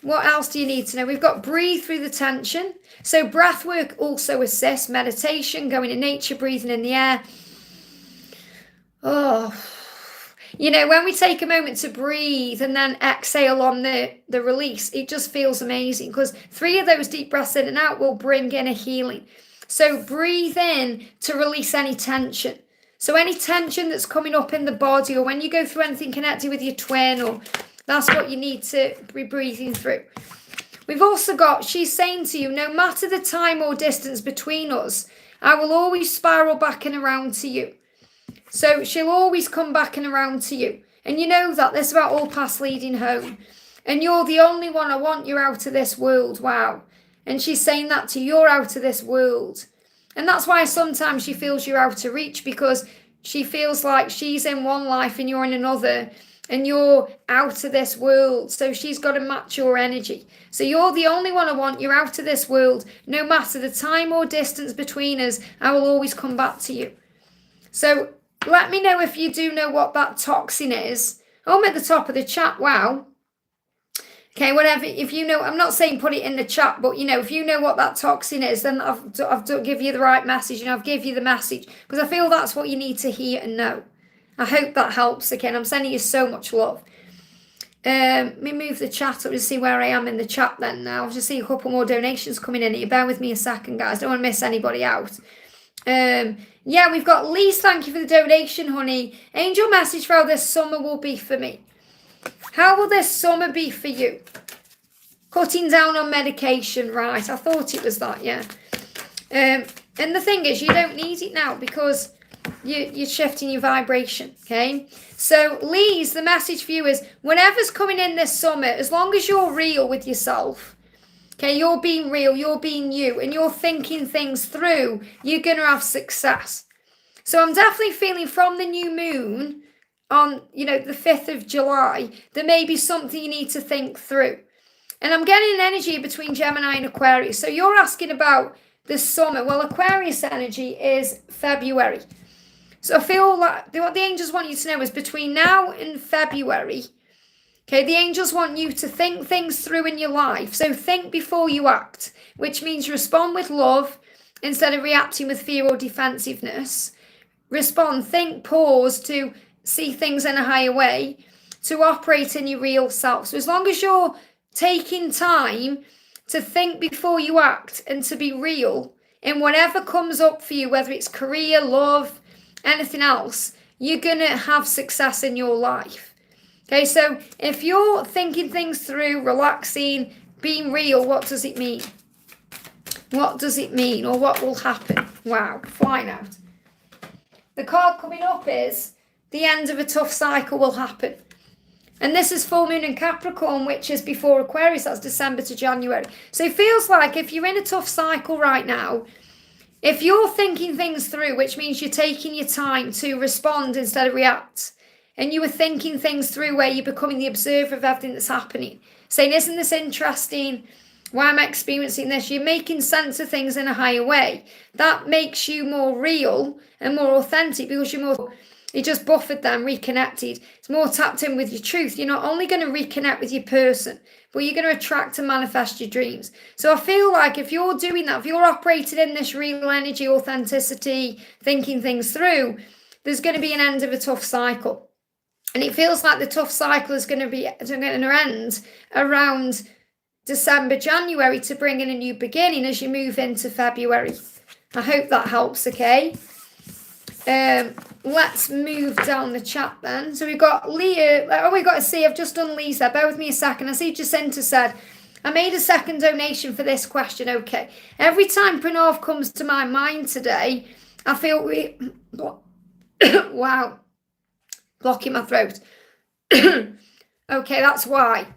What else do you need to know? We've got breathe through the tension. So breath work also assists meditation, going in nature, breathing in the air. Oh, when we take a moment to breathe and then exhale on the release, it just feels amazing, because 3 of those deep breaths in and out will bring in a healing. So breathe in to release any tension. So any tension that's coming up in the body, or when you go through anything connected with your twin, or that's what you need to be breathing through. We've also got, she's saying to you, no matter the time or distance between us, I will always spiral back and around to you. So she'll always come back and around to you. And you know that. This is about all paths leading home. And you're the only one. I want you out of this world. Wow. And she's saying that to you. You're out of this world. And that's why sometimes she feels you're out of reach, because she feels like she's in one life and you're in another. And you're out of this world. So she's got to match your energy. So you're the only one I want. You're out of this world. No matter the time or distance between us, I will always come back to you. So let me know if you do know what that toxin is. I'm at the top of the chat. Wow. Okay, whatever. If you know, I'm not saying put it in the chat, but if you know what that toxin is, then I've give you the right message, and I've give you the message, because I feel that's what you need to hear and know. I hope that helps. Again, I'm sending you so much love. Let me move the chat up to see where I am in the chat then now. I've just seen a couple more donations coming in. You bear with me a second, guys. Don't want to miss anybody out. Yeah, we've got Lise. Thank you for the donation, honey. Angel message for how this summer will be for me. How will this summer be for you? Cutting down on medication, right? I thought it was that, yeah. And the thing is, you don't need it now, because you're shifting your vibration, okay? So, Lise, the message for you is, whatever's coming in this summer, as long as you're real with yourself, okay, you're being real, you're being you, and you're thinking things through, you're going to have success. So I'm definitely feeling from the new moon on, the 5th of July, there may be something you need to think through. And I'm getting an energy between Gemini and Aquarius. So you're asking about this summer. Well, Aquarius energy is February. So I feel like what the angels want you to know is between now and February, okay, the angels want you to think things through in your life. So think before you act, which means respond with love instead of reacting with fear or defensiveness. Respond, think, pause to see things in a higher way, to operate in your real self. So as long as you're taking time to think before you act and to be real in whatever comes up for you, whether it's career, love, anything else, you're going to have success in your life. Okay, so if you're thinking things through, relaxing, being real, what does it mean? What does it mean, or what will happen? Wow, flying out. the card coming up is the end of a tough cycle will happen. And this is full moon in Capricorn, which is before Aquarius. That's December to January. So it feels like if you're in a tough cycle right now, if you're thinking things through, which means you're taking your time to respond instead of react, and you were thinking things through where you're becoming the observer of everything that's happening, saying, isn't this interesting? Why am I experiencing this? You're making sense of things in a higher way. That makes you more real and more authentic because you just buffered them, reconnected. It's more tapped in with your truth. You're not only going to reconnect with your person, but you're going to attract and manifest your dreams. So I feel like if you're doing that, if you're operating in this real energy, authenticity, thinking things through, there's going to be an end of a tough cycle. And it feels like the tough cycle is going to end around December, January to bring in a new beginning as you move into February. I hope that helps, okay? Let's move down the chat then. So we've got Leah. Oh, we got to see. I've just done Lee's there. Bear with me a second. I see Jacinta said, I made a second donation for this question. Okay. Every time Pranav comes to my mind today, I feel wow. Blocking my throat. Okay, that's why.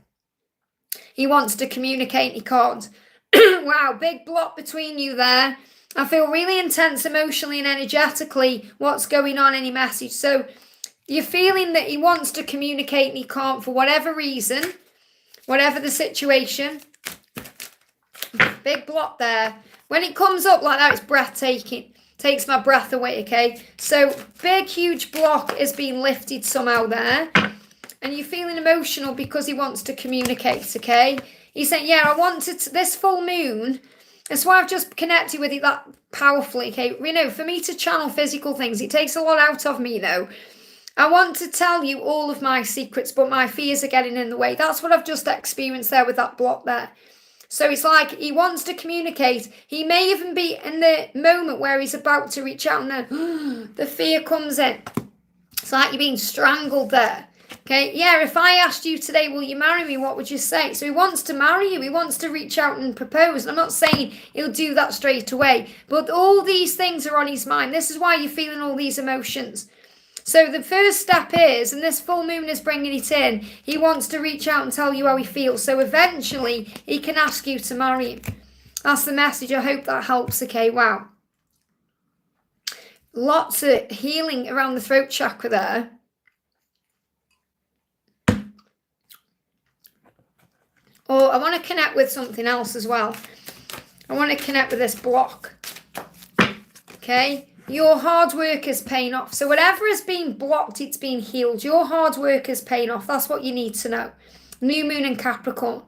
He wants to communicate, he can't. Wow, big block between you there. I feel really intense emotionally and energetically what's going on, any message. So you're feeling that he wants to communicate and he can't for whatever reason, whatever the situation. Big block there. When it comes up like that, it's breathtaking. Takes my breath away, okay? So big, huge block is being lifted somehow there. And you're feeling emotional because he wants to communicate, okay? He's saying, yeah, I wanted this full moon. That's why I've just connected with it that powerfully, okay? You know, for me to channel physical things, it takes a lot out of me, though. I want to tell you all of my secrets, but my fears are getting in the way. That's what I've just experienced there with that block there. So it's like he wants to communicate. He may even be in the moment where he's about to reach out and then the fear comes in. It's like you're being strangled there. Okay, yeah, if I asked you today, will you marry me, what would you say? So he wants to marry you. He wants to reach out and propose. I'm not saying he'll do that straight away, but all these things are on his mind. This is why you're feeling all these emotions. So the first step is, and this full moon is bringing it in, he wants to reach out and tell you how he feels. So eventually he can ask you to marry him. That's the message. I hope that helps. Okay, wow. Lots of healing around the throat chakra there. Oh, I want to connect with something else as well. I want to connect with this block. Okay? Your hard work is paying off. So whatever has been blocked, it's been healed. Your hard work is paying off. That's what you need to know. New moon in Capricorn.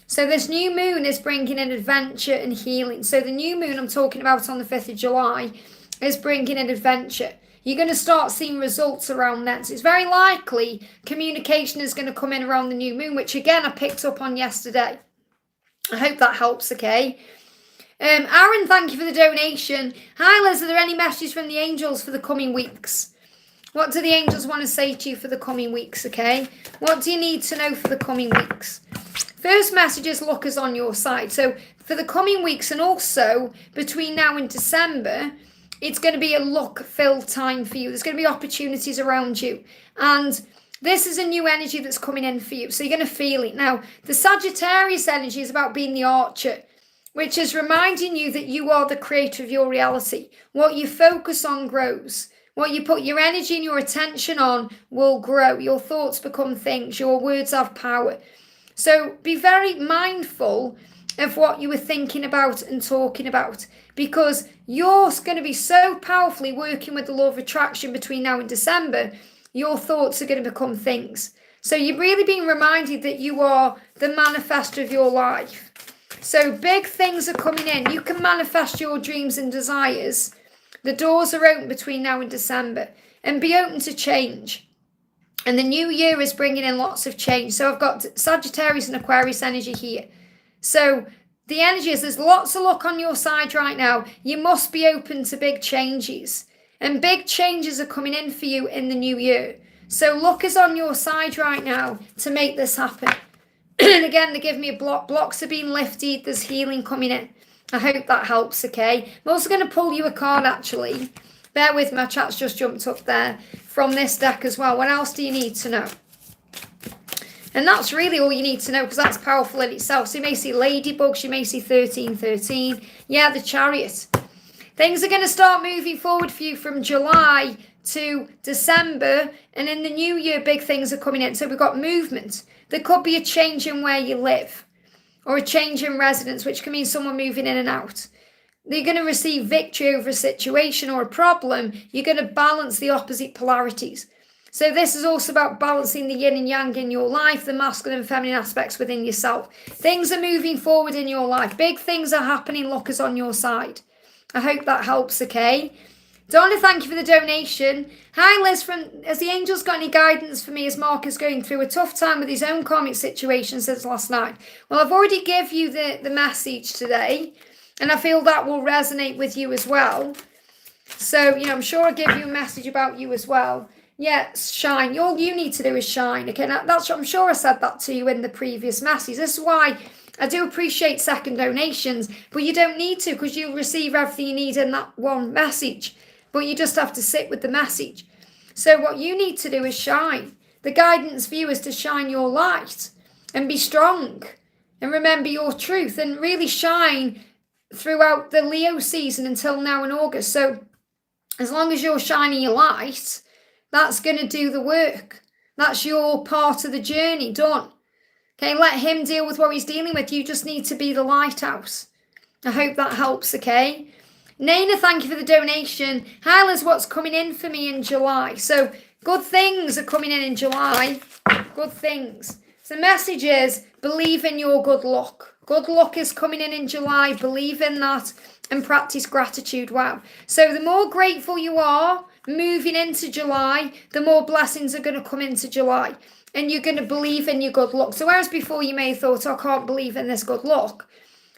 So this new moon is bringing in adventure and healing. So the new moon I'm talking about on the 5th of July is bringing in adventure. You're going to start seeing results around that. So it's very likely communication is going to come in around the new moon, which again I picked up on yesterday. I hope that helps, okay? Aaron, thank you for the donation. Hi Liz, are there any messages from the angels for the coming weeks? What do the angels want to say to you for the coming weeks, okay? What do you need to know for the coming weeks? First message is luck is on your side. So for the coming weeks and also between now and December, it's going to be a luck-filled time for you. There's going to be opportunities around you. And this is a new energy that's coming in for you. So you're going to feel it. Now, the Sagittarius energy is about being the archer, which is reminding you that you are the creator of your reality. What you focus on grows. What you put your energy and your attention on will grow. Your thoughts become things. Your words have power. So be very mindful of what you were thinking about and talking about, because you're going to be so powerfully working with the law of attraction between now and December, your thoughts are going to become things. So you're really being reminded that you are the manifestor of your life. So big things are coming in. You can manifest your dreams and desires. The doors are open between now and December, and be open to change. And the new year is bringing in lots of change. So I've got Sagittarius and Aquarius energy here. So the energy is there's lots of luck on your side right now. You must be open to big changes. And big changes are coming in for you in the new year. So luck is on your side right now to make this happen. And again, they give me a block. Blocks are being lifted. There's healing coming in. I hope that helps, okay? I'm also going to pull you a card, actually. Bear with me, my chat's just jumped up there from this deck as well. What else do you need to know? And that's really all you need to know, because that's powerful in itself. So you may see ladybugs, you may see 1313. Yeah, the Chariot. Things are going to start moving forward for you from July to December. And in the new year, big things are coming in. So we've got movement. There could be a change in where you live, or a change in residence, which can mean someone moving in and out. You're going to receive victory over a situation or a problem. You're going to balance the opposite polarities. So this is also about balancing the yin and yang in your life, the masculine and feminine aspects within yourself. Things are moving forward in your life. Big things are happening. Luck is on your side. I hope that helps, okay? Donna, thank you for the donation. Hi, Liz. Has the angels got any guidance for me as Mark is going through a tough time with his own karmic situation since last night? Well, I've already give you the message today, and I feel that will resonate with you as well. So, I'm sure I'll give you a message about you as well. Yeah, shine. All you need to do is shine. Okay, that's what I'm sure I said that to you in the previous message. This is why I do appreciate second donations, but you don't need to, because you'll receive everything you need in that one message. But you just have to sit with the message. So what you need to do is shine. The guidance for you is to shine your light and be strong and remember your truth and really shine throughout the Leo season until now in August. So as long as you're shining your light, that's going to do the work. That's your part of the journey done. Okay, let him deal with what he's dealing with. You just need to be the lighthouse. I hope that helps, okay? Naina, thank you for the donation. Hi, Liz, what's coming in for me in July? So good things are coming in July. Good things. So the message is, believe in your good luck. Good luck is coming in July. Believe in that and practice gratitude. Wow. So the more grateful you are moving into July, the more blessings are going to come into July. And you're going to believe in your good luck. So whereas before you may have thought, I can't believe in this good luck.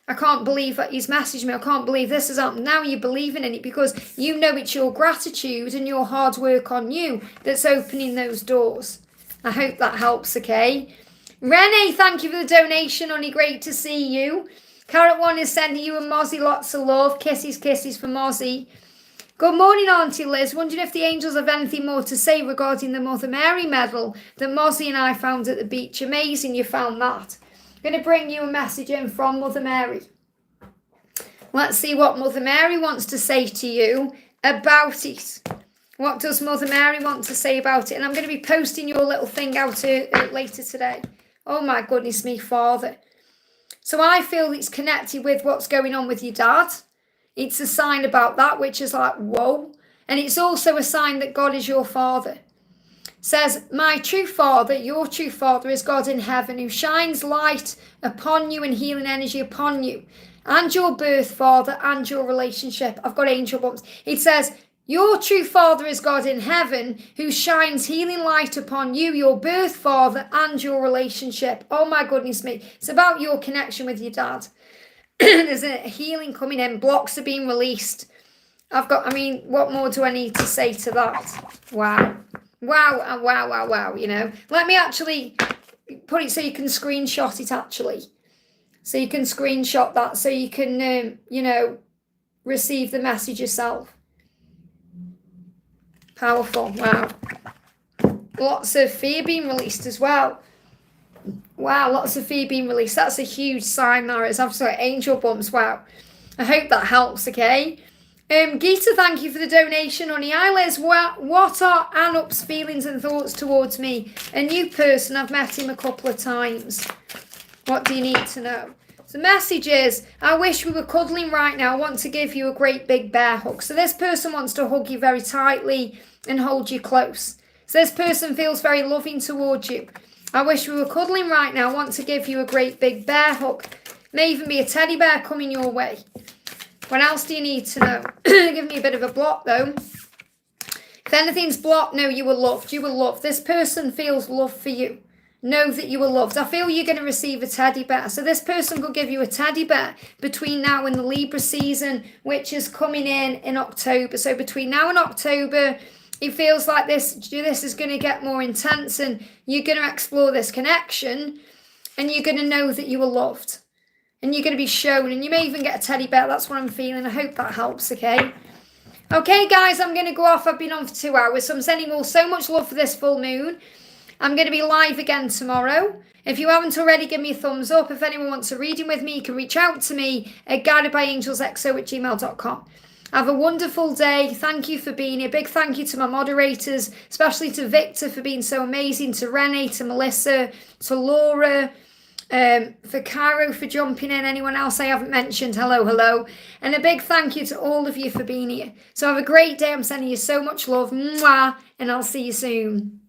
I can't believe that he's messaged me. I can't believe this has happened. Now you're believing in it because you know it's your gratitude and your hard work on you that's opening those doors. I hope that helps, okay? Renee, thank you for the donation, honey. Great to see you. Carrot One is sending you and Mozzie lots of love. Kisses, kisses for Mozzie. Good morning, Auntie Liz. Wondering if the angels have anything more to say regarding the Mother Mary medal that Mozzie and I found at the beach. Amazing you found that. I'm going to bring you a message in from Mother Mary. Let's see what Mother Mary wants to say to you about it. What does Mother Mary want to say about it? And I'm going to be posting your little thing out later today. Oh my goodness me, Father. So I feel it's connected with what's going on with your dad. It's a sign about that, which is like, whoa. And it's also a sign that God is your Father. Says, my true Father, your true Father is God in heaven, who shines light upon you and healing energy upon you. And your birth father and your relationship. I've got angel bumps. It says, your true Father is God in heaven, who shines healing light upon you, your birth father, and your relationship. Oh my goodness me. It's about your connection with your dad. There's a healing coming in. Blocks are being released. What more do I need to say to that? Wow. Wow, wow, wow, wow, Let me actually put it so you can screenshot it, actually. So you can screenshot that so you can, receive the message yourself. Powerful, wow. Lots of fear being released as well. Wow, lots of fear being released. That's a huge sign there. It's absolute angel bumps. Wow. I hope that helps, okay? Gita, thank you for the donation, honey. Hi, Liz. What are Anup's feelings and thoughts towards me? A new person. I've met him a couple of times. What do you need to know? The message is, I wish we were cuddling right now. I want to give you a great big bear hug. So this person wants to hug you very tightly and hold you close. So this person feels very loving towards you. I wish we were cuddling right now. I want to give you a great big bear hug. May even be a teddy bear coming your way. What else do you need to know? Give me a bit of a block though. If anything's blocked, know you were loved. You were loved. This person feels love for you. Know that you were loved. I feel you're going to receive a teddy bear. So this person could give you a teddy bear between now and the Libra season, which is coming in October. So between now and October, it feels like this is going to get more intense and you're going to explore this connection and you're going to know that you were loved. And you're going to be shown and you may even get a teddy bear. That's what I'm feeling. I hope that helps, okay? Okay, guys, I'm going to go off. I've been on for 2 hours, so I'm sending you all so much love for this full moon. I'm going to be live again tomorrow. If you haven't already, give me a thumbs up. If anyone wants a reading with me, you can reach out to me at guidedbyangelsxo@gmail.com. Have a wonderful day. Thank you for being here. Big thank you to my moderators, especially to Victor for being so amazing, to Renee, to Melissa, to Laura, for Caro for jumping in. Anyone else I haven't mentioned, hello. And a big thank you to all of you for being here. So have a great day. I'm sending you so much love. Mwah, and I'll see you soon.